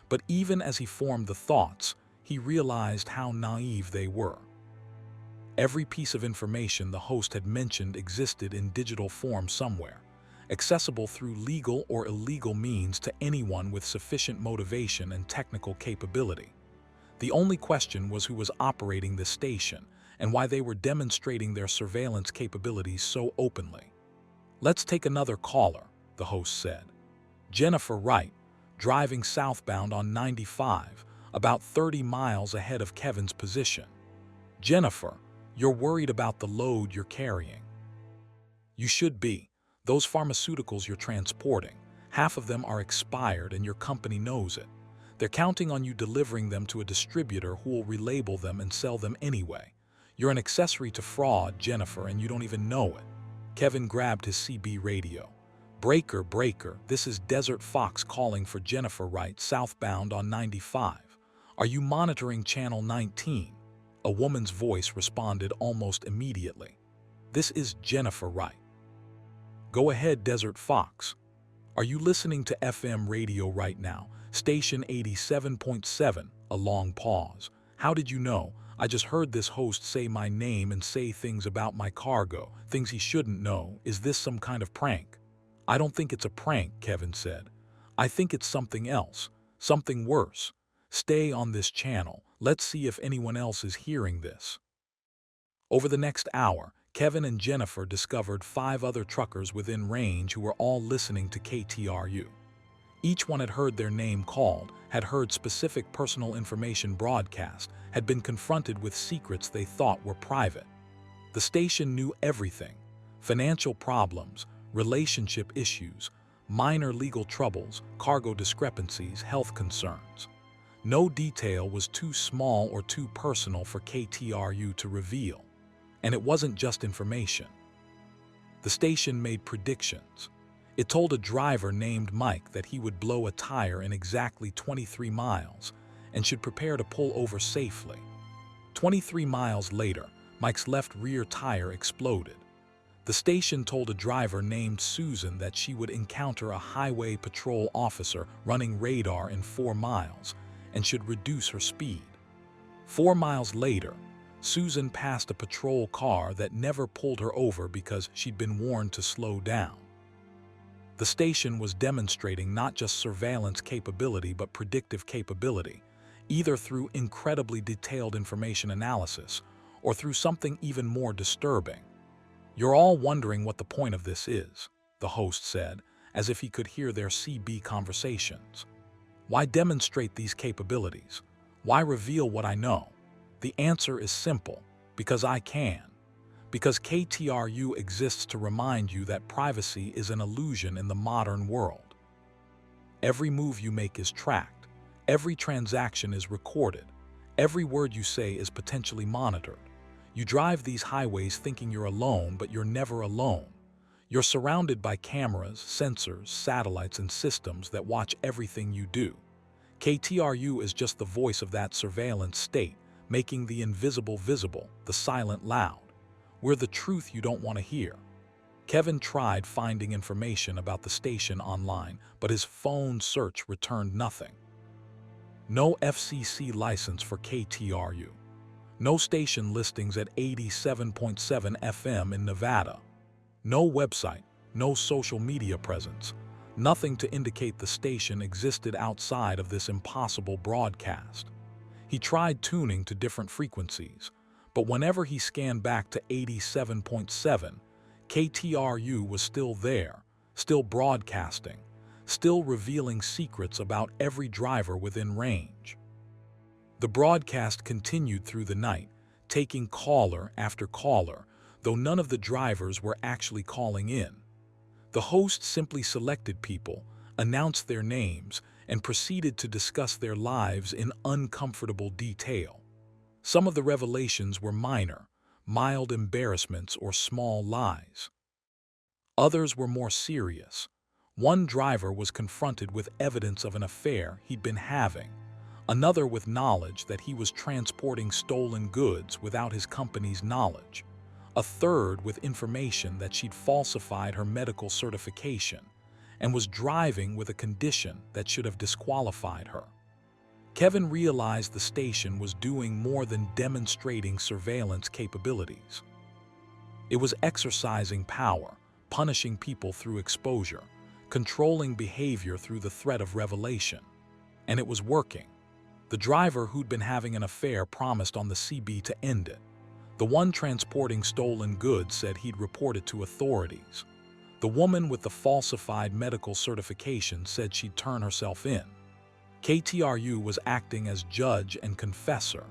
Speaker 1: But even as he formed the thoughts, he realized how naive they were. Every piece of information the host had mentioned existed in digital form somewhere, accessible through legal or illegal means to anyone with sufficient motivation and technical capability. The only question was who was operating the station and why they were demonstrating their surveillance capabilities so openly. "Let's take another caller," the host said. Jennifer Wright, driving southbound on 95, about 30 miles ahead of Kevin's position. "Jennifer, you're worried about the load you're carrying." "You should be. Those pharmaceuticals you're transporting, half of them are expired and your company knows it. They're counting on you delivering them to a distributor who will relabel them and sell them anyway. You're an accessory to fraud, Jennifer, and you don't even know it." Kevin grabbed his CB radio. "Breaker, breaker, this is Desert Fox calling for Jennifer Wright, southbound on 95. Are you monitoring channel 19? A woman's voice responded almost immediately. "This is Jennifer Wright." "Go ahead, Desert Fox. Are you listening to FM radio right now? Station 87.7, a long pause. "How did you know? I just heard this host say my name and say things about my cargo, things he shouldn't know. Is this some kind of prank?" "I don't think it's a prank," Kevin said. "I think it's something else, something worse. Stay on this channel. Let's see if anyone else is hearing this." Over the next hour, Kevin and Jennifer discovered 5 other truckers within range who were all listening to KTRU. Each one had heard their name called, had heard specific personal information broadcast, had been confronted with secrets they thought were private. The station knew everything: financial problems, relationship issues, minor legal troubles, cargo discrepancies, health concerns. No detail was too small or too personal for KTRU to reveal. And it wasn't just information. The station made predictions. It told a driver named Mike that he would blow a tire in exactly 23 miles and should prepare to pull over safely. 23 miles later, Mike's left rear tire exploded. The station told a driver named Susan that she would encounter a highway patrol officer running radar in 4 miles and should reduce her speed. 4 miles later, Susan passed a patrol car that never pulled her over because she'd been warned to slow down. The station was demonstrating not just surveillance capability but predictive capability, either through incredibly detailed information analysis or through something even more disturbing. "You're all wondering what the point of this is," the host said, as if he could hear their CB conversations. "Why demonstrate these capabilities? Why reveal what I know? The answer is simple: because I can. Because KTRU exists to remind you that privacy is an illusion in the modern world. Every move you make is tracked. Every transaction is recorded. Every word you say is potentially monitored. You drive these highways thinking you're alone, but you're never alone. You're surrounded by cameras, sensors, satellites, and systems that watch everything you do. KTRU is just the voice of that surveillance state, making the invisible visible, the silent loud. We're the truth you don't want to hear." Kevin tried finding information about the station online, but his phone search returned nothing. No FCC license for KTRU. No station listings at 87.7 FM in Nevada. No website, no social media presence. Nothing to indicate the station existed outside of this impossible broadcast. He tried tuning to different frequencies, but whenever he scanned back to 87.7, KTRU was still there, still broadcasting, still revealing secrets about every driver within range. The broadcast continued through the night, taking caller after caller, though none of the drivers were actually calling in. The host simply selected people, announced their names, and proceeded to discuss their lives in uncomfortable detail. Some of the revelations were minor, mild embarrassments or small lies. Others were more serious. One driver was confronted with evidence of an affair he'd been having, another with knowledge that he was transporting stolen goods without his company's knowledge, a third with information that she'd falsified her medical certification and was driving with a condition that should have disqualified her. Kevin realized the station was doing more than demonstrating surveillance capabilities. It was exercising power, punishing people through exposure, controlling behavior through the threat of revelation. And it was working. The driver who'd been having an affair promised on the CB to end it. The one transporting stolen goods said he'd report it to authorities. The woman with the falsified medical certification said she'd turn herself in. KTRU was acting as judge and confessor,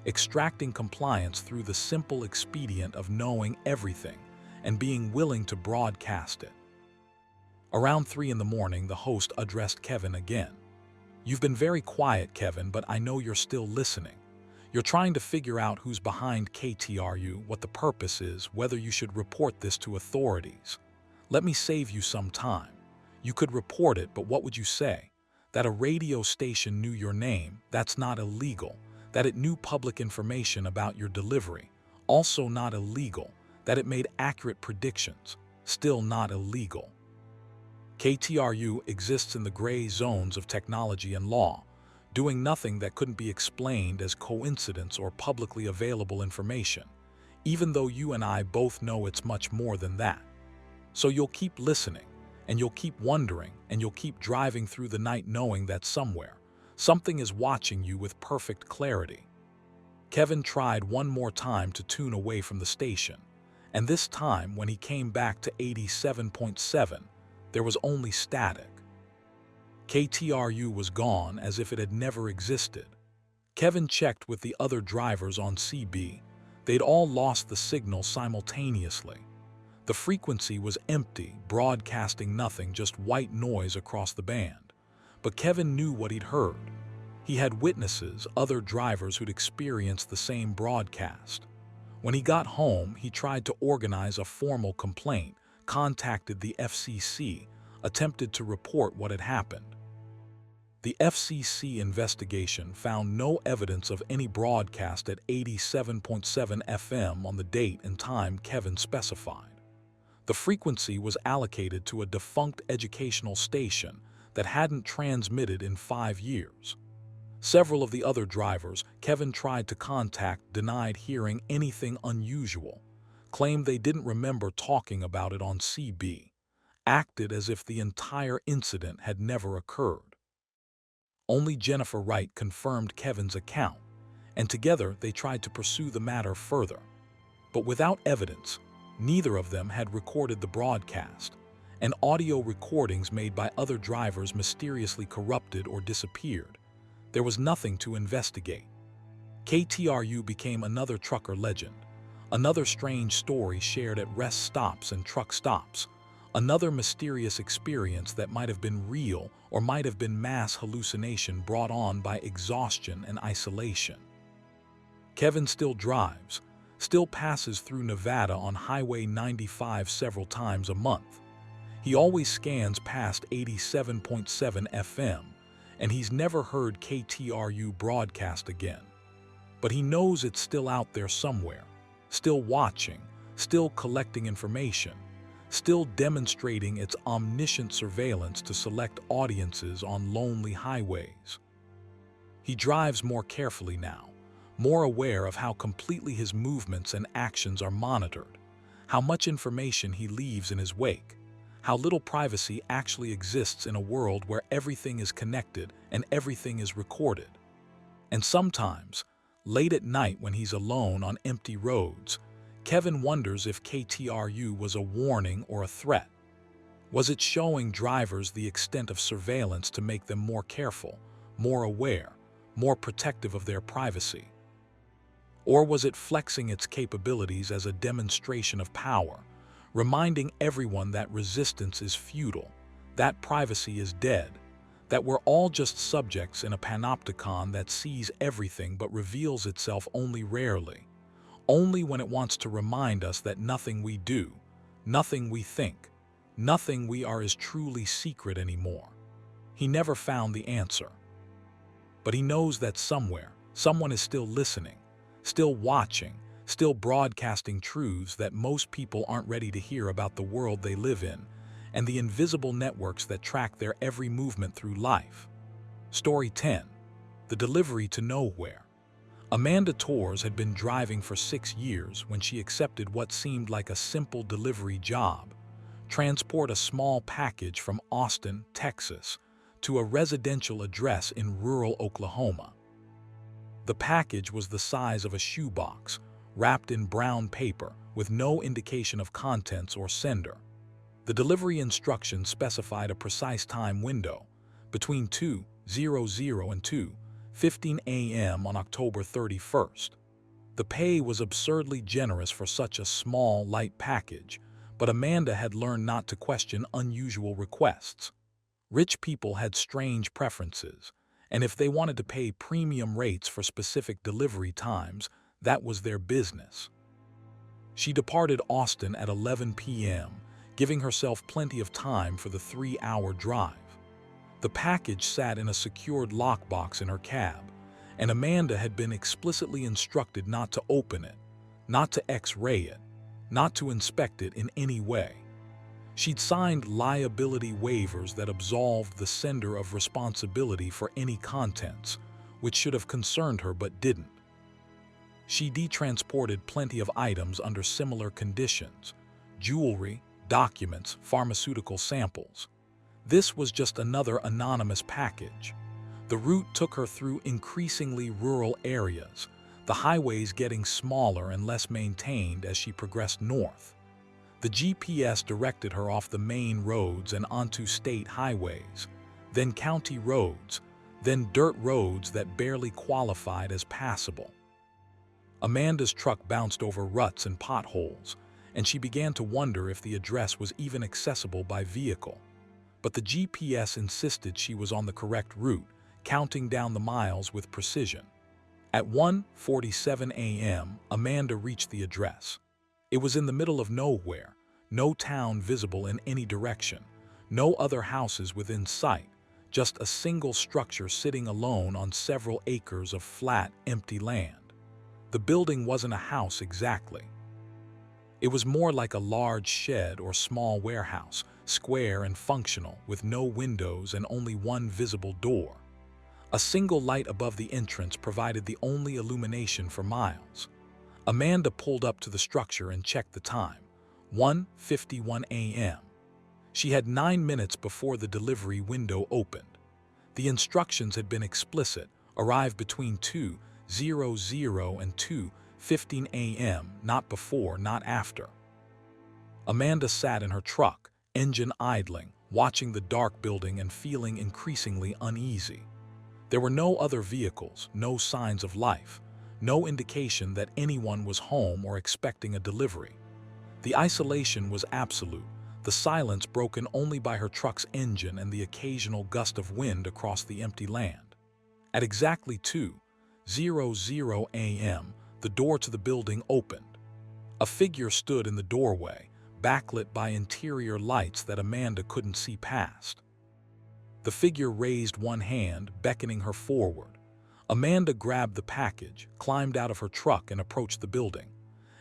Speaker 1: extracting compliance through the simple expedient of knowing everything and being willing to broadcast it. Around 3 in the morning, the host addressed Kevin again. "You've been very quiet, Kevin, but I know you're still listening. You're trying to figure out who's behind KTRU, what the purpose is, whether you should report this to authorities. Let me save you some time. You could report it, but what would you say? That a radio station knew your name, that's not illegal. That it knew public information about your delivery, also not illegal. That it made accurate predictions, still not illegal. KTRU exists in the gray zones of technology and law, doing nothing that couldn't be explained as coincidence or publicly available information, even though you and I both know it's much more than that. So you'll keep listening, and you'll keep wondering, and you'll keep driving through the night knowing that somewhere, something is watching you with perfect clarity." Kevin tried one more time to tune away from the station, and this time when he came back to 87.7, there was only static. KTRU was gone as if it had never existed. Kevin checked with the other drivers on CB. They'd all lost the signal simultaneously. The frequency was empty, broadcasting nothing, just white noise across the band. But Kevin knew what he'd heard. He had witnesses, other drivers who'd experienced the same broadcast. When he got home, he tried to organize a formal complaint, contacted the FCC, attempted to report what had happened. The FCC investigation found no evidence of any broadcast at 87.7 FM on the date and time Kevin specified. The frequency was allocated to a defunct educational station that hadn't transmitted in 5 years. Several of the other drivers Kevin tried to contact denied hearing anything unusual, claimed they didn't remember talking about it on CB, acted as if the entire incident had never occurred. Only Jennifer Wright confirmed Kevin's account, and together they tried to pursue the matter further. But without evidence, neither of them had recorded the broadcast, and audio recordings made by other drivers mysteriously corrupted or disappeared. There was nothing to investigate. KTRU became another trucker legend, another strange story shared at rest stops and truck stops, another mysterious experience that might have been real or might have been mass hallucination brought on by exhaustion and isolation. Kevin still drives, still passes through Nevada on Highway 95 several times a month. He always scans past 87.7 FM, and he's never heard KTRU broadcast again. But he knows it's still out there somewhere, still watching, still collecting information, still demonstrating its omniscient surveillance to select audiences on lonely highways. He drives more carefully now, more aware of how completely his movements and actions are monitored, how much information he leaves in his wake, how little privacy actually exists in a world where everything is connected and everything is recorded. And sometimes, late at night when he's alone on empty roads, Kevin wonders if KTRU was a warning or a threat. Was it showing drivers the extent of surveillance to make them more careful, more aware, more protective of their privacy? Or was it flexing its capabilities as a demonstration of power, reminding everyone that resistance is futile, that privacy is dead, that we're all just subjects in a panopticon that sees everything but reveals itself only rarely? Only when it wants to remind us that nothing we do, nothing we think, nothing we are is truly secret anymore. He never found the answer. But he knows that somewhere, someone is still listening, still watching, still broadcasting truths that most people aren't ready to hear about the world they live in, and the invisible networks that track their every movement through life. Story 10. The Delivery to Nowhere. Amanda Torres had been driving for 6 years when she accepted what seemed like a simple delivery job: transport a small package from Austin, Texas, to a residential address in rural Oklahoma. The package was the size of a shoebox, wrapped in brown paper with no indication of contents or sender. The delivery instructions specified a precise time window, between 2:00 and 2:15 a.m. on October 31st. The pay was absurdly generous for such a small, light package, but Amanda had learned not to question unusual requests. Rich people had strange preferences, and if they wanted to pay premium rates for specific delivery times, that was their business. She departed Austin at 11 p.m., giving herself plenty of time for the 3-hour drive. The package sat in a secured lockbox in her cab, and Amanda had been explicitly instructed not to open it, not to X-ray it, not to inspect it in any way. She'd signed liability waivers that absolved the sender of responsibility for any contents, which should have concerned her but didn't. She detransported plenty of items under similar conditions: jewelry, documents, pharmaceutical samples. This was just another anonymous package. The route took her through increasingly rural areas, the highways getting smaller and less maintained as she progressed north. The GPS directed her off the main roads and onto state highways, then county roads, then dirt roads that barely qualified as passable. Amanda's truck bounced over ruts and potholes, and she began to wonder if the address was even accessible by vehicle. But the GPS insisted she was on the correct route, counting down the miles with precision. At 1:47 a.m., Amanda reached the address. It was in the middle of nowhere, no town visible in any direction, No other houses within sight, just a single structure sitting alone on several acres of flat, empty land. The building wasn't a house exactly. It was more like a large shed or small warehouse, square and functional, with no windows and only one visible door. A single light above the entrance provided the only illumination for miles. Amanda pulled up to the structure and checked the time. 1:51 a.m. She had 9 minutes before the delivery window opened. The instructions had been explicit: arrive between 2:00 and 2:15 a.m., not before, not after. Amanda sat in her truck, engine idling, watching the dark building and feeling increasingly uneasy. There were no other vehicles, no signs of life, no indication that anyone was home or expecting a delivery. The isolation was absolute, the silence broken only by her truck's engine and the occasional gust of wind across the empty land. At exactly 2:00 a.m., the door to the building opened. A figure stood in the doorway, backlit by interior lights that Amanda couldn't see past. The figure raised one hand, beckoning her forward. Amanda grabbed the package, climbed out of her truck, and approached the building.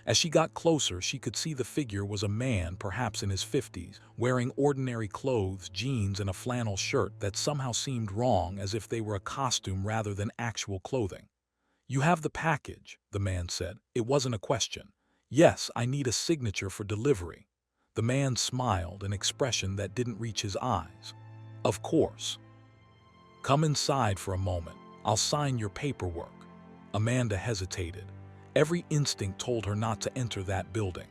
Speaker 1: As she got closer, she could see the figure was a man, perhaps in his 50s, wearing ordinary clothes, jeans, and a flannel shirt that somehow seemed wrong, as if they were a costume rather than actual clothing. "You have the package," the man said. It wasn't a question. "Yes, I need a signature for delivery." The man smiled, an expression that didn't reach his eyes. "Of course. Come inside for a moment. I'll sign your paperwork." Amanda hesitated. Every instinct told her not to enter that building.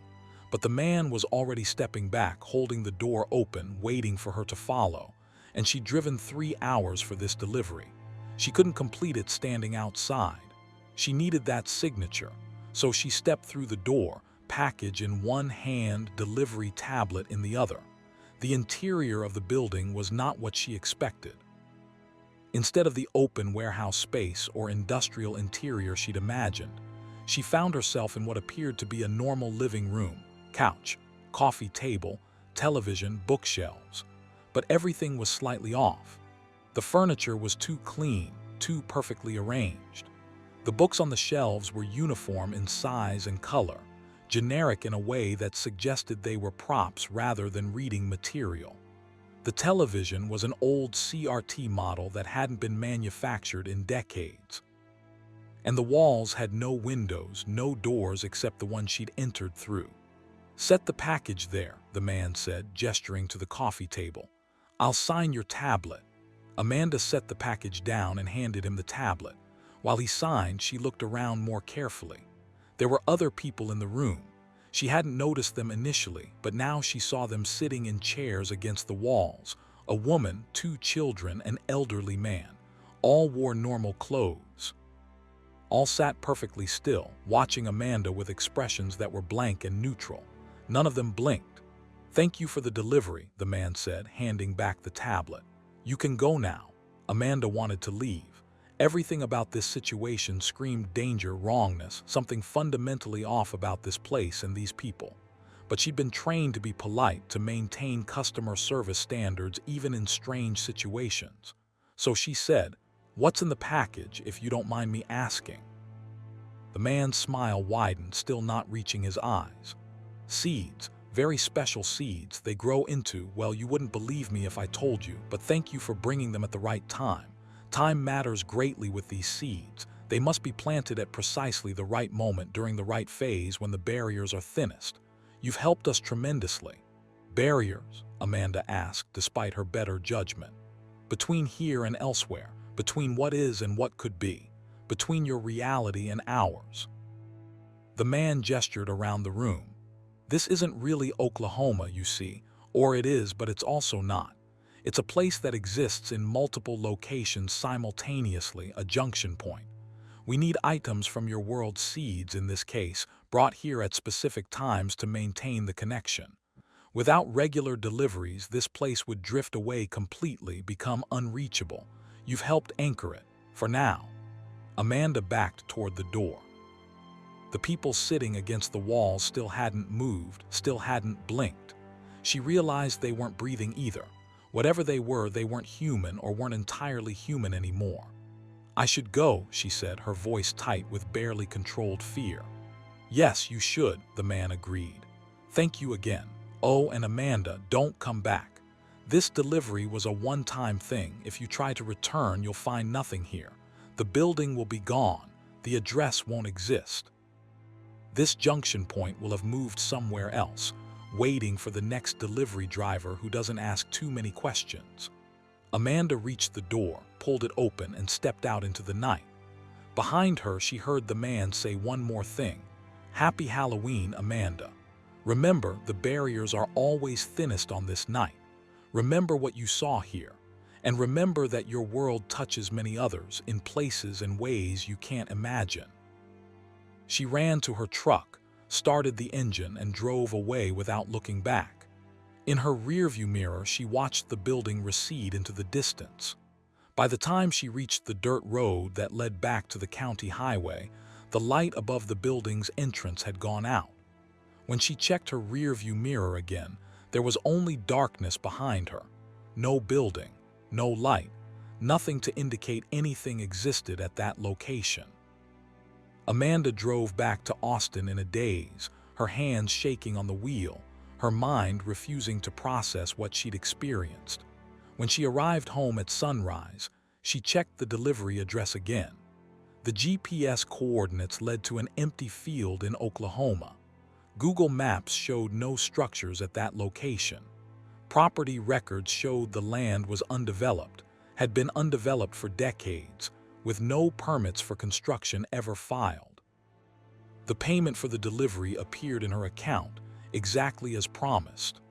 Speaker 1: But the man was already stepping back, holding the door open, waiting for her to follow. And she'd driven 3 hours for this delivery. She couldn't complete it standing outside. She needed that signature. So she stepped through the door, package in one hand, delivery tablet in the other. The interior of the building was not what she expected. Instead of the open warehouse space or industrial interior she'd imagined, she found herself in what appeared to be a normal living room: couch, coffee table, television, bookshelves. But everything was slightly off. The furniture was too clean, too perfectly arranged. The books on the shelves were uniform in size and color, generic in a way that suggested they were props rather than reading material. The television was an old CRT model that hadn't been manufactured in decades. And the walls had no windows, no doors except the one she'd entered through. "Set the package there," the man said, gesturing to the coffee table. "I'll sign your tablet." Amanda set the package down and handed him the tablet. While he signed, she looked around more carefully. There were other people in the room. She hadn't noticed them initially, but now she saw them sitting in chairs against the walls. A woman, 2 children, an elderly man. All wore normal clothes. All sat perfectly still, watching Amanda with expressions that were blank and neutral. None of them blinked. "Thank you for the delivery," the man said, handing back the tablet. "You can go now." Amanda wanted to leave. Everything about this situation screamed danger, wrongness, something fundamentally off about this place and these people. But she'd been trained to be polite, to maintain customer service standards even in strange situations. So she said, "What's in the package, if you don't mind me asking?" The man's smile widened, still not reaching his eyes. "Seeds, very special seeds. They grow into, well, you wouldn't believe me if I told you, but thank you for bringing them at the right time. Time matters greatly with these seeds. They must be planted at precisely the right moment during the right phase when the barriers are thinnest. You've helped us tremendously." "Barriers?" Amanda asked, despite her better judgment. "Between here and elsewhere, between what is and what could be, between your reality and ours." The man gestured around the room. "This isn't really Oklahoma, you see, or it is, but it's also not. It's a place that exists in multiple locations simultaneously, a junction point. We need items from your world's seeds, in this case, brought here at specific times to maintain the connection. Without regular deliveries, this place would drift away completely, become unreachable. You've helped anchor it, for now." Amanda backed toward the door. The people sitting against the wall still hadn't moved, still hadn't blinked. She realized they weren't breathing either. Whatever they weren't human or weren't entirely human anymore. "I should go," she said, her voice tight with barely controlled fear. "Yes, you should," the man agreed. "Thank you again. Oh, and Amanda, don't come back. This delivery was a one-time thing. If you try to return, you'll find nothing here. The building will be gone. The address won't exist. This junction point will have moved somewhere else, waiting for the next delivery driver who doesn't ask too many questions." Amanda reached the door, pulled it open, and stepped out into the night. Behind her, she heard the man say one more thing. "Happy Halloween, Amanda. Remember, the barriers are always thinnest on this night. Remember what you saw here. And remember that your world touches many others in places and ways you can't imagine." She ran to her truck, started the engine, and drove away without looking back. In her rearview mirror, she watched the building recede into the distance. By the time she reached the dirt road that led back to the county highway, the light above the building's entrance had gone out. When she checked her rearview mirror again, there was only darkness behind her. No building, no light, nothing to indicate anything existed at that location. Amanda drove back to Austin in a daze, her hands shaking on the wheel, her mind refusing to process what she'd experienced. When she arrived home at sunrise, she checked the delivery address again. The GPS coordinates led to an empty field in Oklahoma. Google Maps showed no structures at that location. Property records showed the land was undeveloped, had been undeveloped for decades, with no permits for construction ever filed. The payment for the delivery appeared in her account, exactly as promised.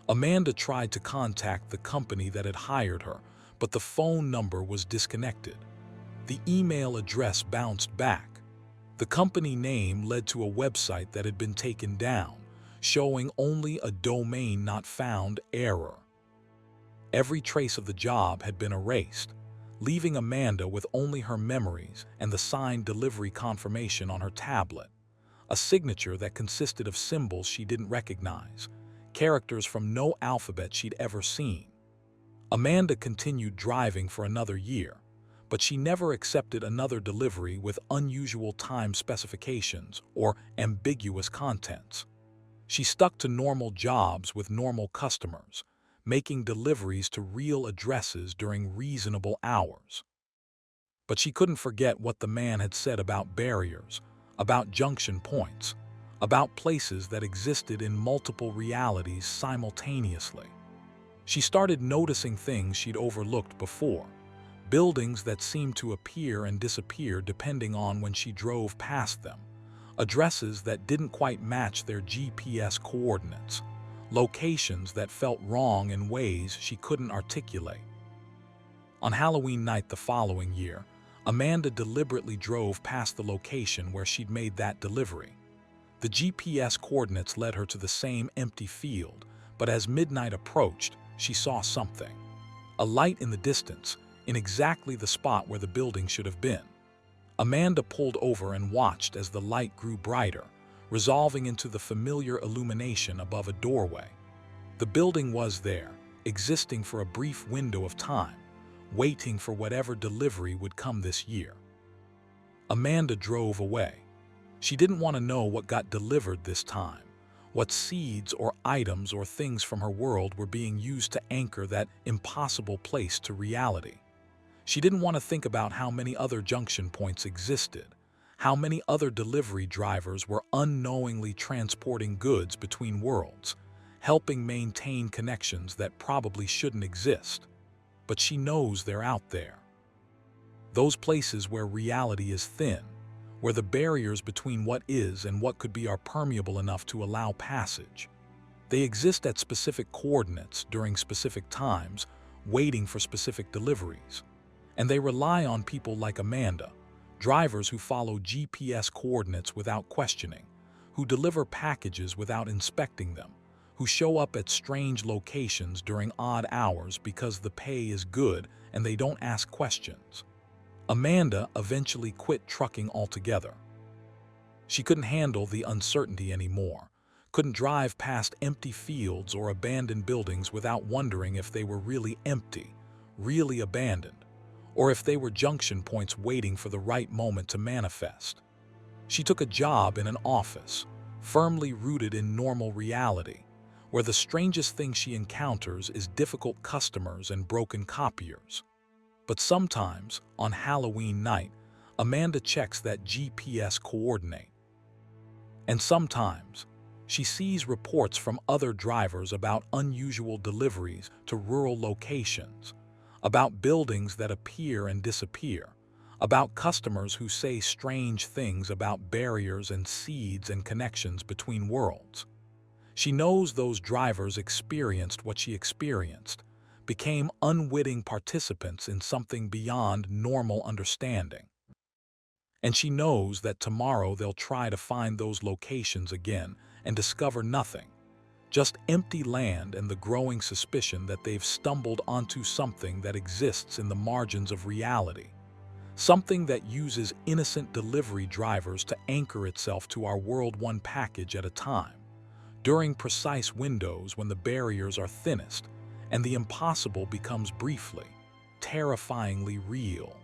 Speaker 1: Amanda tried to contact the company that had hired her, but the phone number was disconnected. The email address bounced back. The company name led to a website that had been taken down, showing only a domain not found error. Every trace of the job had been erased, leaving Amanda with only her memories and the signed delivery confirmation on her tablet, a signature that consisted of symbols she didn't recognize, characters from no alphabet she'd ever seen. Amanda continued driving for another year, but she never accepted another delivery with unusual time specifications or ambiguous contents. She stuck to normal jobs with normal customers, making deliveries to real addresses during reasonable hours. But she couldn't forget what the man had said about barriers, about junction points, about places that existed in multiple realities simultaneously. She started noticing things she'd overlooked before, buildings that seemed to appear and disappear depending on when she drove past them, addresses that didn't quite match their GPS coordinates, locations that felt wrong in ways she couldn't articulate. On Halloween night the following year, Amanda deliberately drove past the location where she'd made that delivery. The GPS coordinates led her to the same empty field, but as midnight approached, she saw something. A light in the distance, in exactly the spot where the building should have been. Amanda pulled over and watched as the light grew brighter, resolving into the familiar illumination above a doorway. The building was there, existing for a brief window of time, waiting for whatever delivery would come this year. Amanda drove away. She didn't want to know what got delivered this time, what seeds or items or things from her world were being used to anchor that impossible place to reality. She didn't want to think about how many other junction points existed, how many other delivery drivers were unknowingly transporting goods between worlds, helping maintain connections that probably shouldn't exist. But she knows they're out there. Those places where reality is thin, where the barriers between what is and what could be are permeable enough to allow passage. They exist at specific coordinates during specific times, waiting for specific deliveries. And they rely on people like Amanda, drivers who follow GPS coordinates without questioning, who deliver packages without inspecting them, who show up at strange locations during odd hours because the pay is good and they don't ask questions. Amanda eventually quit trucking altogether. She couldn't handle the uncertainty anymore, couldn't drive past empty fields or abandoned buildings without wondering if they were really empty, really abandoned, or if they were junction points waiting for the right moment to manifest. She took a job in an office, firmly rooted in normal reality, where the strangest thing she encounters is difficult customers and broken copiers. But sometimes, on Halloween night, Amanda checks that GPS coordinate. And sometimes, she sees reports from other drivers about unusual deliveries to rural locations, about buildings that appear and disappear, about customers who say strange things about barriers and seeds and connections between worlds. She knows those drivers experienced what she experienced, became unwitting participants in something beyond normal understanding. And she knows that tomorrow they'll try to find those locations again and discover nothing, just empty land and the growing suspicion that they've stumbled onto something that exists in the margins of reality, something that uses innocent delivery drivers to anchor itself to our world one package at a time, during precise windows when the barriers are thinnest and the impossible becomes briefly, terrifyingly real.